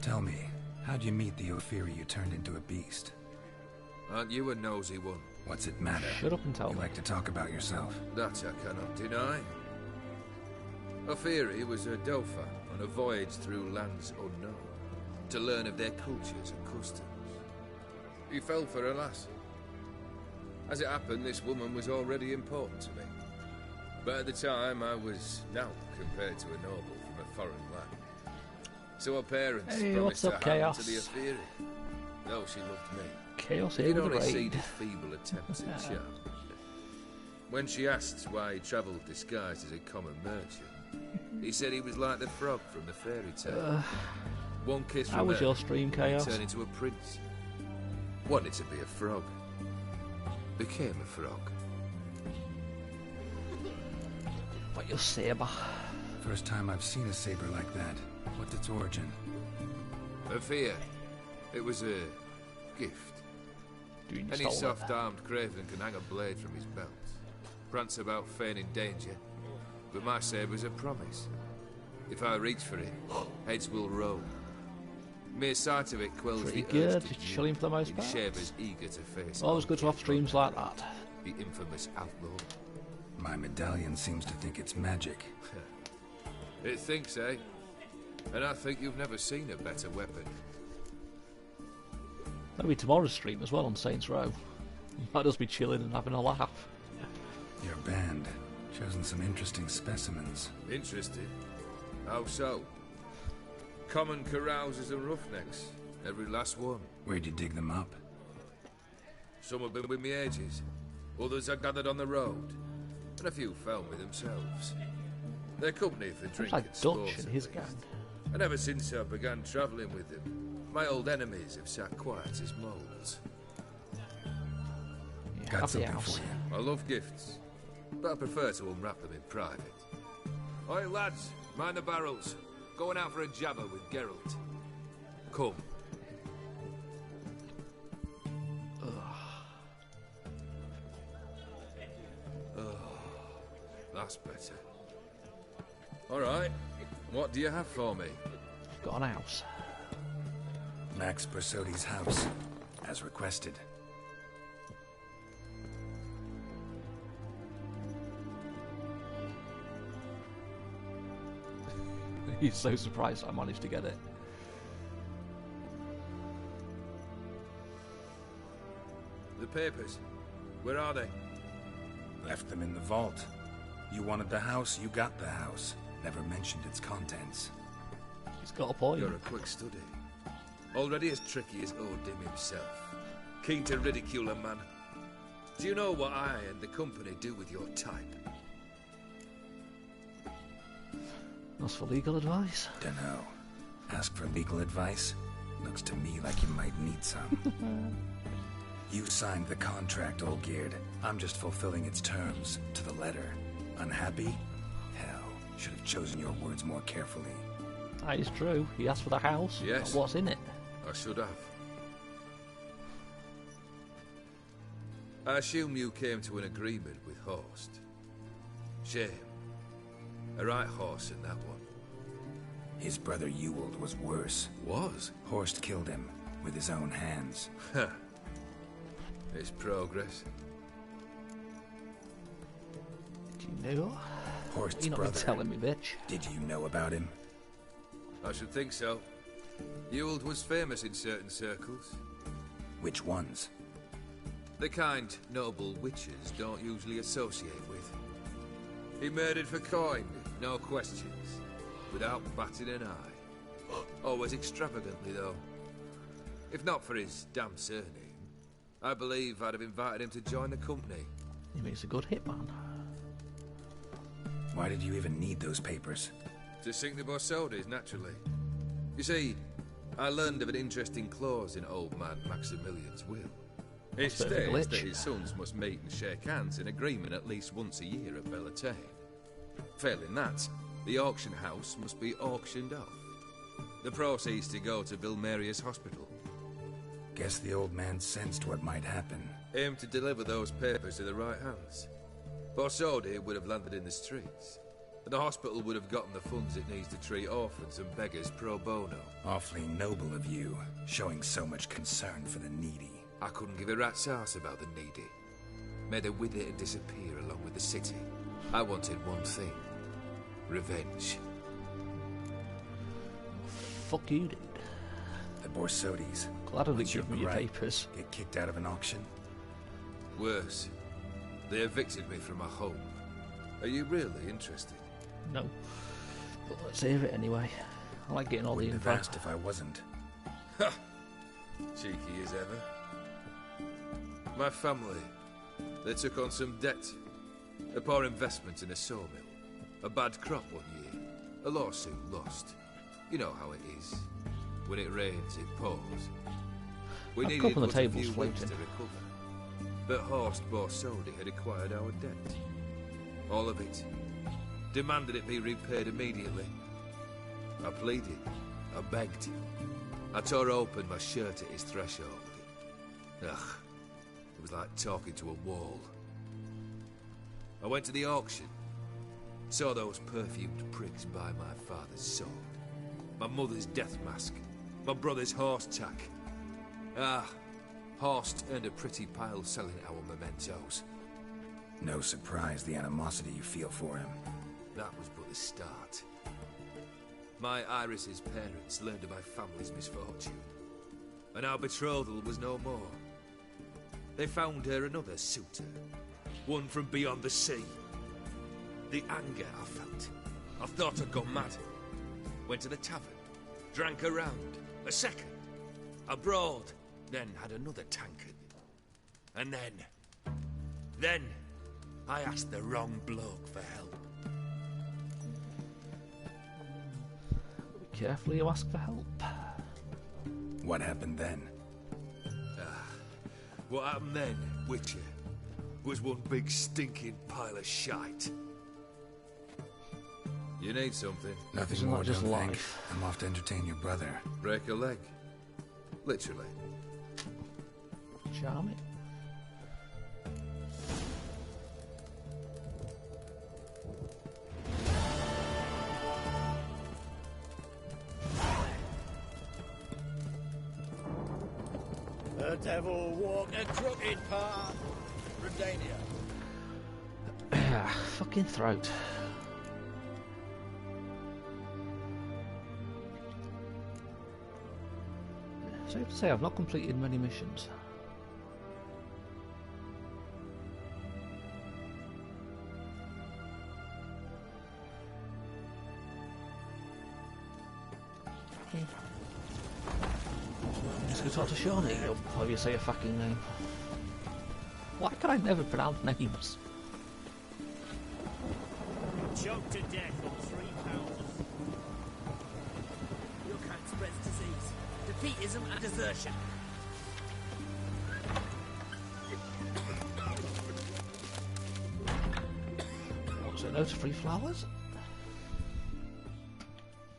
Tell me, how'd you meet the Ophiri you turned into a beast? Aren't you a nosy one? What's it matter? Shut up and tell me. You like to talk about yourself. That I cannot deny. Ophiri was a Dauphin on a voyage through lands unknown, to learn of their cultures and customs. He fell for a lass. As it happened, this woman was already important to me. But at the time, I was naught compared to a noble from a foreign land. So her parents promised her hand to the Ophiri, though she loved me. Chaos He'd here with only the seen raid. his feeble attempts at charm. When she asked why he travelled disguised as a common merchant, he said he was like the frog from the fairy tale. One kiss from How was her, your stream, Chaos? he turned into a prince. Wanted to be a frog. Became a frog. But your saber. First time I've seen a saber like that. What's its origin? A fear. It was a gift. Any soft-armed craven can hang a blade from his belt, prance about feigning danger, but my saber's a promise. If I reach for it, heads will roll. Mere sight of it quells Pretty the good, urge to just chilling for the most in part. shavers eager to face Always good to have streams like that. the infamous outlaw. My medallion seems to think it's magic. It thinks, eh? And I think you've never seen a better weapon. Maybe tomorrow's stream as well on Saints Row. Might just be chilling and having a laugh. Your band. Chosen some interesting specimens. Interested? How so? Common carousers and roughnecks. Every last one. Where'd you dig them up? Some have been with me ages. Others I gathered on the road. And a few found me themselves. Their company for Looks drink like and Dutch sport, and at his least. gang. And ever since I began travelling with them, my old enemies have sat quiet as moles. Yeah, Got happy something house. for you. I love gifts, but I prefer to unwrap them in private. Oi, lads, mind the barrels. Going out for a jabber with Geralt. Come. That's better. All right. What do you have for me? Got an house. Max Bersodi's house, as requested. He's so surprised I managed to get it. The papers. Where are they? Left them in the vault. You wanted the house, you got the house. Never mentioned its contents. He's got a point. You're a quick study. Already as tricky as O'Dim himself. Keen to ridicule a man. Do you know what I and the company do with your type? That's for legal advice. Dunno. Ask for legal advice? Looks to me like you might need some. You signed the contract, Olgierd. I'm just fulfilling its terms, to the letter. Unhappy? Hell, should have chosen your words more carefully. That is true. He asked for the house. Yes. Not what's in it? I should have. I assume you came to an agreement with Horst. Shame. A right horse in that one. His brother Ewald was worse. Was? Horst killed him with his own hands. Huh. It's progress. Do you know? Horst's You're not brother. been telling me, bitch. Did you know about him? I should think so. Ewald was famous in certain circles. Which ones? The kind noble witches don't usually associate with. He murdered for coin, no questions, without batting an eye. Always extravagantly, though. If not for his damn surname, I believe I'd have invited him to join the company. He makes a good hitman. Why did you even need those papers? To sink the Borsodis, naturally. You see, I learned of an interesting clause in old man Maximilian's will. It That's a bit of a states that glitch. his sons must meet and shake hands in agreement at least once a year at Bellatane. Failing that, the auction house must be auctioned off. The proceeds to go to Vilmerius Hospital. Guess the old man sensed what might happen. Aim to deliver those papers to the right hands. Borsodi would have landed in the streets, and the hospital would have gotten the funds it needs to treat orphans and beggars pro bono. Awfully noble of you, showing so much concern for the needy. I couldn't give a rat's ass about the needy. May they wither and disappear along with the city. I wanted one thing. Revenge. Fuck you, dude. The Borsodis. Glad I didn't What's give me your gripe? papers. Get kicked out of an auction? Worse. They evicted me from my home. Are you really interested? No. But let's hear it anyway. I like getting all the Wouldn't info. have asked if I wasn't. Ha! Cheeky as ever. My family, they took on some debt. A poor investment in a sawmill. A bad crop one year. A lawsuit lost. You know how it is. When it rains, it pours. We A needed couple of but a tables few weeks to floating. recover. But Horst Borsodi had acquired our debt. All of it. Demanded it be repaid immediately. I pleaded. I begged. I tore open my shirt at his threshold. Ugh. It was like talking to a wall. I went to the auction. Saw those perfumed prigs buy my father's sword. My mother's death mask. My brother's horse tack. Ah, Horst earned a pretty pile selling our mementos. No surprise the animosity you feel for him. That was but the start. My Iris's parents learned of my family's misfortune, and our betrothal was no more. They found her another suitor, one from beyond the sea. The anger I felt, I thought I'd gone mad. Went to the tavern, drank a round, a second, abroad, then had another tankard. And then, I asked the wrong bloke for help. Be careful you ask for help. What happened then? What happened then, Witcher, was one big stinking pile of shite. You need something? Nothing Isn't more, that just don't think. life? I'm off to entertain your brother. Break a leg. Literally. Charming. The devil walk a crooked path. Redania. Fucking throat. Safe to say I've not completed many missions. Just go talk to Shawnee, or however you say a fucking name. Why can I never pronounce names? Choked to death on 3 pounds. Your kind spreads disease, defeatism and desertion. What's it, no to free flowers?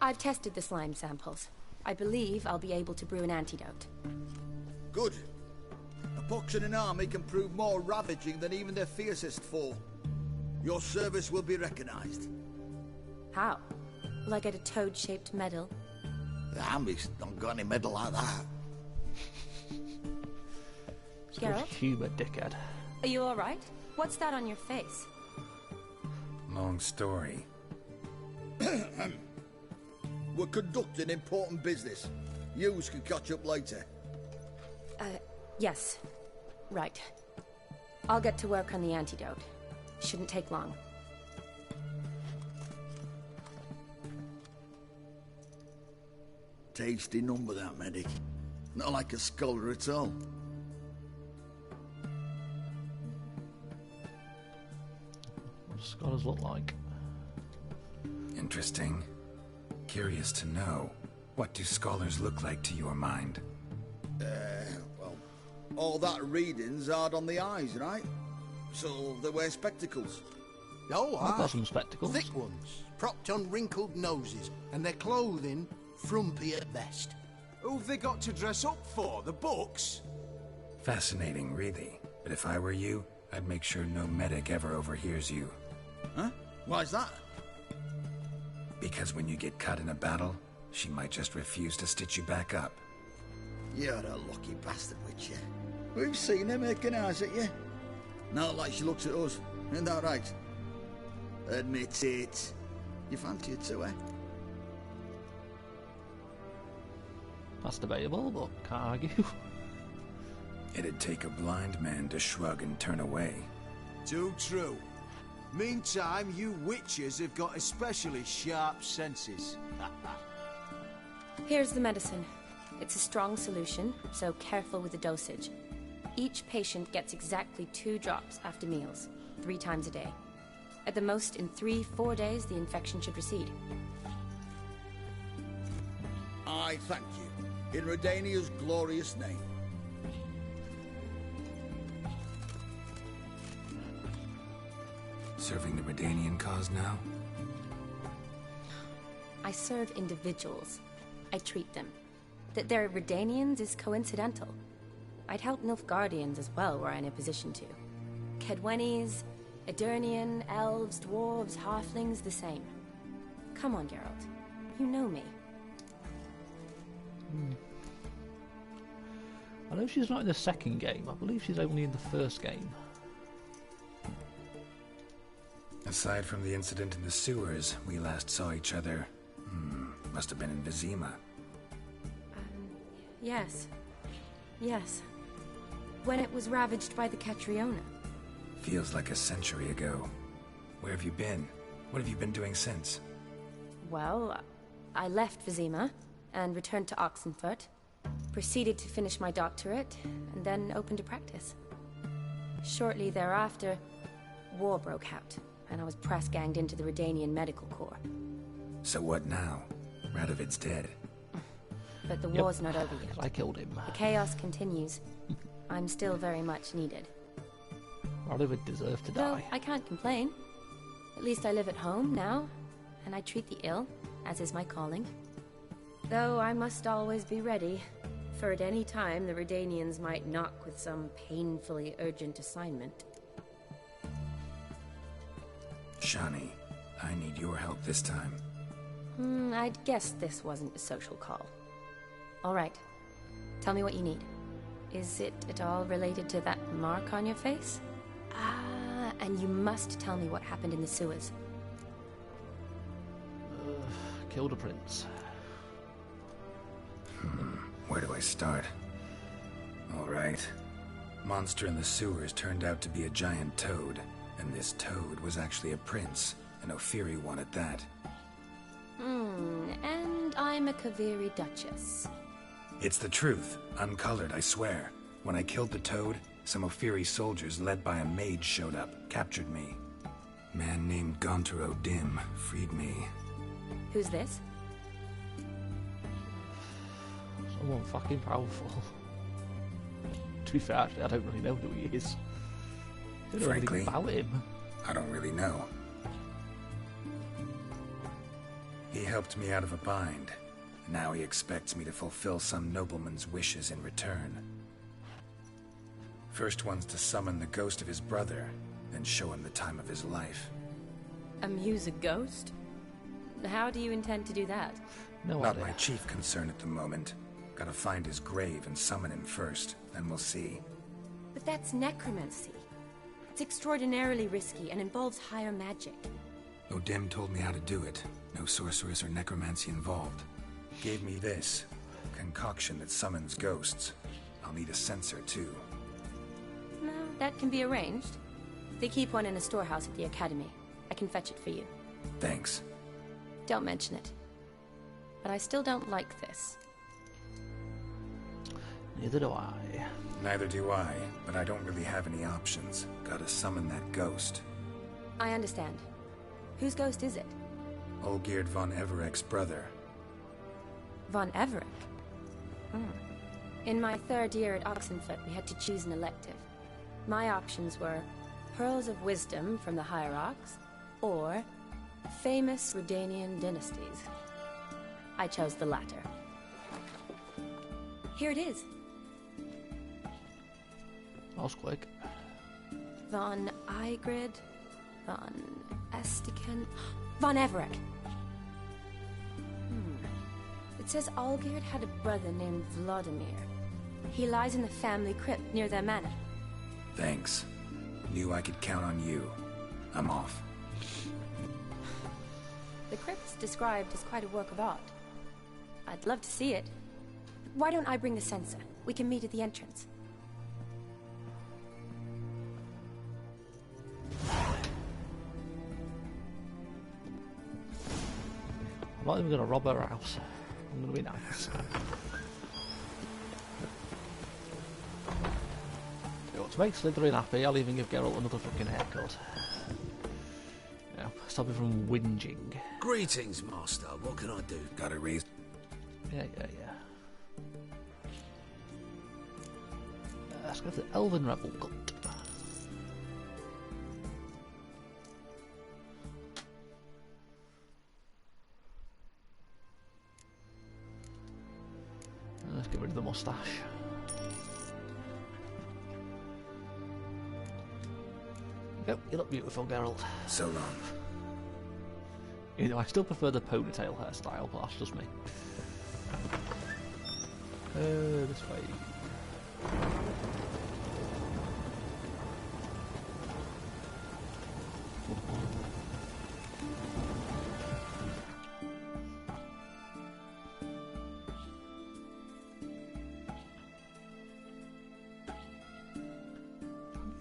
I've tested the slime samples. I believe I'll be able to brew an antidote. Good. A pox in an army can prove more ravaging than even their fiercest foe. Your service will be recognized. How? Will I get a toad-shaped medal? The army's not got any medal like that. Geralt, Humour, dickhead. are you all right? What's that on your face? Long story. We're conducting important business. Yous can catch up later. Yes. Right. I'll get to work on the antidote. Shouldn't take long. Tasty number, that medic. Not like a scholar at all. What do scholars look like? Interesting. Curious to know, what do scholars look like to your mind? Well, all that reading's hard on the eyes, right? So they wear spectacles. Oh, I've got some spectacles. Thick ones, propped on wrinkled noses, and their clothing frumpy at best. Who've they got to dress up for? The books? Fascinating, really. But if I were you, I'd make sure no medic ever overhears you. Huh? Why's that? Because when you get cut in a battle, she might just refuse to stitch you back up. You're a lucky bastard, Witcher. We've seen her making eyes at you. Not like she looks at us. Ain't that right? Admit it. You fancy it too, eh? That's debatable, but can't argue. It'd take a blind man to shrug and turn away. Too true. Meantime, you witches have got especially sharp senses. Here's the medicine. It's a strong solution, so careful with the dosage. Each patient gets exactly 2 drops after meals, 3 times a day. At the most, in 3-4 days, the infection should recede. I thank you. In Redania's glorious name. Serving the Redanian cause now? I serve individuals. I treat them. That they're Redanians is coincidental. I'd help Nilfgaardians as well were I in a position to. Kedwenis, Edirnian, elves, dwarves, halflings, the same. Come on, Geralt. You know me. I know she's not in the second game. I believe she's only in the first game. Aside from the incident in the sewers, we last saw each other. Must have been in Vizima. Yes. Yes. When it was ravaged by the Catriona. Feels like a century ago. Where have you been? What have you been doing since? Well, I left Vizima and returned to Oxenfurt. Proceeded to finish my doctorate, and then opened a practice. Shortly thereafter, war broke out, and I was press-ganged into the Redanian Medical Corps. So what now? Radovid's dead. But the war's not over yet. I killed him. The chaos continues. I'm still very much needed. Radovid deserved to Though die. I can't complain. At least I live at home now, and I treat the ill, as is my calling. Though I must always be ready, for at any time the Redanians might knock with some painfully urgent assignment. Shani, I need your help this time. I'd guessed this wasn't a social call. All right. Tell me what you need. Is it at all related to that mark on your face? Ah, and you must tell me what happened in the sewers. Killed a prince. Where do I start? All right. Monster in the sewers turned out to be a giant toad, and this toad was actually a prince, and Ophiri wanted that. And I'm a Kaviri Duchess. It's the truth, uncolored, I swear. When I killed the toad, some Ophiri soldiers led by a mage showed up, captured me. Man named Gontaro Dim freed me. Who's this? Someone fucking powerful. To be fair, actually, I don't really know who he is. I don't know Frankly, anything about him. I don't really know. He helped me out of a bind. Now he expects me to fulfill some nobleman's wishes in return. First one's to summon the ghost of his brother, then show him the time of his life. Amuse a ghost? How do you intend to do that? Not my chief concern at the moment. Gotta find his grave and summon him first, then we'll see. But that's necromancy. It's extraordinarily risky and involves higher magic. Odim told me how to do it. No sorceress or necromancy involved. Gave me this. Concoction that summons ghosts. I'll need a censer, too. No, that can be arranged. They keep one in a storehouse at the academy. I can fetch it for you. Thanks. Don't mention it. But I still don't like this. Neither do I. Neither do I, but I don't really have any options. Gotta summon that ghost. I understand. Whose ghost is it? Olgierd von Everek's brother. Von Everek? In my third year at Oxenfoot, we had to choose an elective. My options were Pearls of Wisdom from the Hierarchs, or famous Redanian dynasties. I chose the latter. Here it is. That was quick. Von Igrid, Von Estiken, Von Everek. It says Olgierd had a brother named Vladimir. He lies in the family crypt near their manor. Thanks. Knew I could count on you. I'm off. The crypt's described as quite a work of art. I'd love to see it. Why don't I bring the censer? We can meet at the entrance. I'm not even gonna rob her house. I'm gonna be nice. To make Slytherin happy, I'll even give Geralt another fucking haircut. Yeah, stop him from whinging. Greetings, Master. What can I do? Got it raised. Yeah. Let's go to the Elven Rebel Cult. Let's get rid of the mustache. Yep, you look beautiful, Geralt. So long. You know, I still prefer the ponytail hairstyle, but that's just me. This way.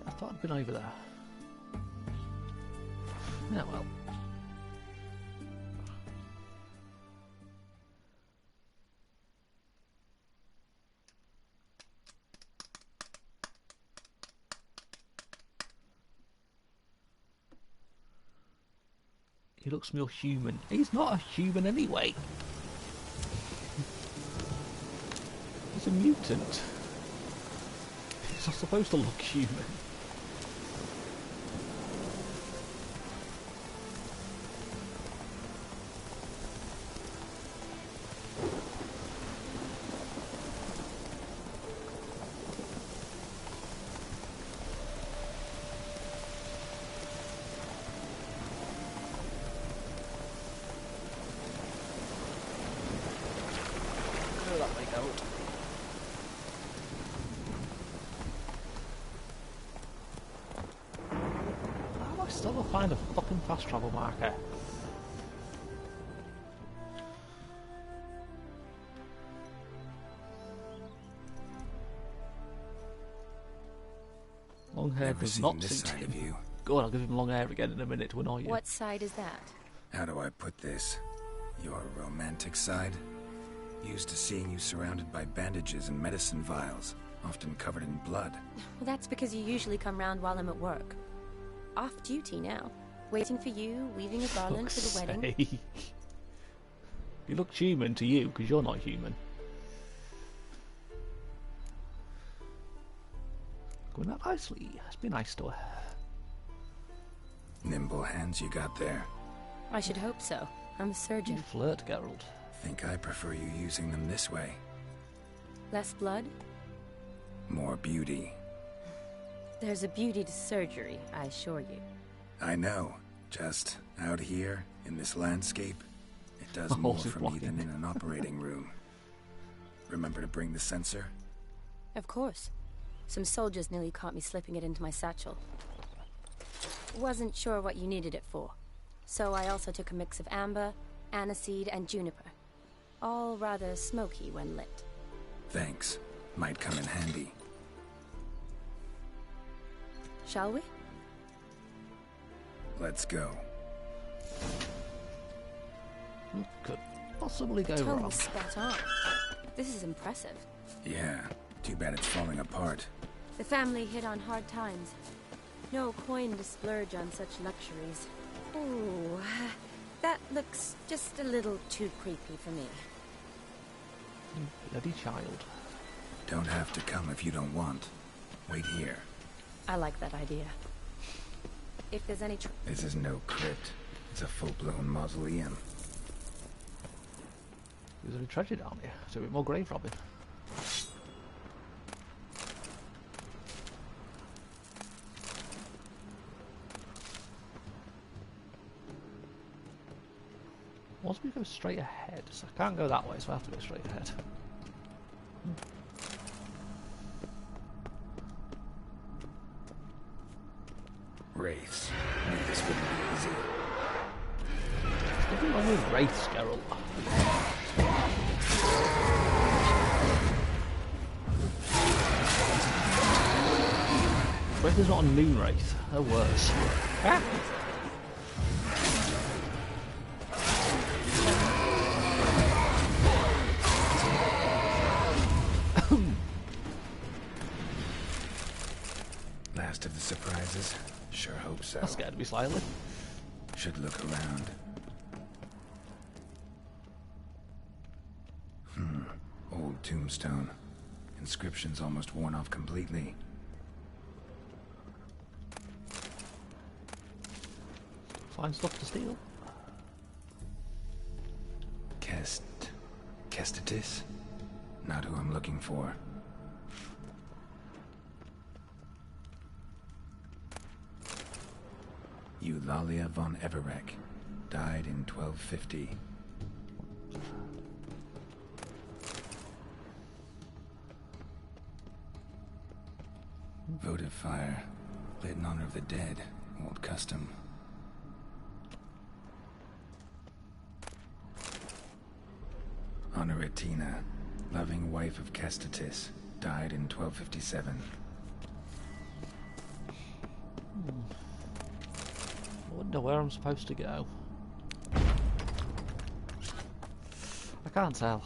I thought I'd been over there. Yeah, well. He looks more human. He's not a human anyway. He's a mutant. He's not supposed to look human. Find a fucking fast travel marker. Long hair does not suit him. Go on, I'll give him long hair again in a minute to annoy you. What side is that? How do I put this? Your romantic side? Used to seeing you surrounded by bandages and medicine vials, often covered in blood. Well, that's because you usually come round while I'm at work. Off duty now. Waiting for you, weaving a garland for the wedding. You look human to you, because you're not human. Going that nicely. It's been nice to her. Nimble hands you got there. I should hope so. I'm a surgeon. You flirt, Geralt. Think I prefer you using them this way. Less blood? More beauty. There's a beauty to surgery, I assure you. I know. Just out here, in this landscape, it does more for me than in an operating room. Remember to bring the censer? Of course. Some soldiers nearly caught me slipping it into my satchel. Wasn't sure what you needed it for. So I also took a mix of amber, aniseed, and juniper. All rather smoky when lit. Thanks. Might come in handy. Shall we? Let's go. What could possibly go Totally wrong? spot on. This is impressive. Yeah, too bad it's falling apart. The family hit on hard times. No coin to splurge on such luxuries. Ooh, That looks just a little too creepy for me. You bloody child. Don't have to come if you don't want. Wait here. I like that idea. If there's any This is no crypt. It's a full-blown mausoleum. There's any treasure down here. It's a bit more grave robbing. Once we go straight ahead, so I can't go that way, so I have to go straight ahead. Wraiths. Knew this wouldn't be easy. There's nothing wrong with wraiths, Geralt. Wraith is not a moon wraith. They're worse. Ah! Last of the surprises? Sure hope so. That scared me slightly. Should look around. Old tombstone. Inscription's almost worn off completely. Find stuff to steal. Kestatis? Not who I'm looking for. Eulalia von Everec. Died in 1250. Votive fire. Lit in honor of the dead. Old custom. Honoratina. Loving wife of Kestatis. Died in 1257. I wonder where I'm supposed to go. I can't tell.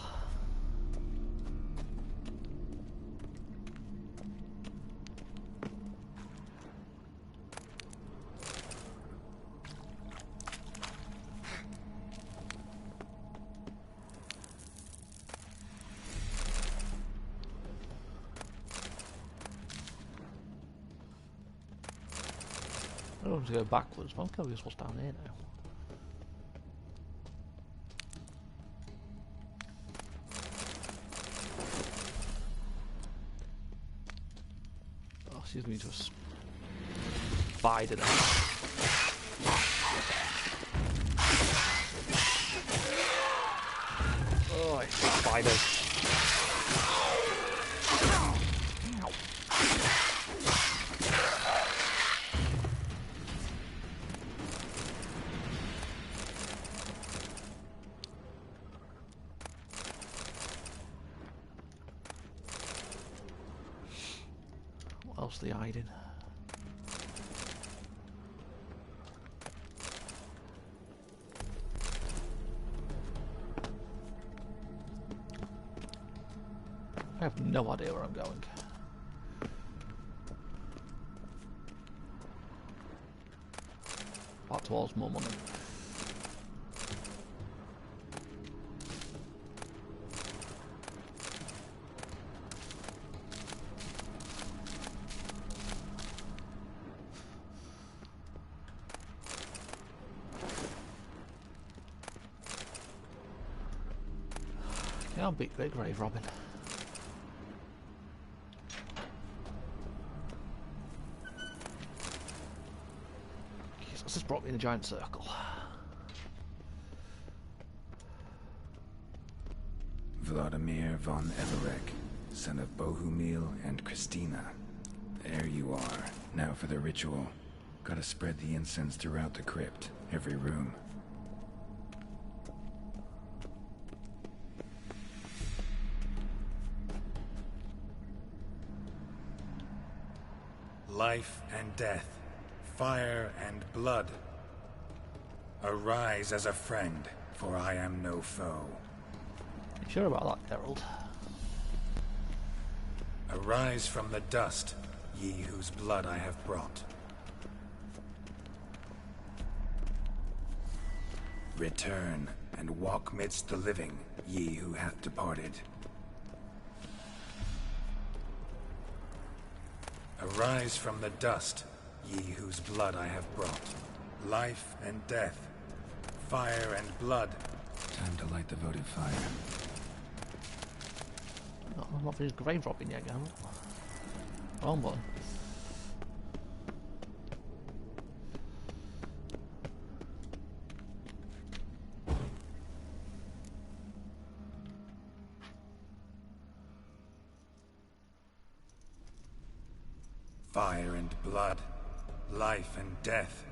I don't want to go backwards, but I'm curious what's down here now. Oh, excuse me, just spider there. Oh, it's spiders. What else are they hiding? I have no idea where I'm going. Back towards more money. Can't beat Great Grave Robin. This just brought me in a giant circle. Vladimir von Everec, son of Bohumil and Christina. There you are. Now for the ritual. Gotta spread the incense throughout the crypt, every room. Life and death, fire and blood. Arise as a friend, for I am no foe. You sure about that, Geralt? Arise from the dust, ye whose blood I have brought. Return, and walk midst the living, ye who hath departed. Arise from the dust, ye whose blood I have brought. Life and death, fire and blood. Time to light the votive fire. I'm not finished grave robbing yet, Gandalf. Wrong button. Fire and blood, life and death.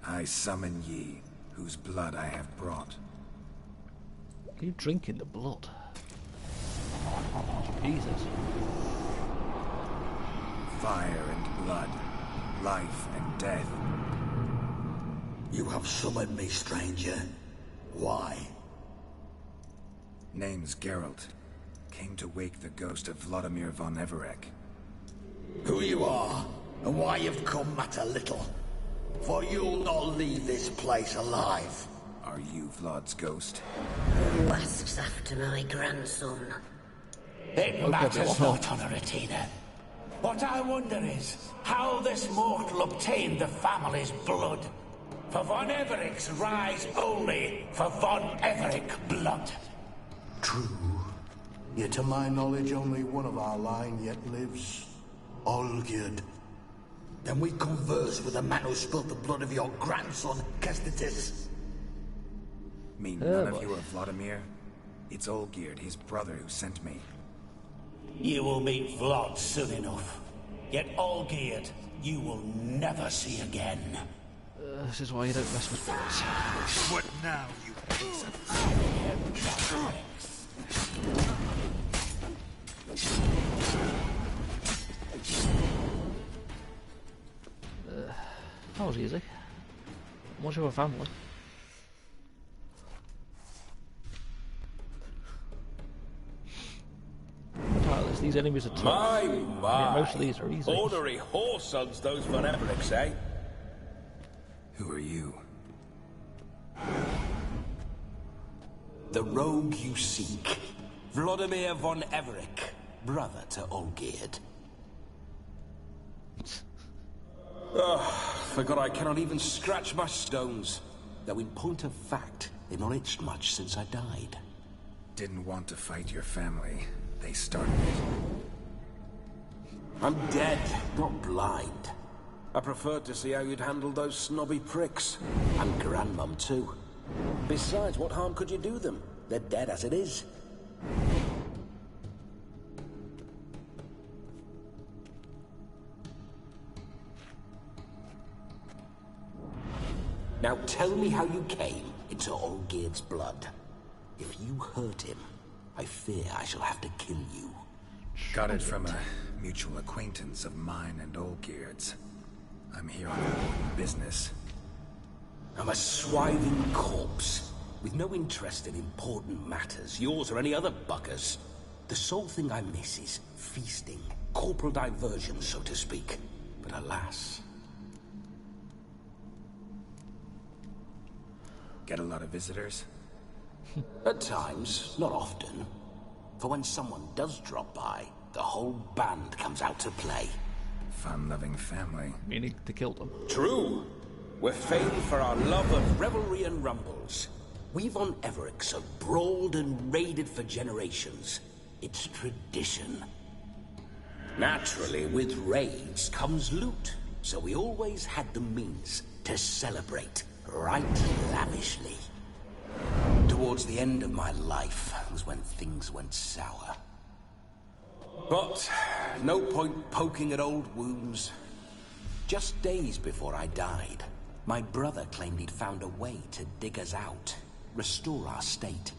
I summon ye, whose blood I have brought. Are you drinking the blood? Jesus. Fire and blood, life and death. You have summoned me, stranger. Why? Name's Geralt. Came to wake the ghost of Vladimir von Everec. Who you are, and why you've come matter little. For you'll not leave this place alive. Are you Vlad's ghost? Who asks after my grandson? It matters not, Honoratina. What I wonder is how this mortal obtained the family's blood. For von Everic's rise only for von Everec blood. True. Yet to my knowledge, only one of our line yet lives. Olgierd. Then we converse with the man who spilled the blood of your grandson, Kestetis. Mean none of you are Vladimir? It's Olgierd, his brother, who sent me. You will meet Vlad soon enough. Yet Olgierd, you will never see again. This is why you don't mess with boys. What now, you piece of... That was easy. Much of a family. These enemies are tough. My. Yeah, most of these are easy. Ornery whoresons, those von Everecs, eh? Who are you? The rogue you seek. Vladimir von Everec, brother to Olgierd. Forgot I cannot even scratch my stones. Though in point of fact, they've not itched much since I died. Didn't want to fight your family. They started it. I'm dead, not blind. I preferred to see how you'd handle those snobby pricks. And Grandmum, too. Besides, what harm could you do them? They're dead as it is. Now tell me how you came into Olgierd's blood. If you hurt him, I fear I shall have to kill you. Got it from a mutual acquaintance of mine and Olgierd's. I'm here on important business. I'm a swiving corpse, with no interest in important matters, yours or any other buggers. The sole thing I miss is feasting, corporal diversion, so to speak. But alas... Get a lot of visitors? At times, not often. For when someone does drop by, the whole band comes out to play. Fun-loving family. Meaning to kill them. True. We're famed for our love of revelry and rumbles. We von Everecs have brawled and raided for generations. It's tradition. Naturally, with raids comes loot, so we always had the means to celebrate right lavishly. Towards the end of my life was when things went sour. But no point poking at old wounds. Just days before I died, my brother claimed he'd found a way to dig us out, restore our state.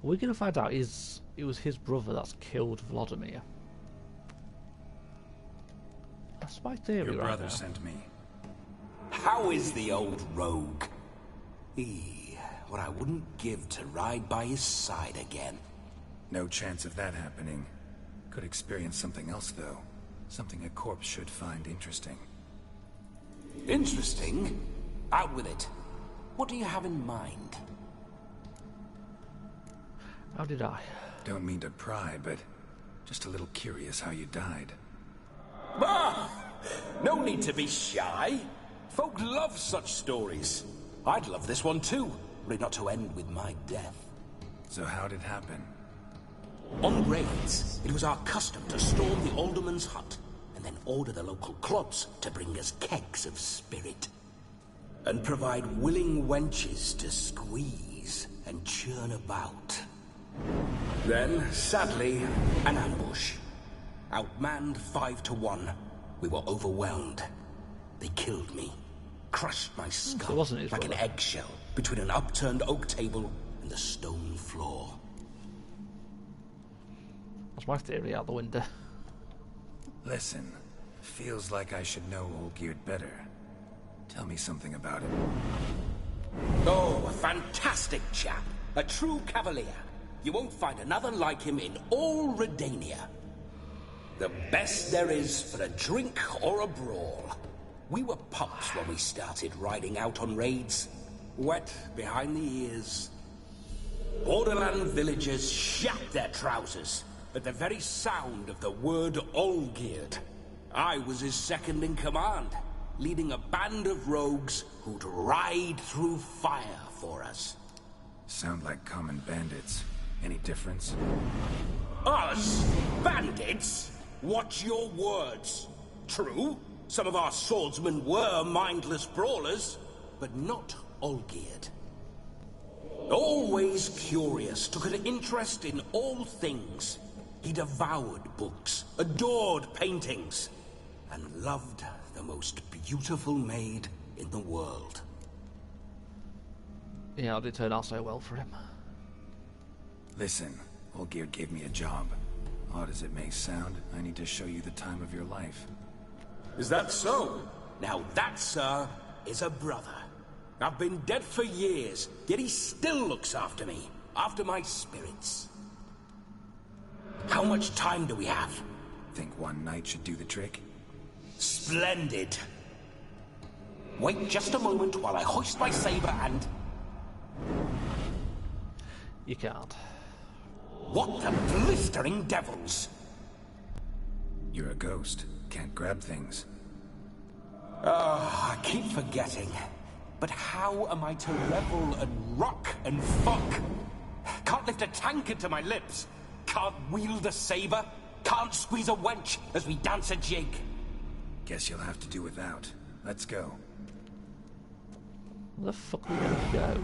We're going to find out it was his brother that's killed Vladimir. That's my theory. Your right brother now. sent me. How is the old rogue? What I wouldn't give to ride by his side again. No chance of that happening. Could experience something else, though. Something a corpse should find interesting. Interesting? Out with it. What do you have in mind? How did I? Don't mean to pry, but just a little curious how you died. Ah! No need to be shy. Folk love such stories. I'd love this one too, were it not to end with my death. So how'd it happen? On raids, it was our custom to storm the alderman's hut, and then order the local clods to bring us kegs of spirit. And provide willing wenches to squeeze and churn about. Then, sadly, an ambush. Outmanned 5 to 1. We were overwhelmed. They killed me. Crushed my skull like an eggshell between an upturned oak table and the stone floor. That's my theory out the window. Listen, feels like I should know Olgierd better. Tell me something about him. Oh, a fantastic chap. A true cavalier. You won't find another like him in all Redania. The best there is for a drink or a brawl. We were pups when we started riding out on raids. Wet behind the ears. Borderland villagers shat their trousers at the very sound of the word Olgierd. I was his second in command, leading a band of rogues who'd ride through fire for us. Sound like common bandits. Any difference? Us? Bandits? Watch your words. True, some of our swordsmen were mindless brawlers, but not Olgierd. Always curious, took an interest in all things. He devoured books, adored paintings, and loved the most beautiful maid in the world. Yeah, it did turn out so well for him. Listen, Olgierd gave me a job. Odd as it may sound, I need to show you the time of your life. Is that so? Now that, sir, is a brother. I've been dead for years, yet he still looks after me, after my spirits. How much time do we have? Think one night should do the trick? Splendid. Wait just a moment while I hoist my saber and... You can't. What the blistering devils? You're a ghost. Can't grab things. I keep forgetting. But how am I to revel and rock and fuck? Can't lift a tankard to my lips. Can't wield a saber. Can't squeeze a wench as we dance a jig. Guess you'll have to do without. Let's go. Where the fuck are we gonna go?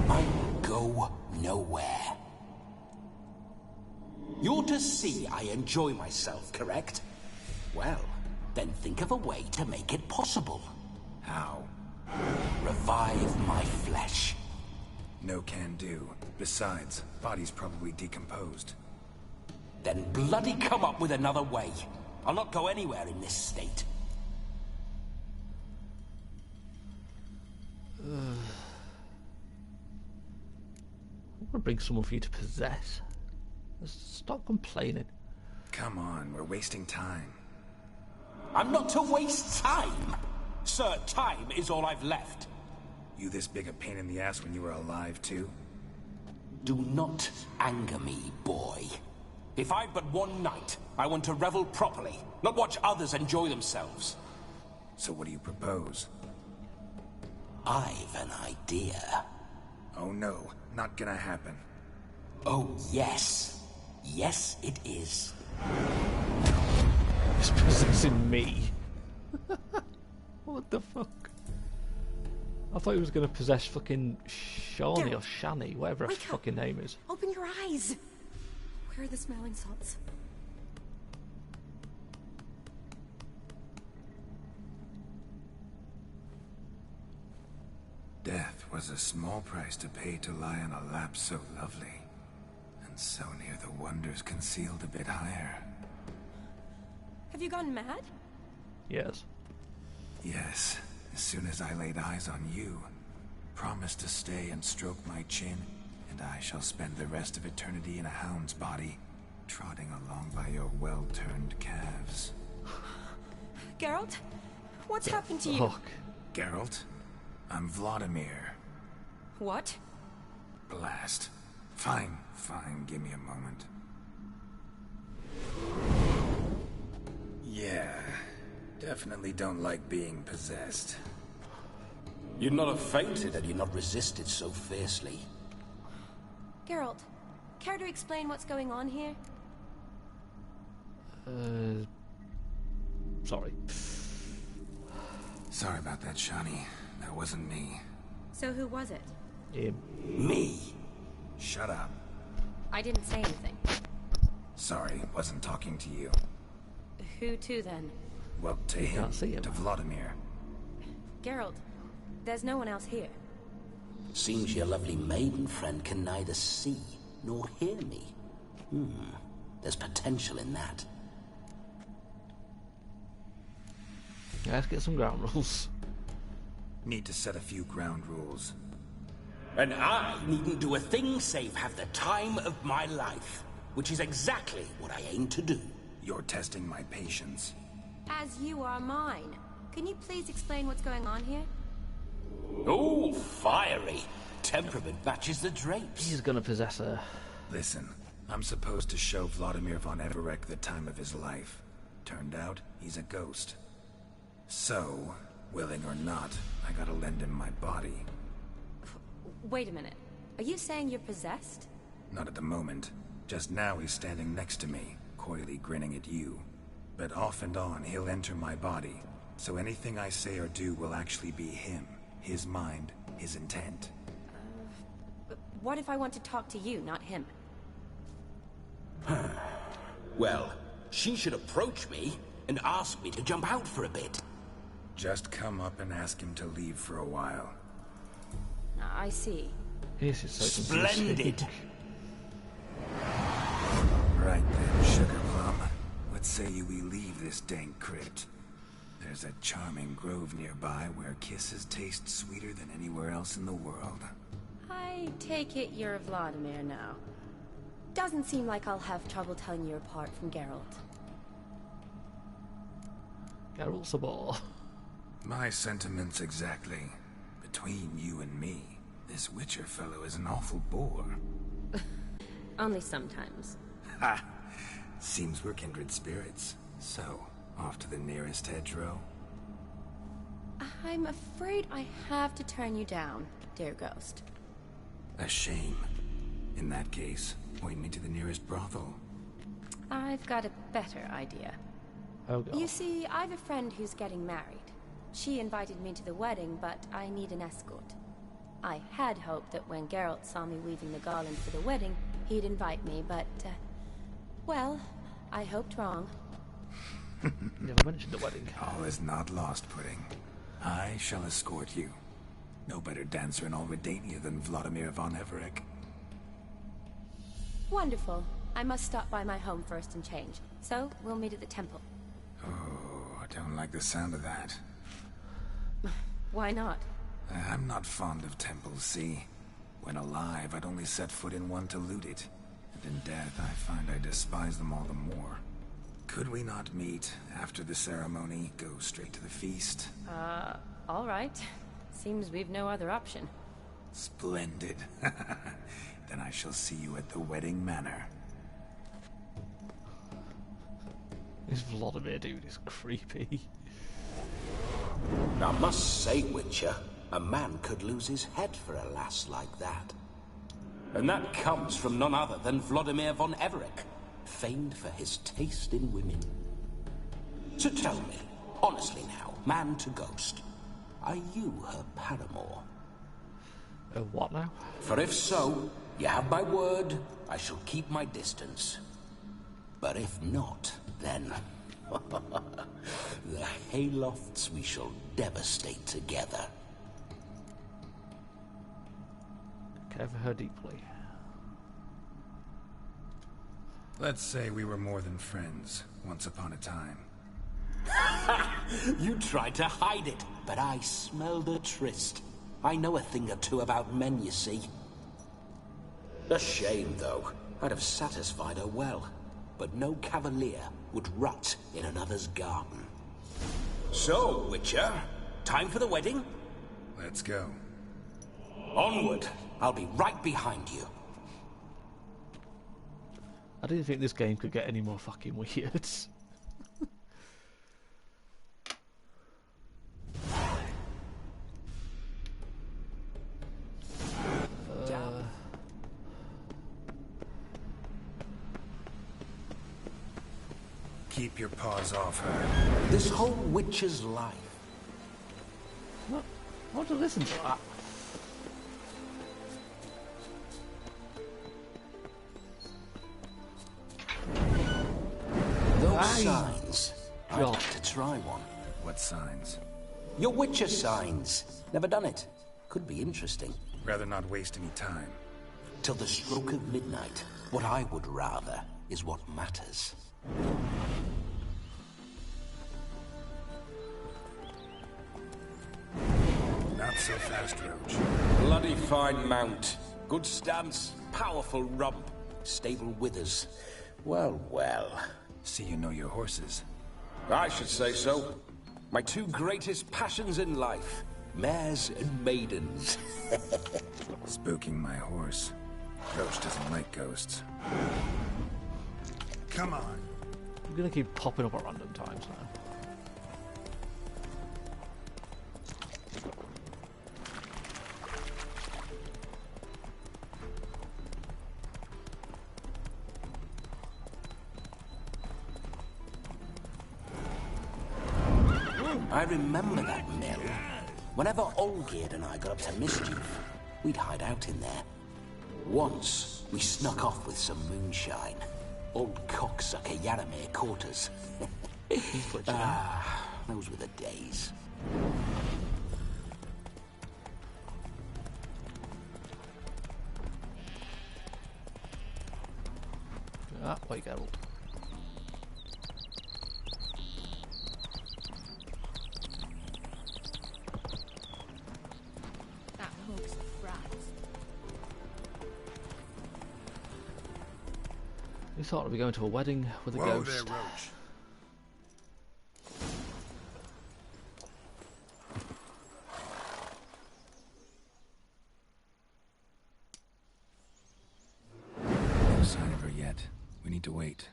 I will go nowhere. You're to see I enjoy myself, correct? Well, then think of a way to make it possible. How? Revive my flesh. No can do. Besides, body's probably decomposed. Then bloody come up with another way. I'll not go anywhere in this state. I'm gonna bring someone for you to possess. Stop complaining. Come on, we're wasting time. I'm not to waste time. Sir, time is all I've left. You this big a pain in the ass when you were alive, too? Do not anger me, boy. If I've but one night, I want to revel properly, not watch others enjoy themselves. So what do you propose? I've an idea. Oh no, not gonna happen. Oh yes. Yes, it is. It's possessing me. What the fuck? I thought he was going to possess fucking Shawnee or Shani, whatever her fucking name is. Open your eyes. Where are the smelling salts? Death was a small price to pay to lie on a lap so lovely, and so near the wonders concealed a bit higher. Have you gone mad? Yes. Yes, as soon as I laid eyes on you, promised to stay and stroke my chin, and I shall spend the rest of eternity in a hound's body, trotting along by your well-turned calves. Geralt? What's happened to you? Geralt? I'm Vladimir. What? Blast. Fine, give me a moment. Yeah, definitely don't like being possessed. You'd not have fainted had you not resisted so fiercely. Geralt, care to explain what's going on here? Sorry. Sorry about that, Shani. That wasn't me. So who was it? Him. Me? Shut up. I didn't say anything. Sorry, wasn't talking to you. Who to then? Well, to him. Can't see him. To Vladimir. Geralt, there's no one else here. Seems your lovely maiden friend can neither see nor hear me. There's potential in that. Yeah, let's get some ground rules. Need to set a few ground rules. And I needn't do a thing save have the time of my life, which is exactly what I aim to do. You're testing my patience. As you are mine. Can you please explain what's going on here? Oh, fiery. Temperament matches the drapes. He's gonna possess her. Listen, I'm supposed to show Vladimir von Everec the time of his life. Turned out, he's a ghost. So, willing or not, I gotta lend him my body. Wait a minute. Are you saying you're possessed? Not at the moment. Just now he's standing next to me, coyly grinning at you. But off and on, he'll enter my body. So anything I say or do will actually be him. His mind, his intent. What if I want to talk to you, not him? Well, she should approach me and ask me to jump out for a bit. Just come up and ask him to leave for a while. I see. This is so Splendid! Right then, Sugar Plum. What say we leave this dank crypt? There's a charming grove nearby where kisses taste sweeter than anywhere else in the world. I take it you're Vladimir now. Doesn't seem like I'll have trouble telling you apart from Geralt. Geralt's a ball. My sentiments exactly. Between you and me, this Witcher fellow is an awful bore. Only sometimes. Ha! Seems we're kindred spirits. So, off to the nearest hedgerow? I'm afraid I have to turn you down, dear ghost. A shame. In that case, point me to the nearest brothel. I've got a better idea. Oh God. You see, I've a friend who's getting married. She invited me to the wedding, but I need an escort. I had hoped that when Geralt saw me weaving the garland for the wedding, he'd invite me, but, well, I hoped wrong. Never mentioned the wedding. All is not lost, Pudding. I shall escort you. No better dancer in all Redania than Vladimir von Everec. Wonderful. I must stop by my home first and change. So, we'll meet at the temple. Oh, I don't like the sound of that. Why not? I'm not fond of temples, see? When alive, I'd only set foot in one to loot it. And in death, I find I despise them all the more. Could we not meet after the ceremony, go straight to the feast? All right. Seems we've no other option. Splendid. Then I shall see you at the wedding manor. This Vladimir dude is creepy. I must say, Witcher, a man could lose his head for a lass like that. And that comes from none other than Vladimir von Everec, famed for his taste in women. So tell me, honestly now, man to ghost, are you her paramour? What now? For if so, you have my word, I shall keep my distance. But if not, then the haylofts we shall devastate together. Care for her deeply. Let's say we were more than friends, once upon a time. You tried to hide it, but I smelled a tryst. I know a thing or two about men, you see. A shame, though. I'd have satisfied her well. But no cavalier would rot in another's garden. So, Witcher, time for the wedding? Let's go. Onward! I'll be right behind you. I didn't think this game could get any more fucking weird. Keep your paws off her. This whole witch's life. What? I want to listen to that. Those signs. I'd like to try one. What signs? Your Witcher signs. Never done it. Could be interesting. Rather not waste any time. Till the stroke of midnight. What I would rather is what matters. Not so fast, Roach. Bloody fine mount. Good stance, powerful rump, stable withers. Well, well. See you know your horses. I should say so. My two greatest passions in life. Mares and maidens. Spooking my horse. Roach doesn't like ghosts. Come on. I'm gonna keep popping up at random times now. I remember that mill. Whenever Olgierd and I got up to mischief, we'd hide out in there. Once, we snuck off with some moonshine. Old cocksucker Yaramir caught us. Those were the days. Ah, wait, Geralt. That looks fries. We thought we'd be going to a wedding with a Whoa ghost. there, Roach. No sign of her yet. We need to wait.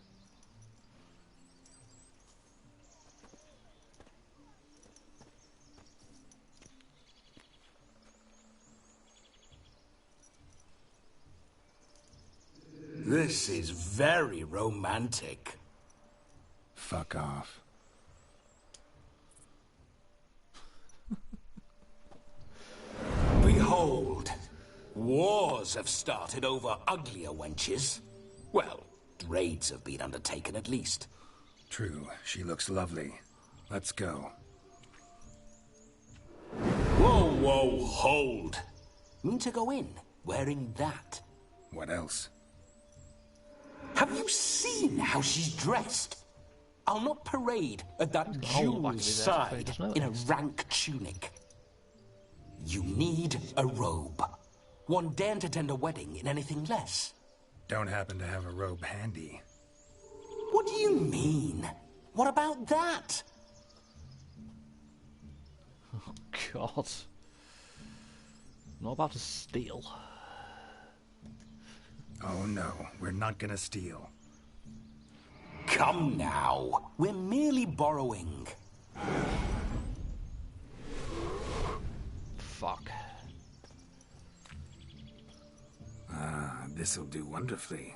This is very romantic. Fuck off. Behold, wars have started over uglier wenches. Well, raids have been undertaken at least. True, she looks lovely. Let's go. Whoa, whoa, hold. Mean to go in, wearing that. What else? Have you seen how she's dressed? I'll not parade at that jeweled side in a rank tunic. You need a robe. One daren't attend a wedding in anything less. Don't happen to have a robe handy. What do you mean? What about that? Oh, God. Not about to steal. Oh no, we're not gonna steal. Come now. We're merely borrowing. Fuck. Ah, this'll do wonderfully.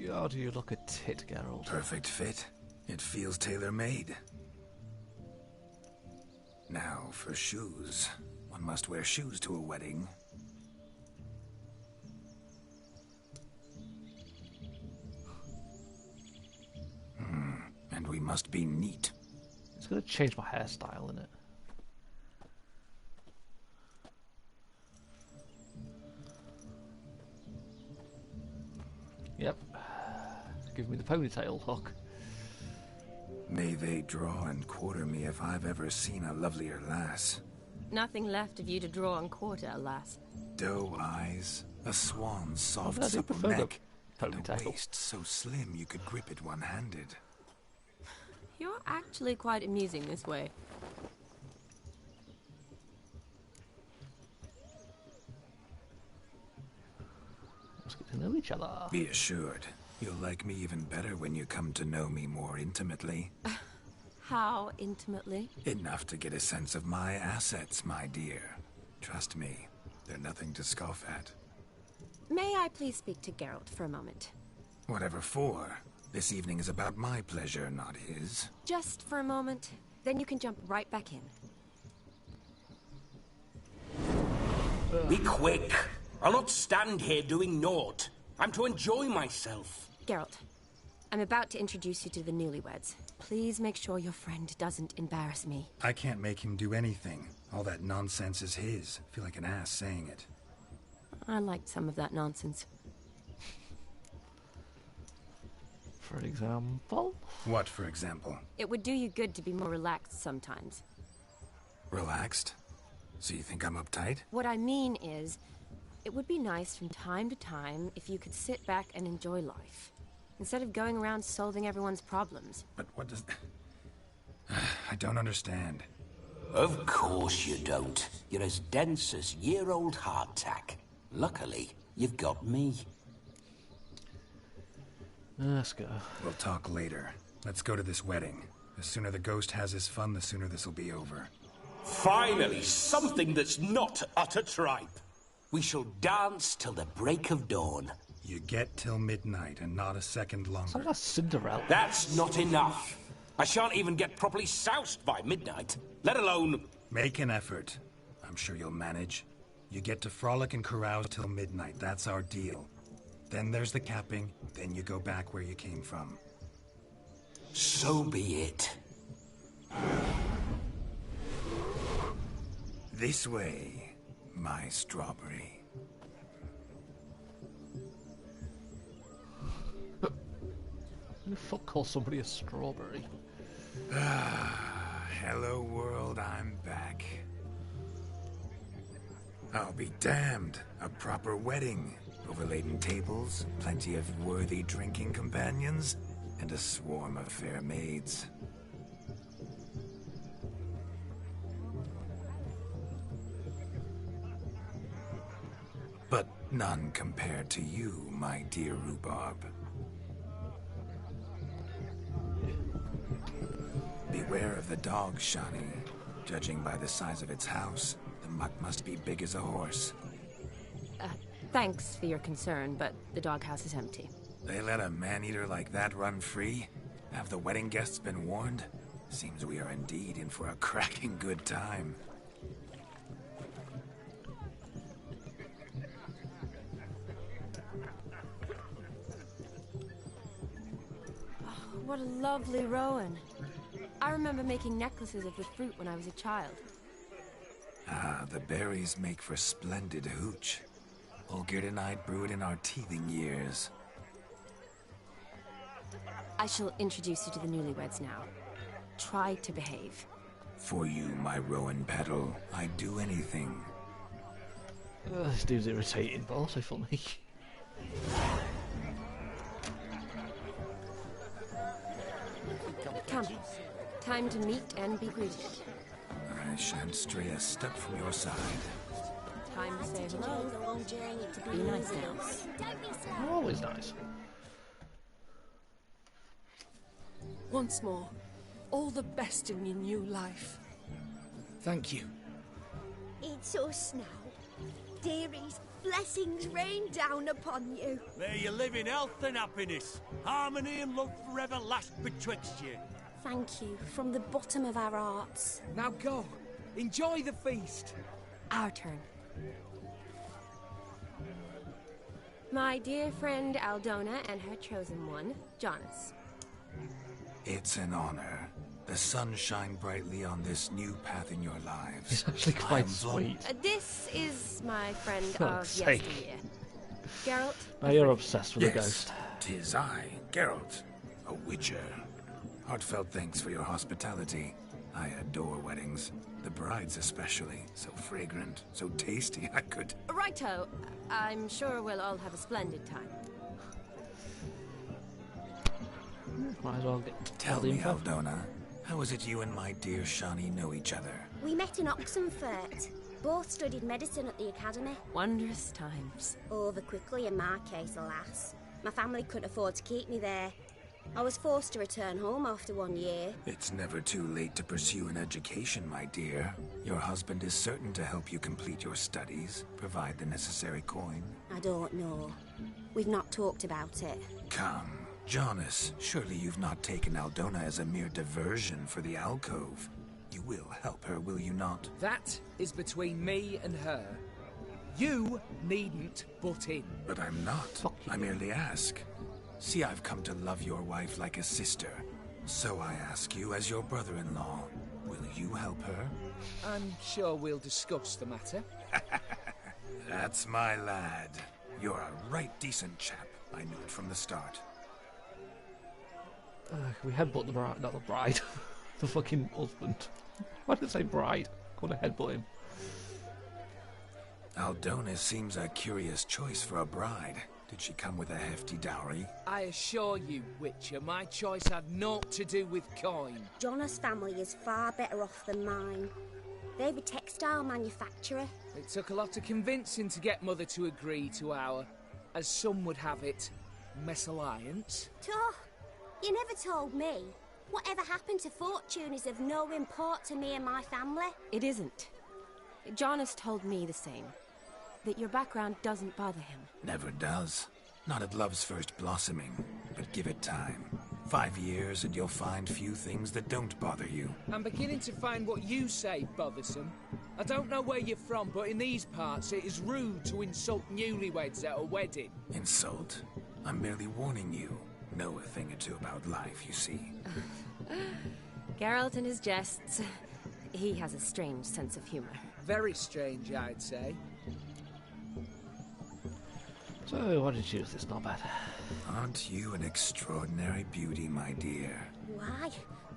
God, you look a tit, Geralt. Perfect fit. It feels tailor-made. Now for shoes. One must wear shoes to a wedding. And we must be neat. It's gonna change my hairstyle, isn't it? Yep. Give me the ponytail look. May they draw and quarter me if I've ever seen a lovelier lass. Nothing left of you to draw and quarter, alas. Doe eyes, a swan's soft I do supple prefer the neck, and a ponytail. waist so slim you could grip it one-handed. You're actually quite amusing this way. Let's get to know each other. Be assured, you'll like me even better when you come to know me more intimately. How intimately? Enough to get a sense of my assets, my dear. Trust me, they're nothing to scoff at. May I please speak to Geralt for a moment? Whatever for. This evening is about my pleasure, not his. Just for a moment, then you can jump right back in. Be quick. I'll not stand here doing naught. I'm to enjoy myself. Geralt, I'm about to introduce you to the newlyweds. Please make sure your friend doesn't embarrass me. I can't make him do anything. All that nonsense is his. I feel like an ass saying it. I liked some of that nonsense. For example? What, for example? It would do you good to be more relaxed sometimes. Relaxed? So you think I'm uptight? What I mean is, it would be nice from time to time if you could sit back and enjoy life, instead of going around solving everyone's problems. But what does... I don't understand. Of course you don't. You're as dense as year-old hardtack. Luckily, you've got me. Let's go. We'll talk later. Let's go to this wedding. The sooner the ghost has his fun, the sooner this'll be over. Finally, something that's not utter tripe. We shall dance till the break of dawn. You get till midnight and not a second longer. Sounds like Cinderella. That's not enough. I shan't even get properly soused by midnight, let alone... Make an effort. I'm sure you'll manage. You get to frolic and carouse till midnight. That's our deal. Then there's the capping, then you go back where you came from. So be it. This way, my strawberry. Who the fuck calls somebody a strawberry? Hello world, I'm back. I'll be damned. A proper wedding. Overladen tables, plenty of worthy drinking companions, and a swarm of fair maids. But none compared to you, my dear rhubarb. Beware of the dog, Shani. Judging by the size of its house, the mutt must be big as a horse. Thanks for your concern, but the doghouse is empty. They let a man-eater like that run free? Have the wedding guests been warned? Seems we are indeed in for a cracking good time. Oh, what a lovely rowan. I remember making necklaces of the fruit when I was a child. Ah, the berries make for splendid hooch. Olgierd and I brewed in our teething years. I shall introduce you to the newlyweds now. Try to behave. For you, my rowan petal, I'd do anything. This dude's irritating, but also funny. Come. Time to meet and be greeted. I shan't stray a step from your side. Time to say hello. Be nice now. You're always nice. Once more, all the best in your new life. Thank you. It's us now. Dearies, blessings rain down upon you. May you live in health and happiness. Harmony and love forever last betwixt you. Thank you from the bottom of our hearts. Now go. Enjoy the feast. Our turn. My dear friend Aldona and her chosen one, Jonas. It's an honor. The sun shine brightly on this new path in your lives. It's actually quite sweet. This is my friend of Fuck's sake. yesteryear. Geralt. Now you're obsessed with Yes, the ghost. 'Tis I, Geralt, a witcher. Heartfelt thanks for your hospitality. I adore weddings. The brides especially. So fragrant, so tasty, I could... Righto. I'm sure we'll all have a splendid time. Might as well get Tell all the me, info. Aldona, how is it you and my dear Shani know each other? We met in Oxenfurt. Both studied medicine at the academy. Wondrous times. Over quickly in my case, alas. My family couldn't afford to keep me there. I was forced to return home after 1 year. It's never too late to pursue an education, my dear. Your husband is certain to help you complete your studies, provide the necessary coin. I don't know. We've not talked about it. Come, Jonas, surely you've not taken Aldona as a mere diversion for the alcove. You will help her, will you not? That is between me and her. You needn't butt in. But I'm not. I merely ask. See, I've come to love your wife like a sister. So I ask you, as your brother-in-law, will you help her? I'm sure we'll discuss the matter. That's my lad. You're a right decent chap. I knew it from the start. We headbutt the bride, not the bride. The fucking husband. Why did I say bride? Gonna headbutt him. Aldona seems a curious choice for a bride. Did she come with a hefty dowry? I assure you, Witcher, my choice had naught to do with coin. Jonas' family is far better off than mine. They're a textile manufacturer. It took a lot of convincing to get Mother to agree to our, as some would have it, mesalliance. You never told me. Whatever happened to fortune is of no import to me and my family. It isn't. Jonas told me the same. That your background doesn't bother him. Never does. Not at love's first blossoming. But give it time. 5 years and you'll find few things that don't bother you. I'm beginning to find what you say bothersome. I don't know where you're from, but in these parts it is rude to insult newlyweds at a wedding. Insult? I'm merely warning you. Know a thing or two about life, you see. Geralt and his jests. He has a strange sense of humor. Very strange, I'd say. So, why did you choose this? Not bad. Aren't you an extraordinary beauty, my dear? Why?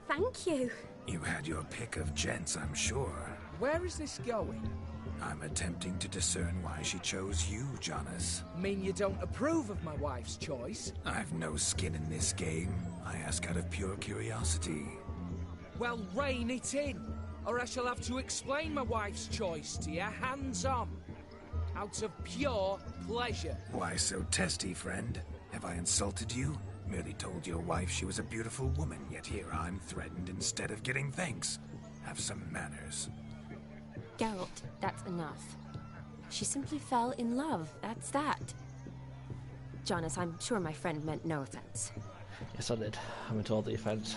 Thank you. You had your pick of gents, I'm sure. Where is this going? I'm attempting to discern why she chose you, Jonas. Mean you don't approve of my wife's choice? I've no skin in this game. I ask out of pure curiosity. Well, rein it in, or I shall have to explain my wife's choice to you hands-on. Out of pure pleasure. Why so testy, friend? Have I insulted you? Merely told your wife she was a beautiful woman, yet here I'm threatened instead of getting thanks. Have some manners. Geralt, that's enough. She simply fell in love, that's that. Jonas, I'm sure my friend meant no offense. Yes, I did. I meant all the offense.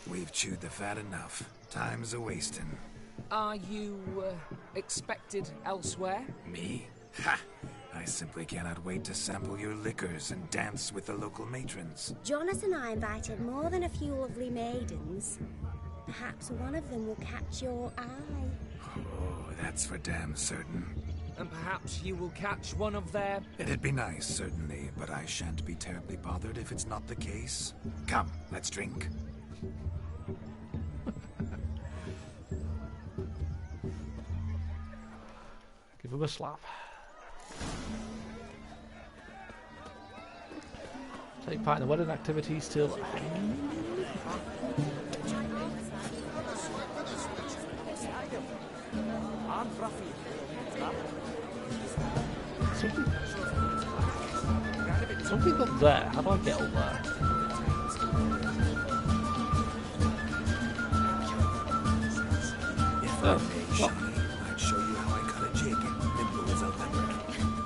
We've chewed the fat enough. Time's a-wasting. Are you, expected elsewhere? Me? Ha! I simply cannot wait to sample your liquors and dance with the local matrons. Jonas and I invited more than a few lovely maidens. Perhaps one of them will catch your eye. Oh, that's for damn certain. And perhaps you will catch one of their... It'd be nice, certainly, but I shan't be terribly bothered if it's not the case. Come, let's drink. Give him a slap. Take part in the wedding activities till... Something up there. How do I get up there? If I may, Shani, I'd show you how I cut a jig, nimble as a leopard.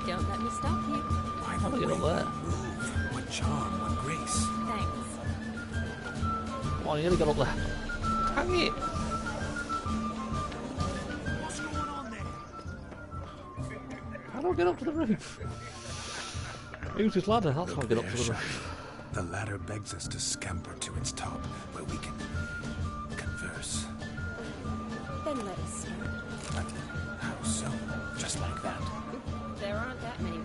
Don't let me stop you. How do I get up there? Move. What charm, what grace. Thanks. Come on, you gotta get up there. Hang it! What's going on there? How do I get up to the roof? Use this ladder, that's how I get up to the roof. The ladder begs us to scamper to its top, where we can converse. Then let us start. But how so? Just like that? There aren't that many.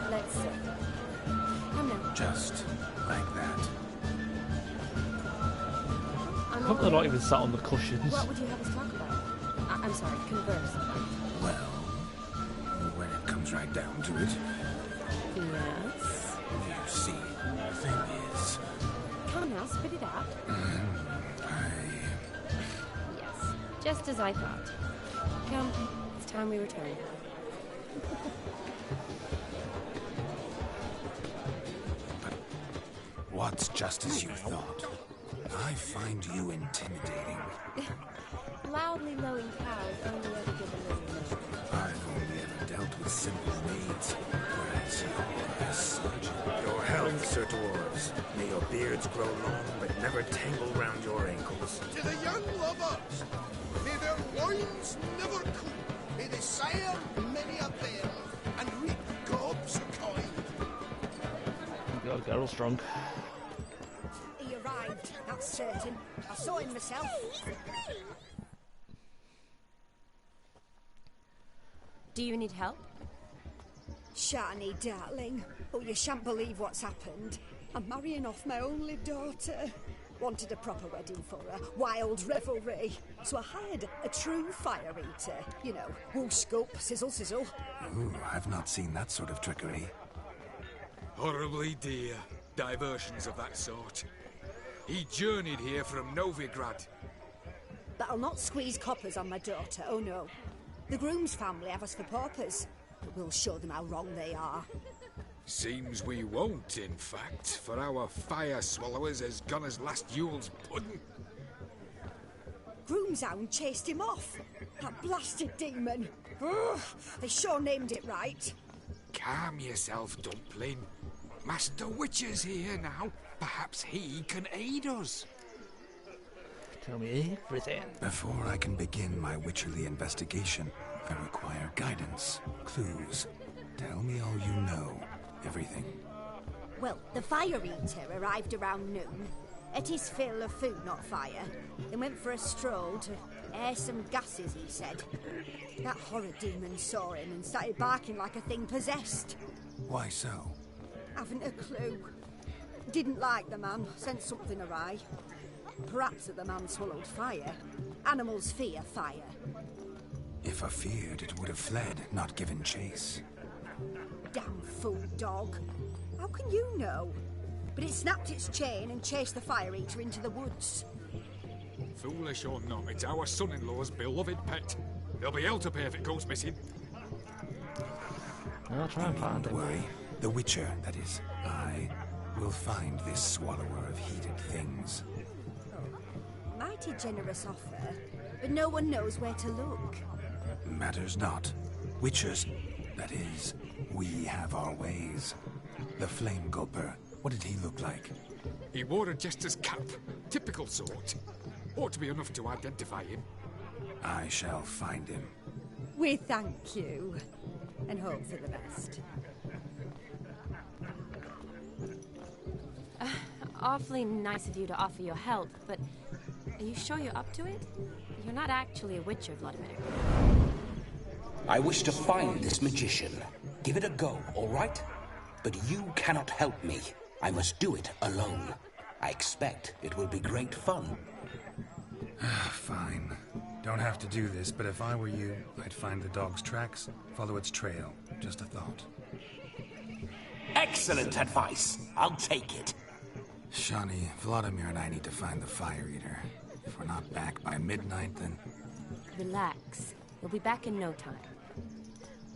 Let's see. Come now. Just like that. I hope they're not even sat on the cushions. What would you have us talk about? I'm sorry, converse. Well, when it comes right down to it, Yes? you see, the thing is... Come now, spit it out. Yes, just as I thought. Come, it's time we return. What's just as you thought? I find you intimidating. Loudly lowing cows only ever give a little milk. I've only ever dealt with simple needs, whereas you're a surgeon. Your health, Sir Dwarves. May your beards grow long, but never tangle round your ankles. To the young lovers, may their loins never cool. May they sire many a bear and reap gobs of coin. God, Geralt strong. He arrived, that's certain. I saw him myself. Do you need help? Shani, darling. Oh, you shan't believe what's happened. I'm marrying off my only daughter. Wanted a proper wedding for her, wild revelry. So I hired a true fire eater. You know, whoosh scoop, sizzle sizzle. Ooh, I've not seen that sort of trickery. Horribly dear diversions of that sort. He journeyed here from Novigrad. But I'll not squeeze coppers on my daughter, oh no. The groom's family have us for paupers, but we'll show them how wrong they are. Seems we won't, in fact, for our fire swallowers has gone as last Yule's pudding. Groom's hound chased him off. That blasted demon. Ugh, they sure named it right. Calm yourself, Dumpling. Master Witcher's here now. Perhaps he can aid us. Tell me everything. Before I can begin my witcherly investigation, I require guidance, clues. Tell me all you know. Everything. Well, the fire eater arrived around noon. Ate his fill of food, not fire. Then went for a stroll to air some gases, he said. That horror demon saw him and started barking like a thing possessed. Why so? Haven't a clue. Didn't like the man, sent something awry. Perhaps that the man swallowed fire. Animals fear fire. If I feared, it would have fled, not given chase. Damn fool dog. How can you know? But it snapped its chain and chased the fire eater into the woods. Foolish or not, it's our son-in-law's beloved pet. There'll be hell to pay if it goes missing. I'll try and find him. Don't worry. The Witcher, that is, I, will find this swallower of heated things. Mighty generous offer, but no one knows where to look. Matters not. Witchers, that is, we have our ways. The Flame Gulper, what did he look like? He wore a jester's cap. Typical sort. Ought to be enough to identify him. I shall find him. We thank you, and hope for the best. Awfully nice of you to offer your help, but are you sure you're up to it? You're not actually a witcher, Vladimir. I wish to find this magician. Give it a go, all right? But you cannot help me. I must do it alone. I expect it will be great fun. Fine. Don't have to do this, but if I were you, I'd find the dog's tracks, follow its trail. Just a thought. Excellent advice. I'll take it. Shani, Vladimir and I need to find the Fire Eater. If we're not back by midnight, then... Relax. We'll be back in no time.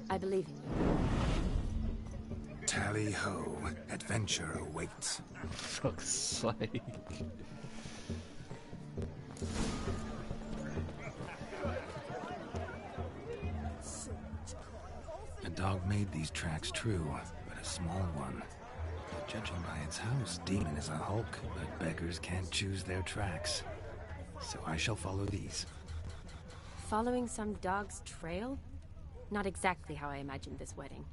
I believe in you. Tally-ho. Adventure awaits. For fuck's sake. A dog made these tracks true, but a small one. Judging by its house, Demon is a hulk, but beggars can't choose their tracks. So I shall follow these. Following some dog's trail? Not exactly how I imagined this wedding.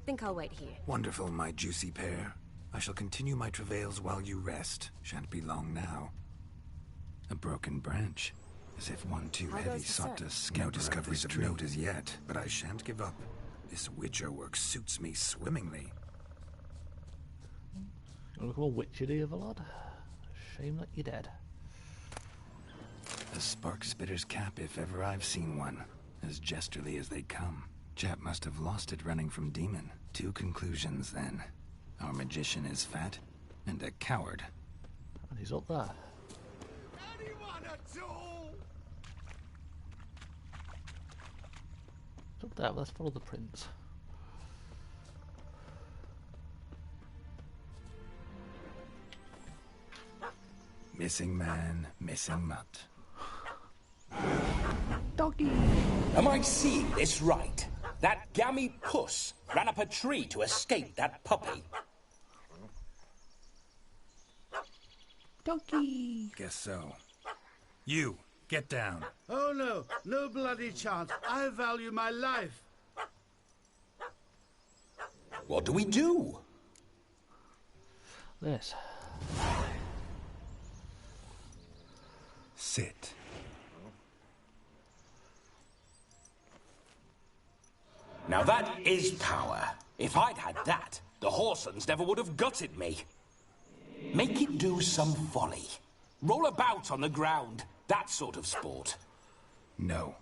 Think I'll wait here. Wonderful, my juicy pair. I shall continue my travails while you rest. Shan't be long now. A broken branch. As if one too heavy sought to scout discoveries of note as yet. But I shan't give up. This Witcher work suits me swimmingly. You want to become a Witcher, do you, Vlad? Shame that you're dead. A spark spitter's cap if ever I've seen one. As jesterly as they come. Chap must have lost it running from Demon. 2 conclusions, then. Our magician is fat, and a coward. And he's up there. Anyone at all? It's up there, let's follow the prince. Missing man, missing mutt. Doggy! Am I seeing this right? That gammy puss ran up a tree to escape that puppy. Doggy! Guess so. You, get down. Oh no, no bloody chance. I value my life. What do we do? This. Sit. Now that is power. If I'd had that, the Horsons never would have gutted me. Make it do some folly. Roll about on the ground. That sort of sport. No.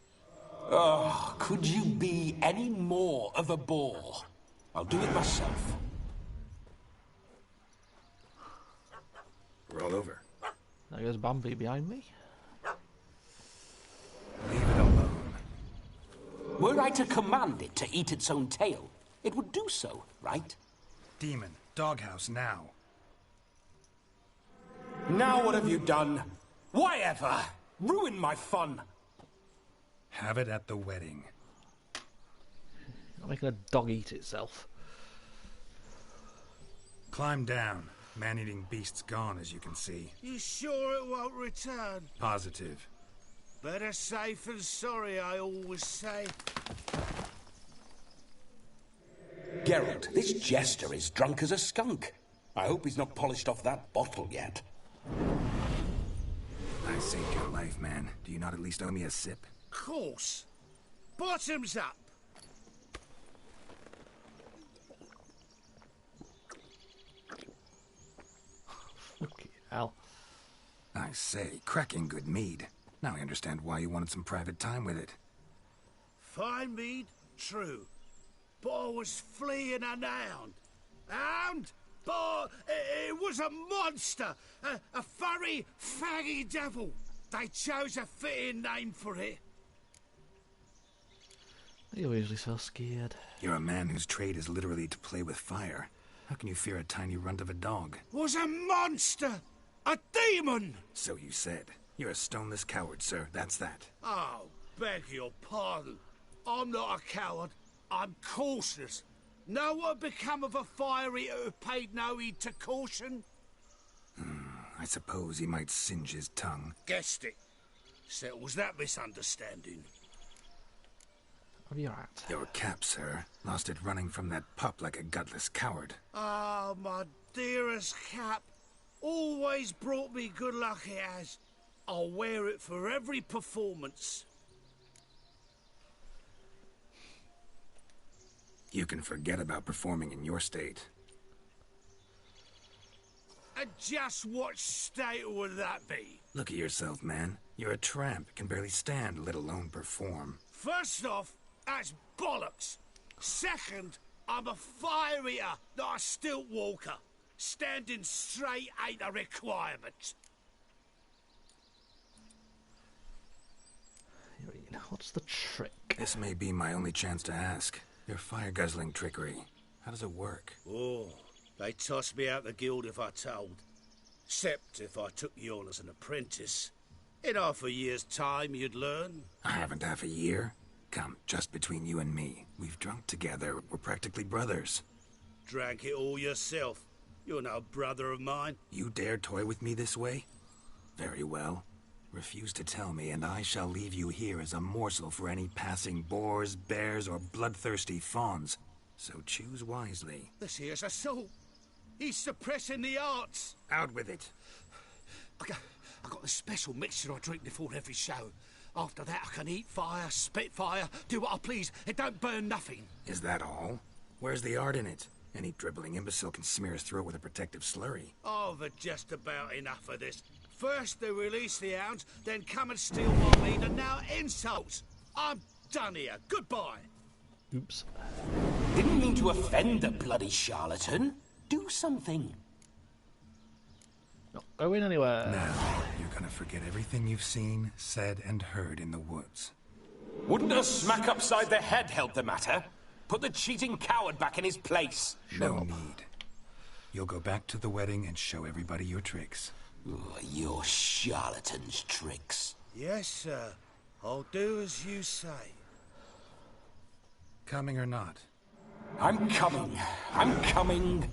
Oh, could you be any more of a bore? I'll do it myself. Roll over. There goes Bambi behind me. Leave it alone. Were I to command it to eat its own tail, it would do so, right? Demon, doghouse now. Now what have you done? Why ever? Ruin my fun. Have it at the wedding. Not making a dog eat itself. Climb down. Man-eating beast's gone, as you can see. You sure it won't return? Positive. Better safe than sorry, I always say. Geralt, this jester is drunk as a skunk. I hope he's not polished off that bottle yet. I saved your life, man. Do you not at least owe me a sip? Course. Bottoms up. Fucking hell. I say, cracking good mead. Now I understand why you wanted some private time with it. Fine mead, true. But I was fleeing a hound. Hound? But it was a monster. A furry, faggy devil. They chose a fitting name for it. You're usually so scared. You're a man whose trade is literally to play with fire. How can you fear a tiny runt of a dog? Was a monster. A demon. So you said. You're a stoneless coward, sir. That's that. Oh, beg your pardon. I'm not a coward. I'm cautious. Know what become of a fire eater who paid no heed to caution? I suppose he might singe his tongue. Guessed it. Settles that misunderstanding. What are you at? Your cap, sir. Lost it running from that pup like a gutless coward. Ah, my dearest cap. Always brought me good luck it has. I'll wear it for every performance. You can forget about performing in your state. And just what state would that be? Look at yourself, man. You're a tramp, can barely stand, let alone perform. First off, that's bollocks. Second, I'm a fire eater, not a stilt walker. Standing straight ain't a requirement. What's the trick? This may be my only chance to ask. Your fire-guzzling trickery. How does it work? Oh, they'd toss me out the guild if I told. Except if I took you on as an apprentice. In half a year's time, you'd learn. I haven't half a year. Come, just between you and me. We've drunk together. We're practically brothers. Drank it all yourself. You're no brother of mine. You dare toy with me this way? Very well. Refuse to tell me, and I shall leave you here as a morsel for any passing boars, bears, or bloodthirsty fawns. So choose wisely. This here's assault. He's suppressing the arts. Out with it. I got the special mixture I drink before every show. After that, I can eat fire, spit fire, do what I please. It don't burn nothing. Is that all? Where's the art in it? Any dribbling imbecile can smear his throat with a protective slurry. I've had just about enough of this. First they release the hounds, then come and steal my meat, and now insults. I'm done here. Goodbye. Oops. Didn't mean to offend the bloody charlatan. Do something. Not going anywhere. Now, you're gonna forget everything you've seen, said, and heard in the woods. Wouldn't a smack upside the head help the matter? Put the cheating coward back in his place. No need. You'll go back to the wedding and show everybody your tricks. Your charlatan's tricks. Yes, sir. I'll do as you say. Coming or not? I'm coming. I'm coming.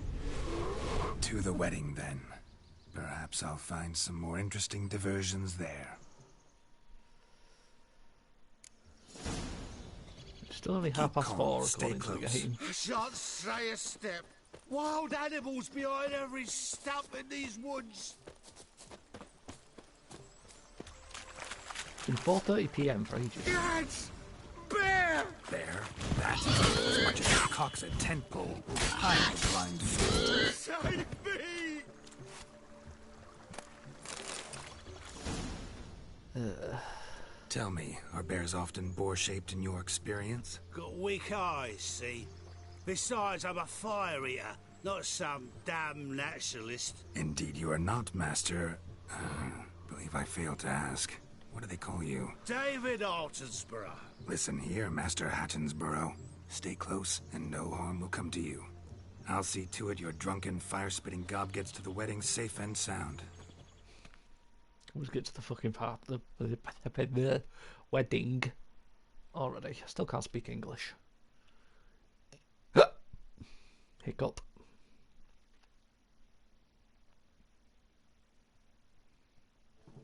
To the wedding, then. Perhaps I'll find some more interesting diversions there. Still only 4:30 according to the game. I shan't stray a step. Wild animals behind every stump in these woods. It's been 4:30 PM for ages. Yes! Bear! Bear? That's as much as a cock's a tent pole. I'm a blind fool. Save me! Tell me, are bears often boar-shaped in your experience? Got weak eyes, see? Besides, I'm a fire eater, not some damn naturalist. Indeed you are not, Master. Believe I failed to ask. What do they call you? David Altonsborough. Listen here, Master Hattonsborough. Stay close, and no harm will come to you. I'll see to it your drunken, fire-spitting gob gets to the wedding safe and sound. Always get to the fucking part of the wedding already. I still can't speak English. Hiccup.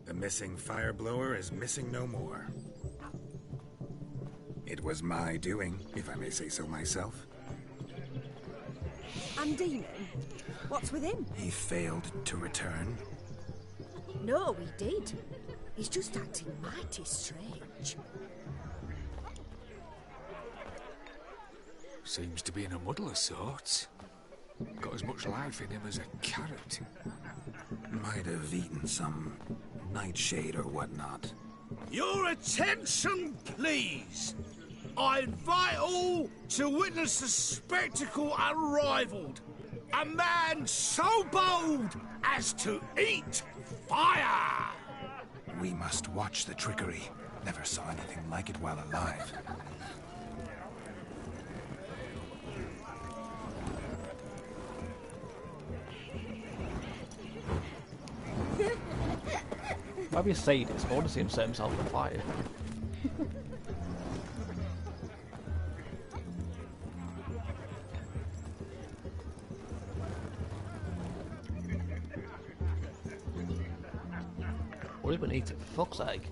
The missing fire blower is missing no more. It was my doing, if I may say so myself. And Demon? What's with him? He failed to return. No, he did. He's just acting mighty strange. Seems to be in a muddle of sorts. Got as much life in him as a carrot. Might have eaten some nightshade or whatnot. Your attention, please. I invite all to witness the spectacle unrivaled. A man so bold as to eat fire! We must watch the trickery. Never saw anything like it while alive. Why be a sadist? I want to see him set himself on fire. Or even eat it, for fuck's sake.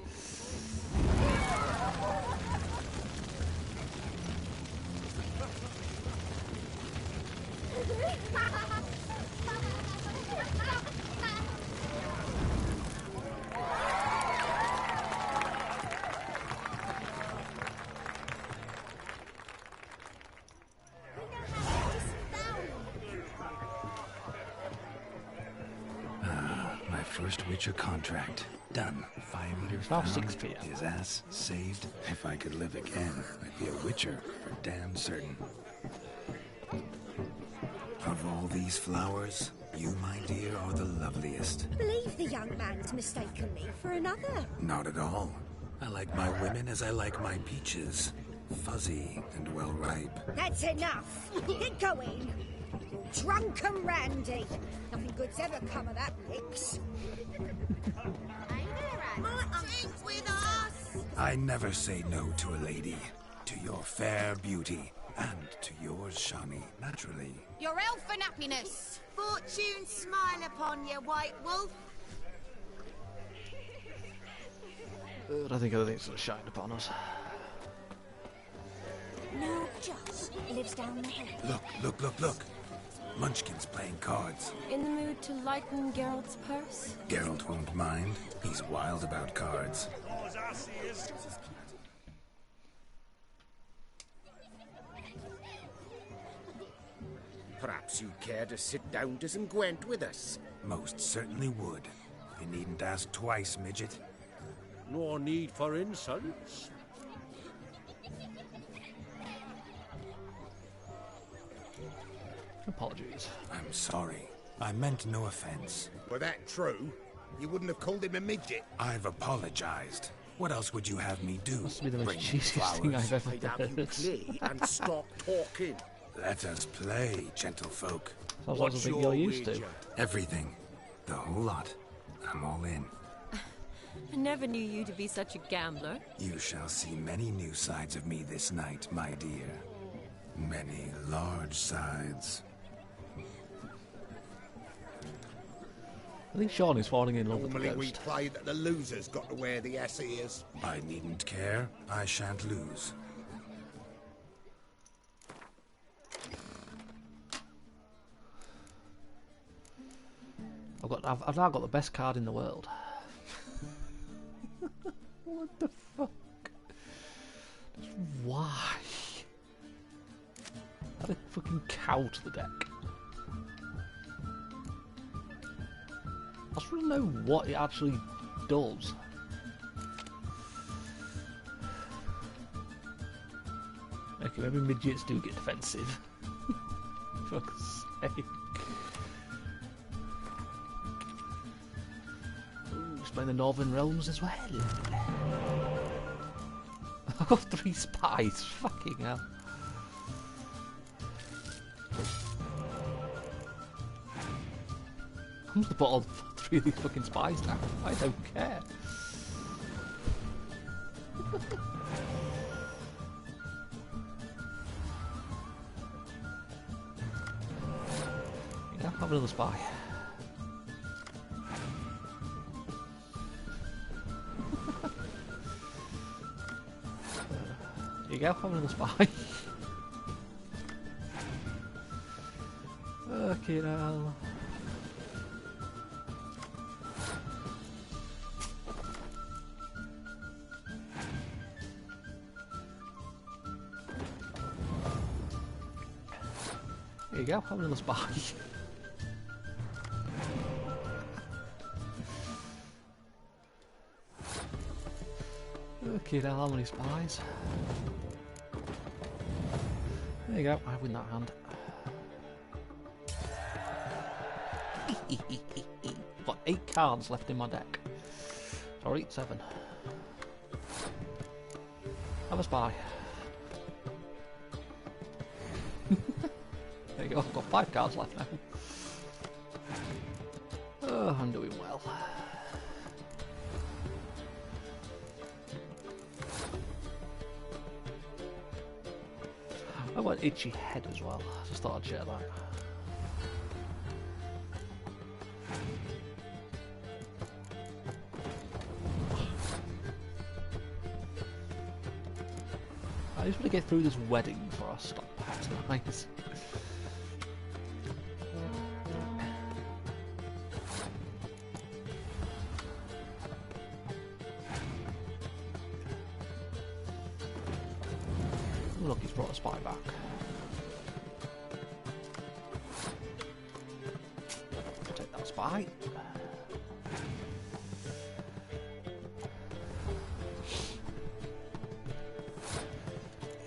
My first Witcher contract. Done. 5 meters Now found, 6 feet. his ass saved. If I could live again, I'd be a Witcher for damn certain. Of all these flowers, you, my dear, are the loveliest. I believe the young man's mistaken me for another. Not at all. I like my women as I like my peaches. Fuzzy and well ripe. That's enough. Get going. Drunken Randy. Nothing good's ever come of that mix. Drink with us! I never say no to a lady. To your fair beauty. And to yours, Shani, naturally. Your elfin happiness. Fortune smile upon you, White Wolf. I think other things will shine upon us. No, Joss lives down the hill. Look. Munchkin's playing cards. In the mood to lighten Geralt's purse? Geralt won't mind. He's wild about cards. Perhaps you'd care to sit down to some Gwent with us. Most certainly would. You needn't ask twice, midget. No need for insults. Apologies. I'm sorry. I meant no offense. Were that true? You wouldn't have called him a midget. I've apologized. What else would you have me do? Must be the most Bring me cheesiest thing I've ever I'd have you heard. play and stop talking. Let us play, gentlefolk. Sounds like something you're used to. Everything. The whole lot. I'm all in. I never knew you to be such a gambler. You shall see many new sides of me this night, my dear. Many large sides. I think Sean is falling in love with the Normally we ghost. play that the loser's got to wear the ass ears. I needn't care. I shan't lose. I've now got the best card in the world. What the fuck? Why? Add a fucking cow to the deck. I just want to know what it actually does. Okay, maybe midgets do get defensive. Fuck's sake. Ooh, it's playing the Northern Realms as well. I've got 3 spies. Fucking hell. I'm gonna put all 3 of these fucking spies down. I don't care. Yeah, have another spy. There you go, have another spy. Okay, now. There you go, have another spy. Okay, now how many spies? There you go, I win that hand. Got 8 cards left in my deck. Sorry, 7. Have a spy. There you go, I've got 5 cards left now. Oh, I'm doing well. I've got an itchy head as well. Just thought I'd share that. I just want to get through this wedding before I stop tonight. Look, he's brought a spy back. Take that spy.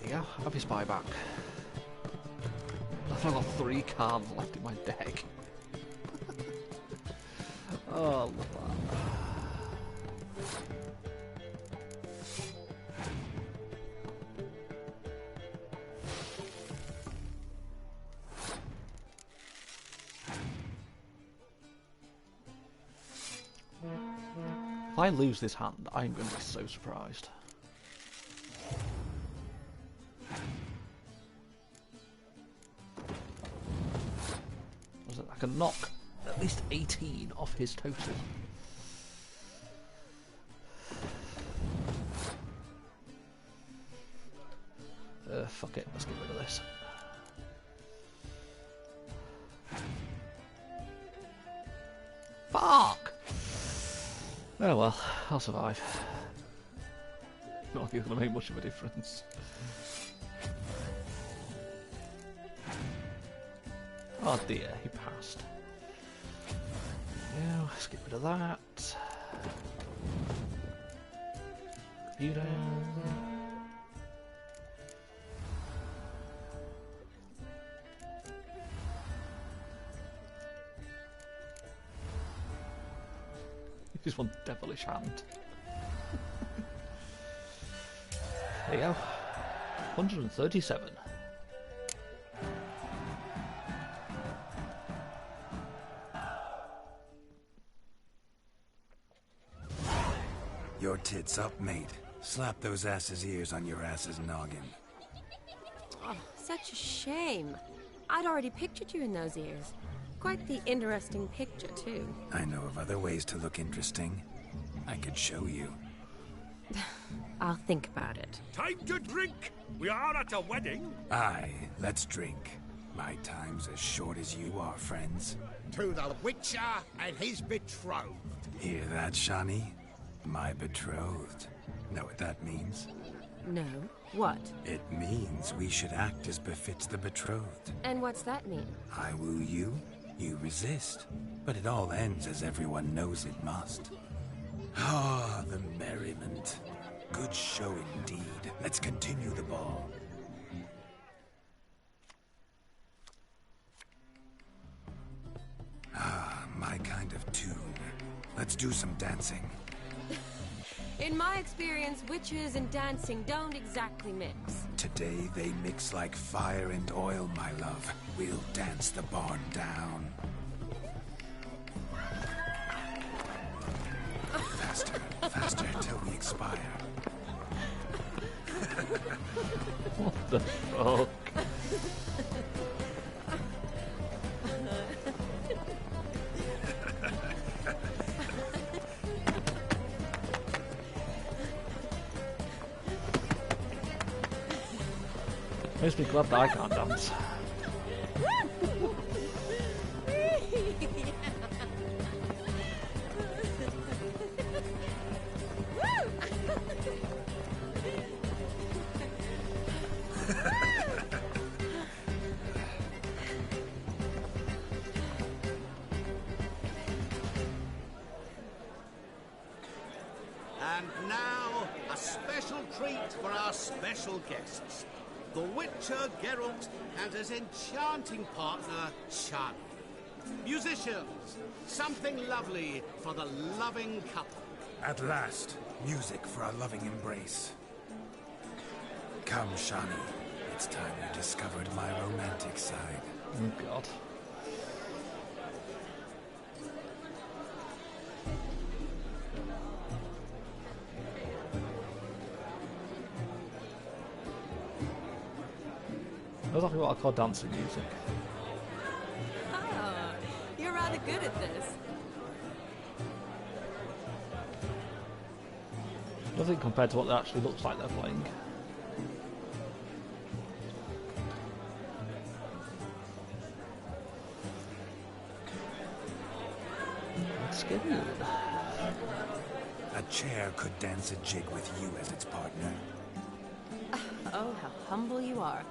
There you go, have your spy back. I've got 3 cards left in my deck. Oh, look at that. If I lose this hand, I'm going to be so surprised. I can knock at least 18 off his total. Fuck it, let's get rid of this. Fuck! Oh well, I'll survive. Not like it's going to make much of a difference. Oh dear, he passed. Yeah, let's get rid of that. You down. Just one devilish hand. There you go. 137. Your tits up, mate. Slap those asses' ears on your ass's noggin. Oh, such a shame. I'd already pictured you in those ears. Quite the interesting picture, too. I know of other ways to look interesting. I could show you. I'll think about it. Time to drink! We are at a wedding! Aye, let's drink. My time's as short as you are, friends. To the Witcher and his betrothed. Hear that, Shani? My betrothed. Know what that means? No. What? It means we should act as befits the betrothed. And what's that mean? I woo you, you resist. But it all ends as everyone knows it must. Ah, the merriment. Good show indeed. Let's continue the ball. Ah, my kind of tune. Let's do some dancing. In my experience, witches and dancing don't exactly mix. Today they mix like fire and oil, my love. We'll dance the barn down. Faster, faster, till we expire. What the fuck? Makes me glad that I can't dance. And now, a special treat for our special guests. The Witcher Geralt and his enchanting partner, Shani. Musicians, something lovely for the loving couple. At last, music for a loving embrace. Come, Shani. It's time you discovered my romantic side. Oh, God. That's exactly what I call dancing music. Oh, you're rather good at this. Nothing compared to what it actually looks like they're playing. That's good. A chair could dance a jig with you as its partner. Oh, how humble you are.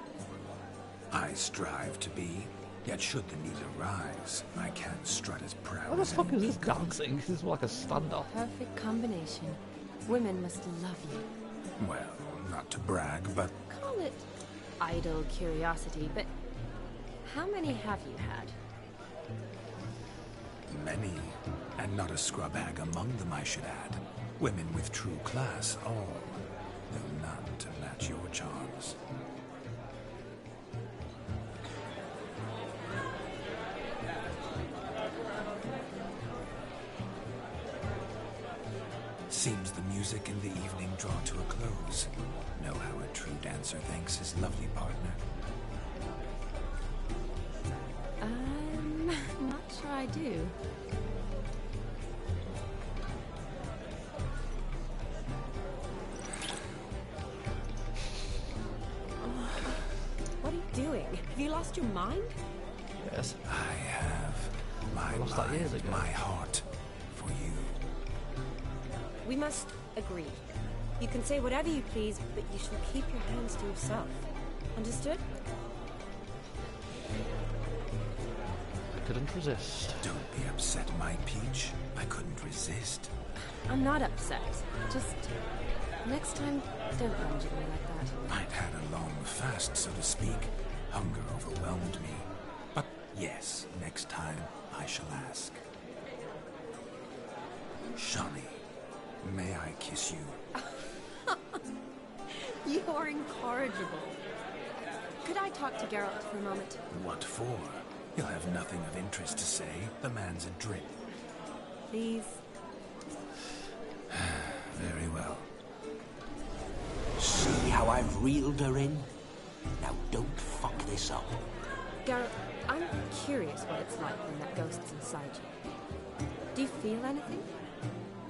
I strive to be, yet should the need arise, I can't strut as proud What the as fuck is any this eagle. dancing? This is like a standoff. Perfect combination. Women must love you. Well, not to brag, but Call it idle curiosity, but how many have you had? many, and not a scrub hag among them, I should add. Women with true class, all, though none to match your charms. Seems the music and the evening draw to a close. Know how a true dancer thanks his lovely partner. I'm not sure I do. What are you doing? Have you lost your mind? Yes. I have my lost that years mind, ago. my heart for you. We must agree. You can say whatever you please, but you shall keep your hands to yourself. Understood? couldn't resist. Don't be upset, my peach. I couldn't resist. I'm not upset. Just next time, don't lunge at me like that. I'd had a long fast, so to speak. Hunger overwhelmed me. But yes, next time I shall ask. Shani, may I kiss you? You're incorrigible. Could I talk to Geralt for a moment? What for? You'll have nothing of interest to say. The man's a drip. Please. Very well. See how I've reeled her in? Now don't fuck this up. Geralt, I'm curious what it's like when that ghost's inside you. Do you feel anything?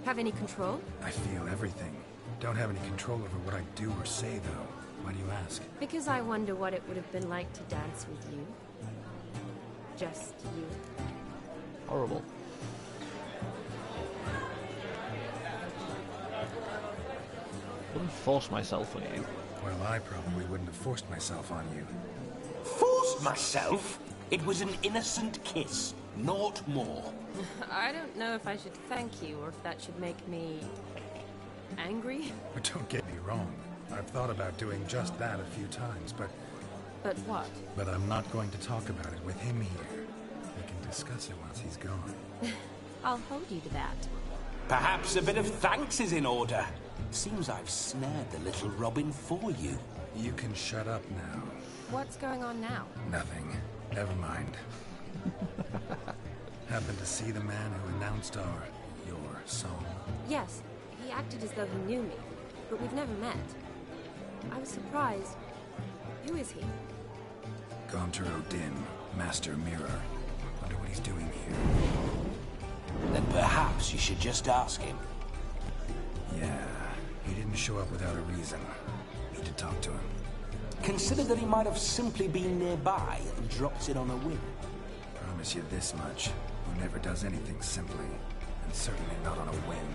Have any control? I feel everything. Don't have any control over what I do or say, though. Why do you ask? Because I wonder what it would have been like to dance with you. Just you. Horrible. Wouldn't force myself on you. Well, I probably wouldn't have forced myself on you. Forced myself? It was an innocent kiss, naught more. I don't know if I should thank you or if that should make me angry. But don't get me wrong. I've thought about doing just that a few times, but... But what? But I'm not going to talk about it with him here. We can discuss it once he's gone. I'll hold you to that. Perhaps a bit of thanks is in order. Seems I've snared the little Robin for you. You can shut up now. What's going on now? Nothing. Never mind. Happened to see the man who announced your song? Yes, he acted as though he knew me, but we've never met. I was surprised. Who is he? Gaunter Odin, Master Mirror. Wonder what he's doing here. Then perhaps you should just ask him. Yeah, he didn't show up without a reason. Need to talk to him. Consider that he might have simply been nearby and dropped it on a whim. Promise you this much. He never does anything simply, and certainly not on a whim.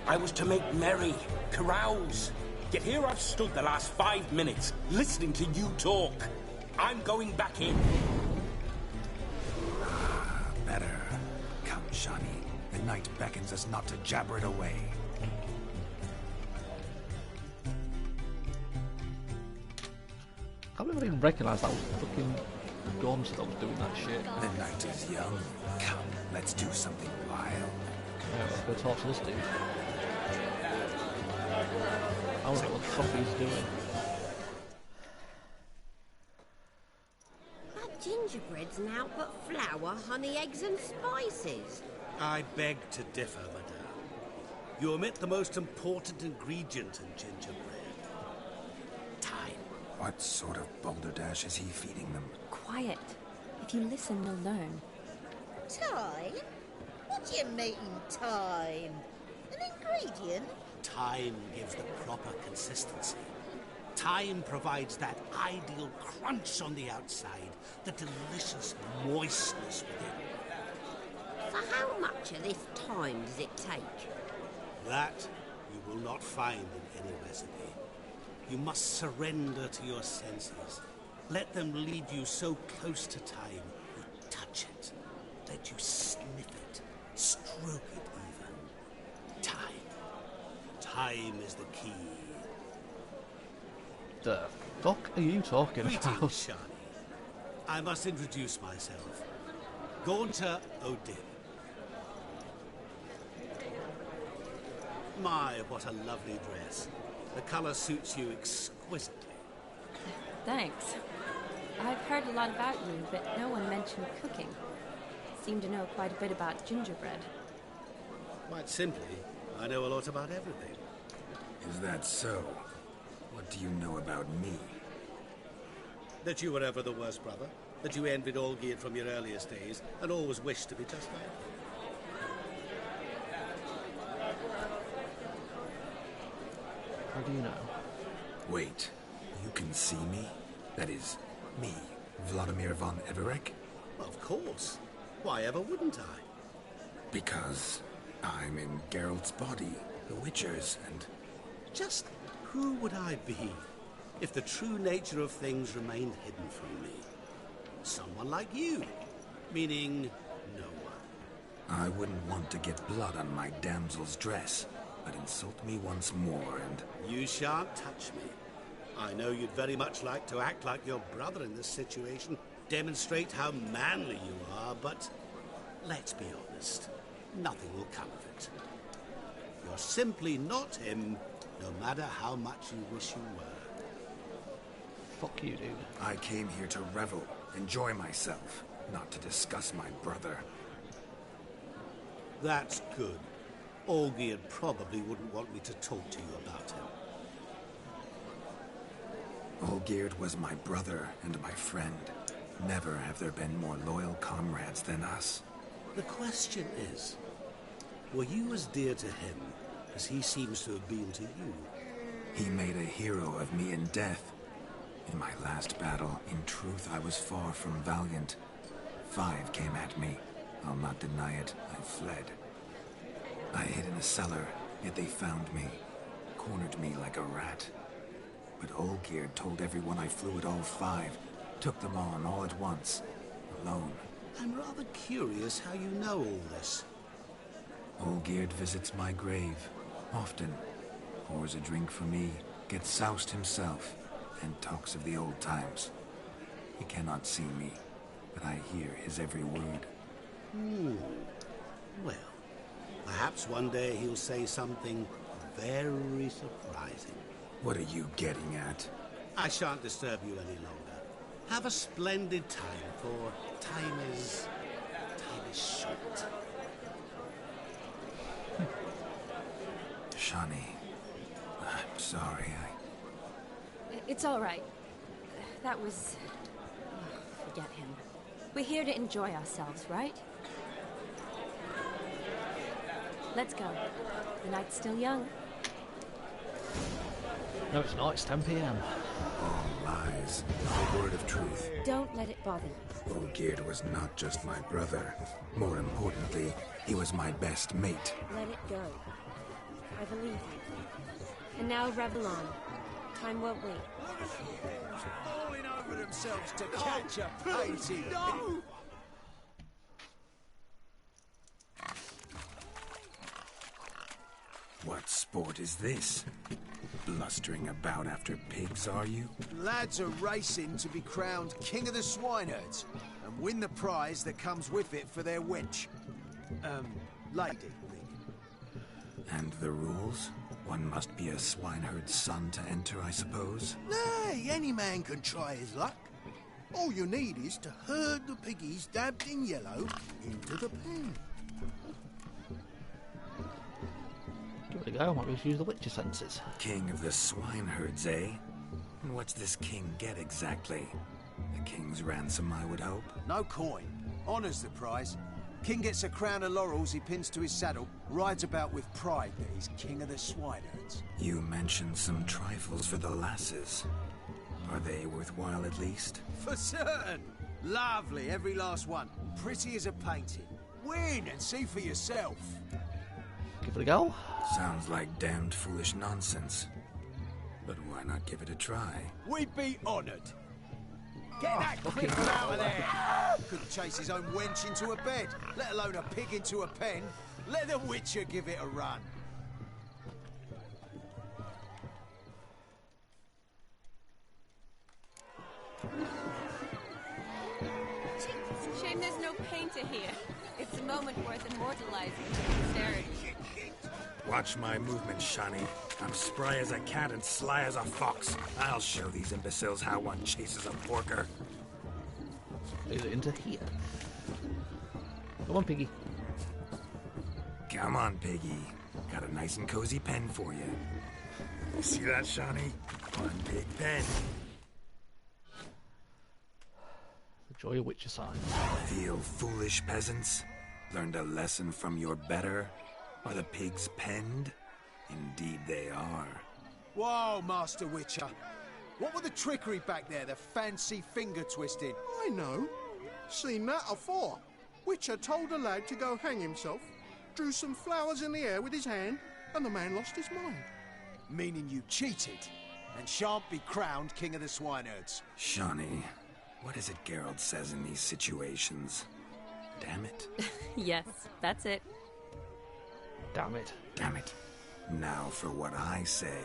I was to make merry, carouse. Yet here I've stood the last 5 minutes, listening to you talk. I'm going back in. Better. Come, Shani. The night beckons us not to jabber it away. I can't even recognise that was fucking Gaunter that was doing that shit. The night is young. Come, let's do something wild. Yeah, let's go talk to this dude. I don't know what the fuck he's doing. That gingerbread's now but flour, honey, eggs and spices. I beg to differ, madame. You omit the most important ingredient in gingerbread. Time. What sort of balderdash is he feeding them? Quiet. If you listen, you'll learn. Time? What do you mean, time? An ingredient? Time gives the proper consistency. Time provides that ideal crunch on the outside, the delicious moistness within. For how much of this time does it take? That you will not find in any recipe. You must surrender to your senses. Let them lead you so close to time, you touch it. Let you sniff it, stroke it even. Time. Time is the key. The fuck are you talking Greetings, about? Shani. I must introduce myself. Gaunter Odin. My, what a lovely dress. The colour suits you exquisitely. Thanks. I've heard a lot about you, but no one mentioned cooking. Seem to know quite a bit about gingerbread. Quite simply, I know a lot about everything. Is that so? What do you know about me? That you were ever the worst brother. That you envied Olgierd from your earliest days, and always wished to be just like him. How do you know? Wait, you can see me? That is, me, Vladimir von Everec? Of course. Why ever wouldn't I? Because I'm in Geralt's body, the Witcher's, and... Just who would I be if the true nature of things remained hidden from me? Someone like you, Meaning no one. I wouldn't want to get blood on my damsel's dress, but insult me once more and... You shan't touch me. I know you'd very much like to act like your brother in this situation, demonstrate how manly you are, but let's be honest, nothing will come of it. You're simply not him, no matter how much you wish you were. Fuck you, dude. I came here to revel, enjoy myself, not to discuss my brother. That's good. Olgierd probably wouldn't want me to talk to you about him. Olgierd was my brother and my friend. Never have there been more loyal comrades than us. The question is, were you as dear to him as he seems to have been to you? He made a hero of me in death. In my last battle, in truth, I was far from valiant. 5 came at me. I'll not deny it, I fled. I hid in a cellar, yet they found me. Cornered me like a rat. But Olgierd told everyone I flew at all 5. Took them on all at once. Alone. I'm rather curious how you know all this. Olgierd visits my grave. Often. Pours a drink for me. Gets soused himself. And talks of the old times. He cannot see me. But I hear his every word. Well, perhaps one day he'll say something very surprising. What are you getting at? I shan't disturb you any longer. Have a splendid time, for time is short. Shani, I'm sorry, It's all right. That was... oh, forget him. We're here to enjoy ourselves, right? Let's go. The night's still young. No, it's not. It's 10 p.m. All lies. The word of truth. Don't let it bother you. Olgierd was not just my brother. More importantly, he was my best mate. Let it go. I believe you. And now revel on. Time won't wait. Falling over themselves to catch a painting. No! What sport is this? Blustering about after pigs, are you? Lads are racing to be crowned King of the Swineherds and win the prize that comes with it for their wench. Lady. And the rules? One must be a swineherd's son to enter, I suppose? Nay, any man can try his luck. All you need is to herd the piggies dabbed in yellow into the pen. Give it a go. Might be able to use the Witcher senses. King of the swineherds, eh? And what's this king get exactly? A king's ransom, I would hope. No coin. Honours the prize. King gets a crown of laurels he pins to his saddle, rides about with pride that he's king of the swineherds. You mentioned some trifles for the lasses. Are they worthwhile at least? For certain! Lovely, every last one. Pretty as a painting. Win and see for yourself. Give it a go. Sounds like damned foolish nonsense. But why not give it a try? We'd be honoured. Get that criminal out of there! Couldn't chase his own wench into a bed, let alone a pig into a pen. Let the Witcher give it a run. Shame there's no painter here. It's a moment worth immortalizing to posterity. Watch my movements, Shani. I'm spry as a cat and sly as a fox. I'll show these imbeciles how one chases a porker. Is it into here? Come on, Piggy. Come on, Piggy. Got a nice and cozy pen for you. You see that, Shani? One big pen. The joy of Witcher signs. Feel foolish, peasants? Learned a lesson from your better? Are the pigs penned? Indeed they are. Whoa, Master Witcher. What were the trickery back there, the fancy finger twisting? I know. Seen that afore. Witcher told a lad to go hang himself, drew some flowers in the air with his hand, and the man lost his mind. Meaning you cheated, and shan't be crowned King of the Swineherds. Shani, what is it Geralt says in these situations? damn it. Yes, that's it. Damn it. Damn it. Now for what I say.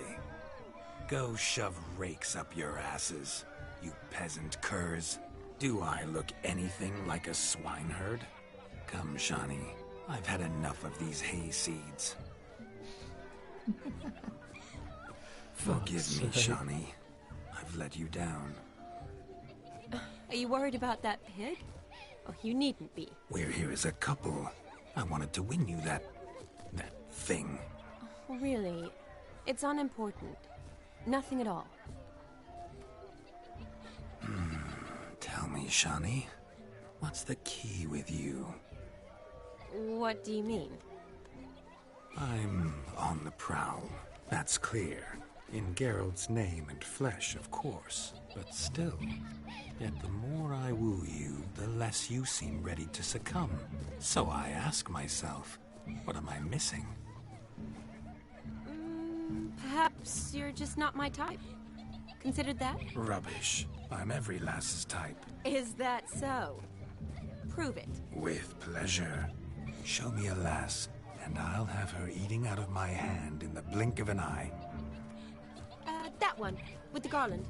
Go shove rakes up your asses, you peasant curs. Do I look anything like a swineherd? Come, Shani. I've had enough of these hay seeds. Forgive me, Shani. I've let you down. Are you worried about that pig? Oh, you needn't be. We're here as a couple. I wanted to win you that thing. Oh, really? It's unimportant. Nothing at all. Tell me, Shani, what's the key with you? What do you mean? I'm on the prowl. That's clear. In Geralt's name and flesh, of course. But still, yet the more I woo you, the less you seem ready to succumb. So I ask myself, what am I missing? Perhaps you're just not my type. Considered that? Rubbish. I'm every lass's type. Is that so? Prove it. With pleasure. Show me a lass, and I'll have her eating out of my hand in the blink of an eye. That one, with the garland.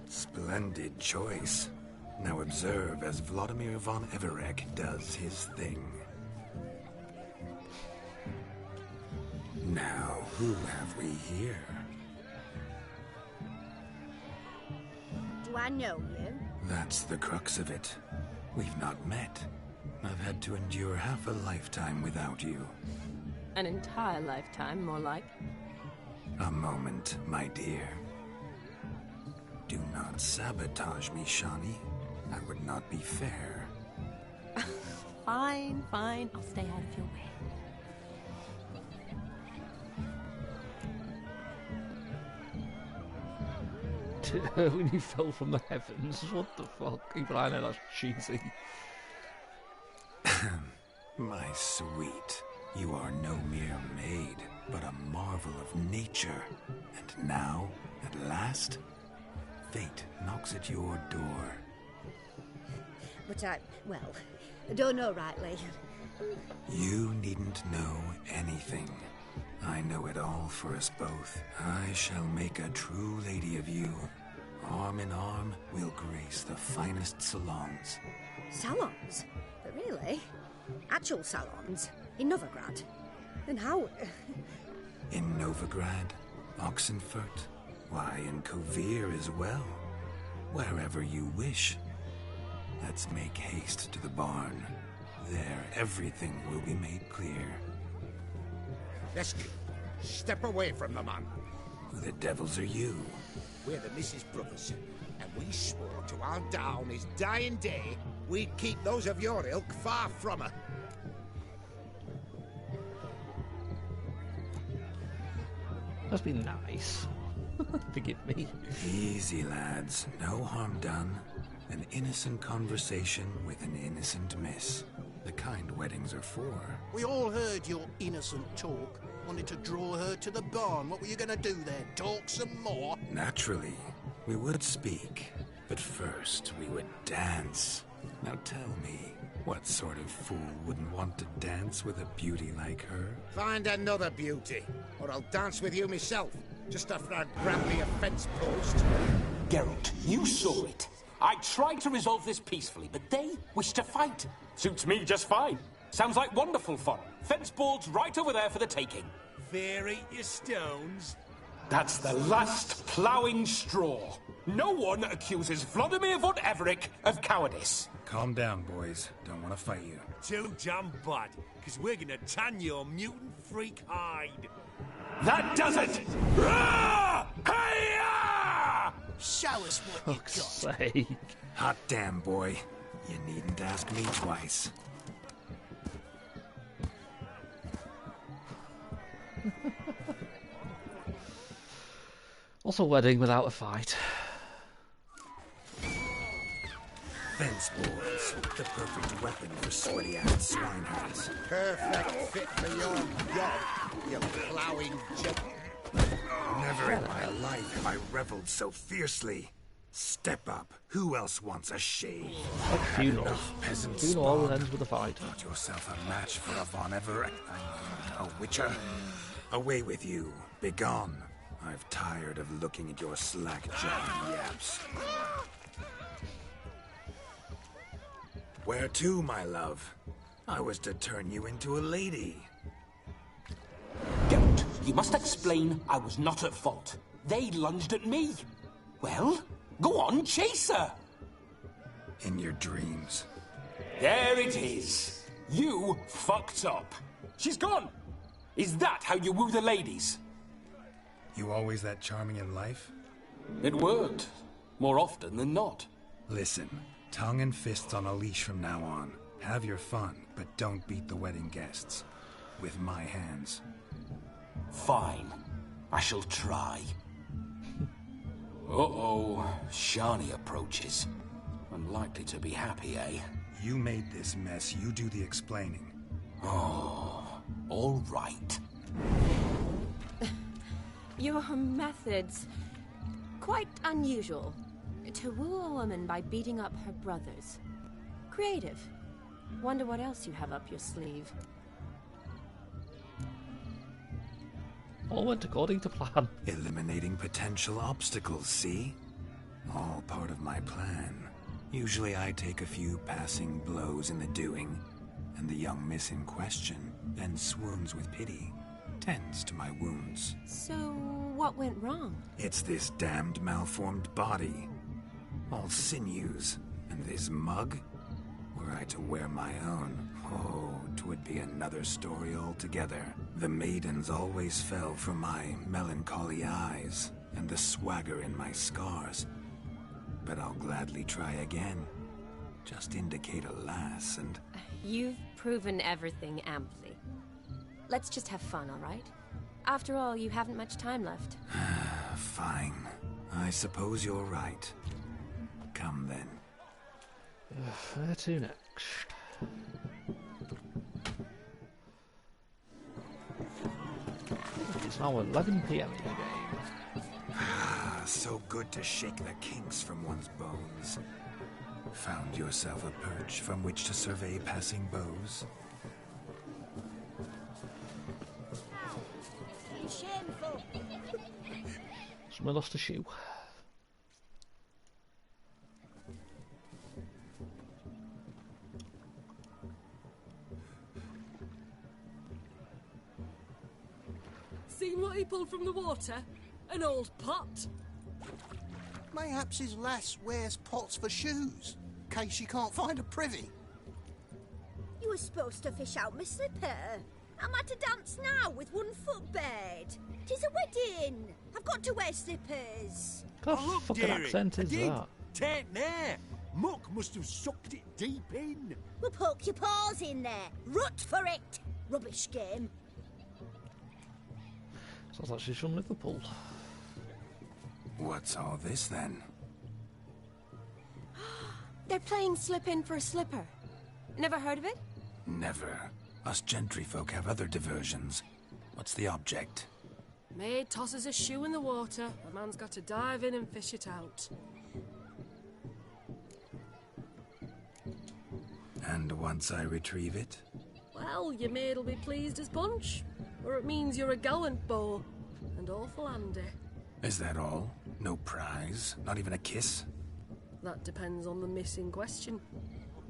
Splendid choice. Now observe as Vladimir von Everec does his thing. Now, who have we here? Do I know you? That's the crux of it. We've not met. I've had to endure half a lifetime without you. An entire lifetime, more like. A moment, my dear. Do not sabotage me, Shani. That would not be fair. Fine, fine. I'll stay out of your way. When you fell from the heavens, what the fuck? Even I know that's cheesy. My sweet, you are no mere maid, but a marvel of nature. And now, at last, fate knocks at your door. But I don't know rightly. You needn't know anything. I know it all for us both. I shall make a true lady of you. Arm in arm, we'll grace the finest salons. Salons? Really? Actual salons? In Novigrad? Then how? In Novigrad, Oxenfurt, why, in Kovir as well. Wherever you wish. Let's make haste to the barn. There, everything will be made clear. Lesky, step away from the man. Who the devils are you? We're the Mrs. Brothers, and we swore to our down his dying day we'd keep those of your ilk far from her. That's been nice. Forgive me. Easy, lads. No harm done. An innocent conversation with an innocent miss. The kind weddings are for. We all heard your innocent talk. Wanted to draw her to the barn. What were you going to do there? Talk some more? Naturally. We would speak. But first, we would dance. Now tell me, what sort of fool wouldn't want to dance with a beauty like her? Find another beauty, or I'll dance with you myself. Just after I grab me a fence post. Geralt, you saw it. I tried to resolve this peacefully, but they wish to fight. Suits me just fine. Sounds like wonderful fun. Fence boards right over there for the taking. Fear eat your stones. That's the last ploughing straw. No one accuses Vladimir von Everec of cowardice. Calm down, boys. Don't want to fight you. Too damn bad, because we're gonna tan your mutant freak hide. That does it! Hi-ya! Show us what you got. Sake. Hot damn, boy. You needn't ask me twice. What's a wedding without a fight? Fence boards, the perfect weapon for sweaty-ass swineherds. Perfect fit for your job, you ploughing gent. Never in my life have I reveled so fiercely. Step up. Who else wants a shave? Like funerals. Peasant Funeral always spawn. ends with a fight. Got yourself a match for a Von Everett. A Witcher. Away with you. Begone. I've tired of looking at your slack-jawed yaps. Where to, my love? I was to turn you into a lady. Geralt, you must explain I was not at fault. They lunged at me. Well, go on, chase her. In your dreams. There it is. You fucked up. She's gone. Is that how you woo the ladies? You always that charming in life? It worked. More often than not. Listen, tongue and fists on a leash from now on. Have your fun, but don't beat the wedding guests. With my hands. Fine. I shall try. Uh-oh. Shani approaches. Unlikely to be happy, eh? You made this mess. You do the explaining. Oh, all right. Your methods... quite unusual. To woo a woman by beating up her brothers. Creative. Wonder what else you have up your sleeve. All went according to plan. Eliminating potential obstacles, see? All part of my plan. Usually I take a few passing blows in the doing, and the young miss in question then swoons with pity, tends to my wounds. So, what went wrong? It's this damned malformed body. All sinews, and this mug? Were I to wear my own, oh, 'twould be another story altogether. The maidens always fell for my melancholy eyes, and the swagger in my scars. But I'll gladly try again. Just indicate a lass and... You've proven everything amply. Let's just have fun, all right? After all, you haven't much time left. Fine. I suppose you're right. Come then. Where to next? It's now 11 PM in the game. Ah, so good to shake the kinks from one's bones. Found yourself a perch from which to survey passing bows? Shameful. Someone lost a shoe. Seen what he pulled from the water? An old pot. Mayhaps his lass wears pots for shoes, in case she can't find a privy. You were supposed to fish out my slipper. Am I to dance now with one foot bared? 'Tis a wedding. I've got to wear slippers. What kind of fucking accent is that? Take there. Muck must have sucked it deep in. Well, poke your paws in there. Rut for it. Rubbish game. Sounds like she's from Liverpool. What's all this then? They're playing slip in for a slipper. Never heard of it? Never. Us gentry folk have other diversions. What's the object? Maid tosses a shoe in the water. A man's got to dive in and fish it out. And once I retrieve it? Well, your maid'll be pleased as punch. Or it means you're a gallant beau. And awful handy. Is that all? No prize? Not even a kiss? That depends on the miss in question.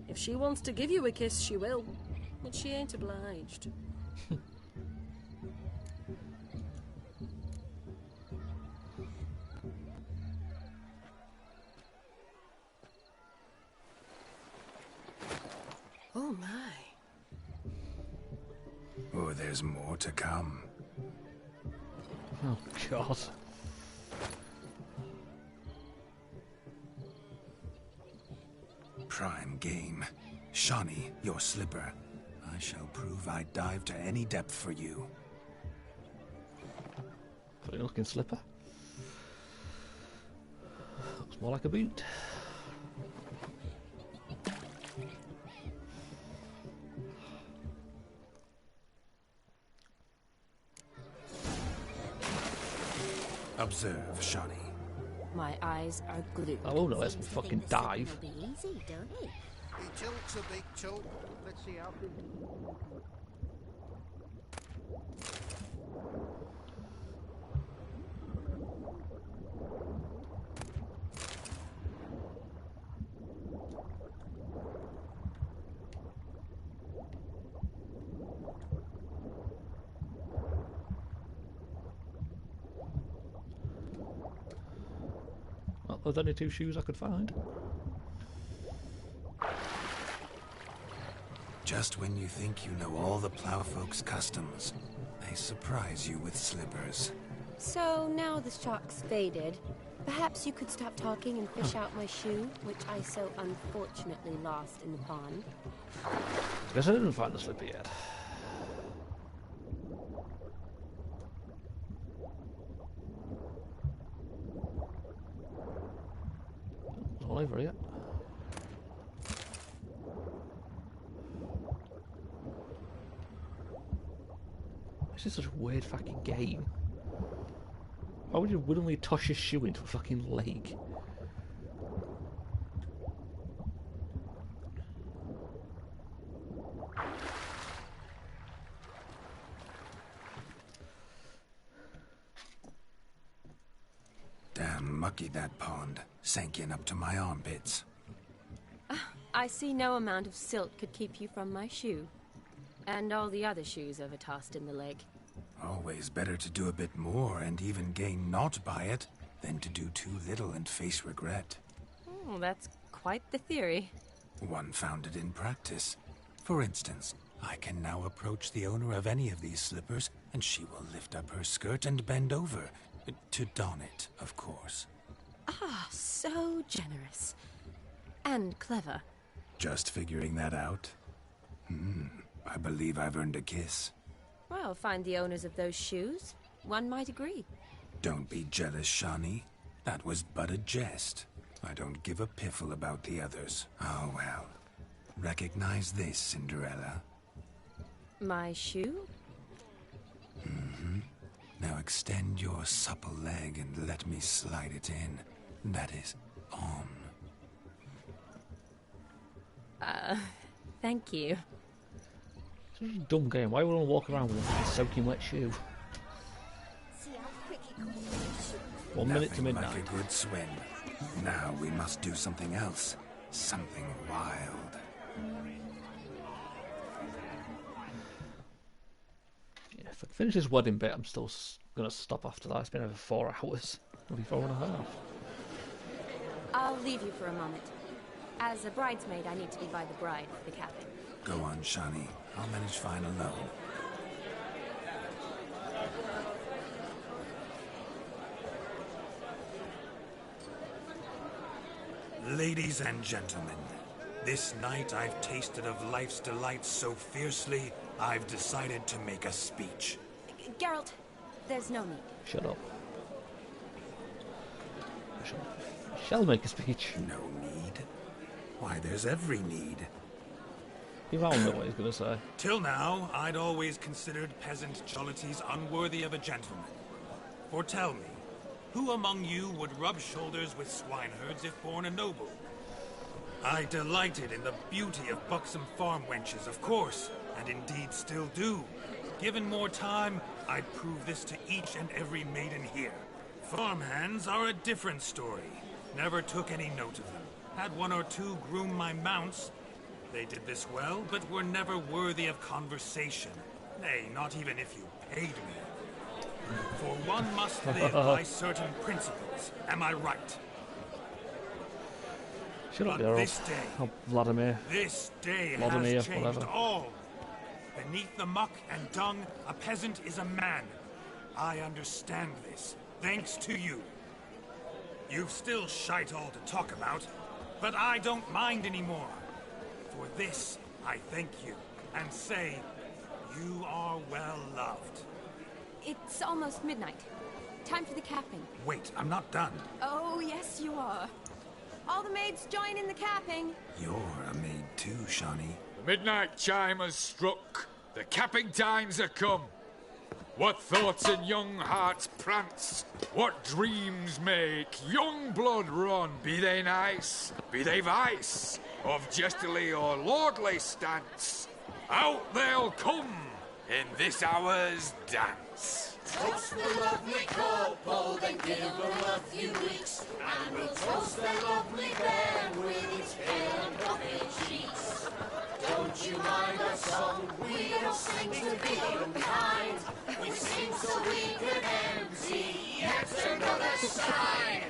If she wants to give you a kiss, she will. But she ain't obliged. Oh my. Oh, there's more to come. Oh, God. Prime game. Shani, your slipper. I shall prove I'd dive to any depth for you. Funny looking slipper. Looks more like a boot. Observe, Shani. My eyes are glued. I won't let me fucking dive. Be easy, don't it? He tilts a big tilt. Let's see how big. Well, there's only 2 shoes I could find. Just when you think you know all the plowfolk's customs, they surprise you with slippers. So now the shock's faded. Perhaps you could stop talking and fish out my shoe, which I so unfortunately lost in the pond. Guess I didn't find the slipper yet. It's all over yet. This is such a weird fucking game. Why would you willingly toss your shoe into a fucking lake? Damn mucky that pond. Sank in up to my armpits. I see no amount of silt could keep you from my shoe. And all the other shoes ever tossed in the lake. Always better to do a bit more and even gain naught by it than to do too little and face regret. Oh, that's quite the theory. One founded in practice. For instance, I can now approach the owner of any of these slippers, and she will lift up her skirt and bend over. To don it, of course. Ah, so generous. And clever. Just figuring that out? I believe I've earned a kiss. Well, find the owners of those shoes. One might agree. Don't be jealous, Shani. That was but a jest. I don't give a piffle about the others. Oh, well. Recognize this, Cinderella. My shoe? Now extend your supple leg and let me slide it in. That is, on. Thank you. It's such a dumb game. Why would one walk around with a soaking wet shoe? See how quick he comes to the shoe. 1 minute to Nothing midnight. like a good swim. Now we must do something else. Something wild. Yeah, if I finish this wedding bit, I'm still gonna stop after that. It's been over 4 hours. Maybe 4.5. I'll leave you for a moment. As a bridesmaid, I need to be by the bride for the capping. Go on, Shani. I'll manage fine alone. Ladies and gentlemen, this night I've tasted of life's delights so fiercely, I've decided to make a speech. Geralt, there's no need. Shut up. Shall make a speech. No need. Why, there's every need. You don't know what he's gonna say. Till now, I'd always considered peasant jollities unworthy of a gentleman. For tell me, who among you would rub shoulders with swineherds if born a noble? I delighted in the beauty of buxom farm wenches, of course, and indeed still do. Given more time, I'd prove this to each and every maiden here. Farmhands are a different story. Never took any note of them. Had 1 or 2 groom my mounts. They did this well, but were never worthy of conversation. Nay, not even if you paid me. For one must live by certain principles. Am I right? Shut up, But Geralt. this day, Oh, Vladimir. This day Vladimir, has changed whatever. all. Beneath the muck and dung, a peasant is a man. I understand this, thanks to you. You've still shite all to talk about, but I don't mind anymore. For this, I thank you, and say, you are well loved. It's almost midnight. Time for the capping. Wait, I'm not done. Oh, yes, you are. All the maids join in the capping. You're a maid too, Shani. The midnight chime has struck. The capping times are come. What thoughts in young hearts prance? What dreams make young blood run? Be they nice, be they vice, of jestily or lordly stance, out they'll come in this hour's dance. Toast the lovely couple, then give them a few weeks, and we'll toast the lovely bear with its pale and puffy cheeks. Don't you mind our song? We don't sing to be unkind. We sing so we can empty yet another sign.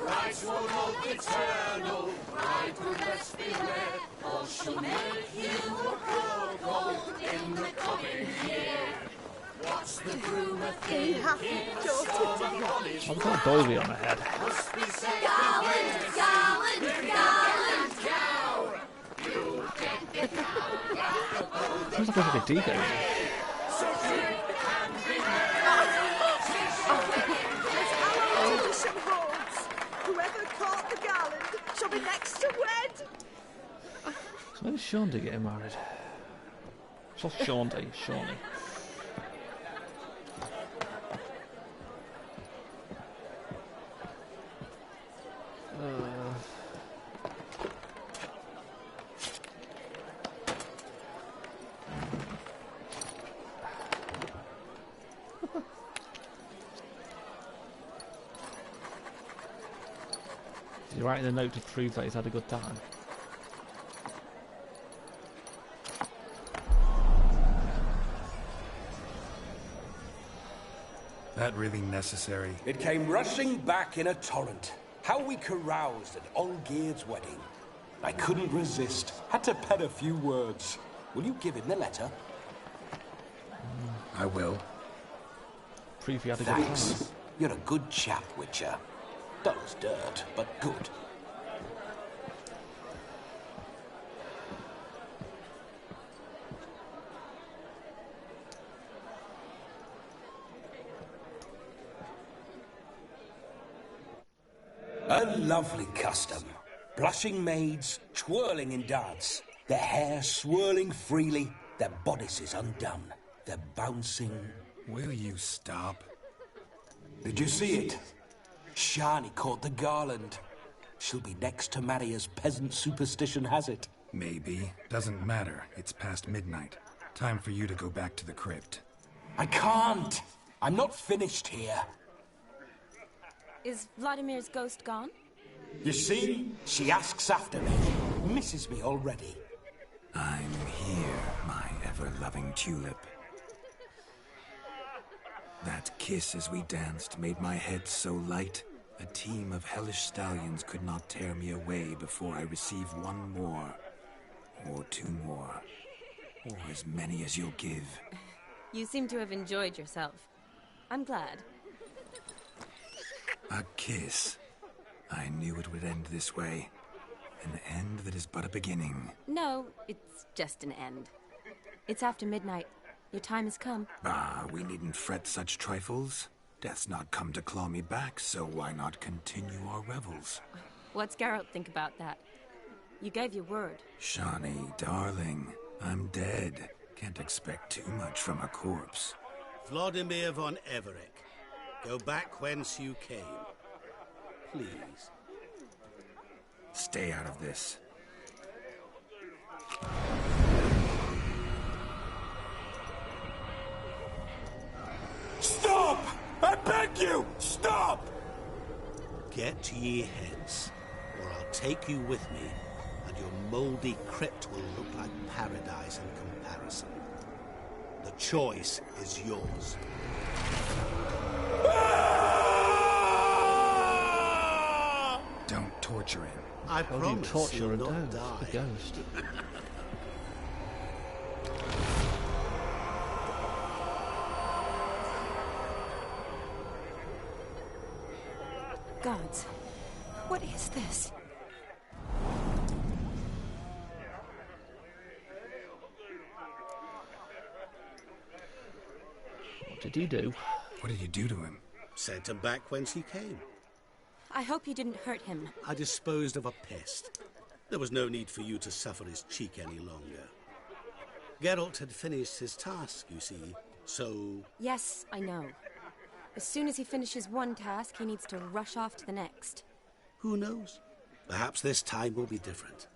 Brides won't look eternal, bride will best beware, or she'll make you a poor gold in the coming year. What's the groom a thinking? I've got a doily on my head. Garland, garland, garland, cow. You get the cow back the boat. Sounds like a DJ. So drink and be Whoever caught the garland shall be next to wed. So when's Shawnee getting married? It's not Shawnee, Shawnee. He's writing a note to prove that he's had a good time. That really necessary? It came rushing back in a torrent. How we caroused at Olgierd's wedding. I couldn't resist. Had to pen a few words. Will you give him the letter? I will. Prove you had a good Thanks. time. You're a good chap, Witcher. Dull's dirt, but good. A lovely custom. Blushing maids twirling in dance, their hair swirling freely, their bodices undone, their bouncing... Will you stop? Did you see it? Shani caught the garland. She'll be next to marry as peasant superstition has it. Maybe. Doesn't matter. It's past midnight. Time for you to go back to the crypt. I can't. I'm not finished here. Is Vladimir's ghost gone? You see? She asks after me. Misses me already. I'm here, my ever-loving tulip. That kiss as we danced made my head so light. A team of hellish stallions could not tear me away before I receive one more. Or two more. Or as many as you'll give. You seem to have enjoyed yourself. I'm glad. A kiss. I knew it would end this way. An end that is but a beginning. No, it's just an end. It's after midnight. Your time has come. Ah, we needn't fret such trifles. Death's not come to claw me back, so why not continue our revels? What's Geralt think about that? You gave your word. Shani, darling, I'm dead. Can't expect too much from a corpse. Vladimir von Everec, go back whence you came. Please. Stay out of this. Stop! I beg you! Stop! Get ye hence, or I'll take you with me, and your mouldy crypt will look like paradise in comparison. The choice is yours. Don't torture him. I How do you promise torture you'll a not ghost? die. A ghost. Gods, what is this? What did he do? What did you do to him? Sent him back whence he came. I hope you didn't hurt him. I disposed of a pest. There was no need for you to suffer his cheek any longer. Geralt had finished his task, you see. So... Yes, I know. As soon as he finishes one task, he needs to rush off to the next. Who knows? Perhaps this time will be different.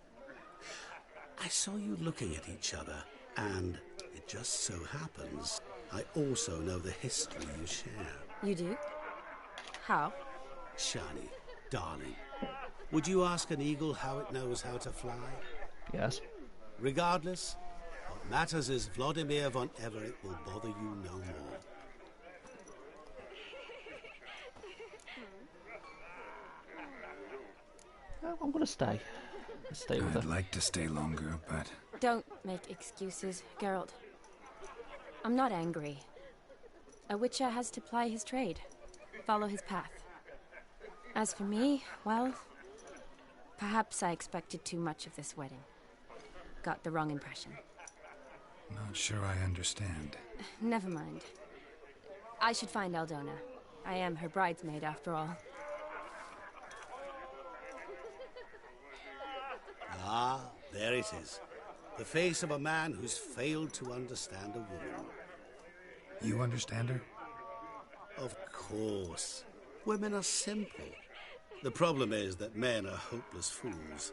I saw you looking at each other, and it just so happens I also know the history you share. You do? How? Shani, darling, would you ask an eagle how it knows how to fly? Yes. Regardless, what matters is Vladimir von Everett will bother you no more. I'm gonna stay. Stay with her. I'd like to stay longer, but... Don't make excuses, Geralt. I'm not angry. A Witcher has to ply his trade, follow his path. As for me, well, perhaps I expected too much of this wedding. Got the wrong impression. Not sure I understand. Never mind. I should find Aldona. I am her bridesmaid, after all. Ah, there it is. The face of a man who's failed to understand a woman. You understand her? Of course. Women are simple. The problem is that men are hopeless fools.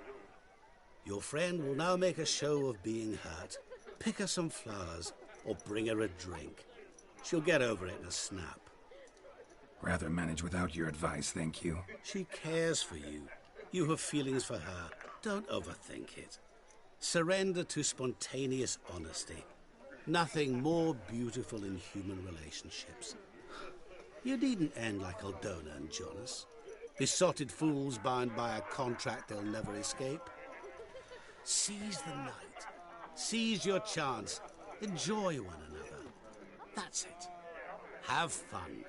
Your friend will now make a show of being hurt, pick her some flowers, or bring her a drink. She'll get over it in a snap. Rather manage without your advice, thank you. She cares for you. You have feelings for her. Don't overthink it. Surrender to spontaneous honesty. Nothing more beautiful in human relationships. You needn't end like Aldona and Jonas. Besotted fools bound by a contract they'll never escape. Seize the night. Seize your chance. Enjoy one another. That's it. Have fun.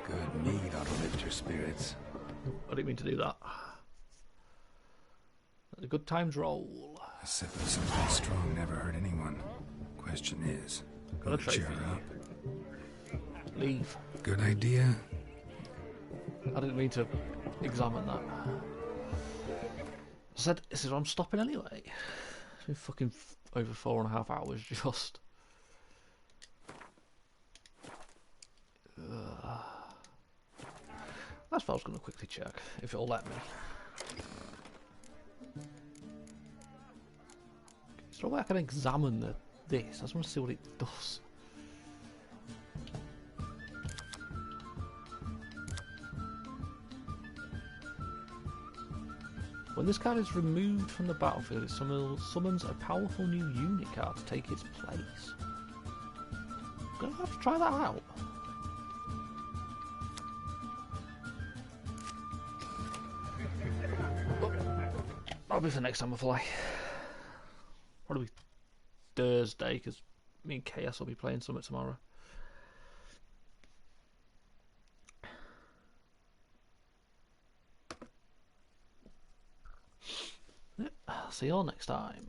Good mead ought to lift your spirits. I didn't mean to do that. The good times roll. A sip of something strong never hurt anyone. Question is, Gotta cheer her up. Leave. Good idea. I didn't mean to examine that. I said, I'm stopping anyway. It's been fucking over 4.5 hours just. That's what I was going to quickly check, if it'll let me. Is there a way I can examine this? I just want to see what it does. When this card is removed from the battlefield, it summons a powerful new unit card to take its place. I'm going to have to try that out. Probably for next time I play. Probably Thursday, because me and Chaos will be playing something tomorrow. Yep, I'll see you all next time.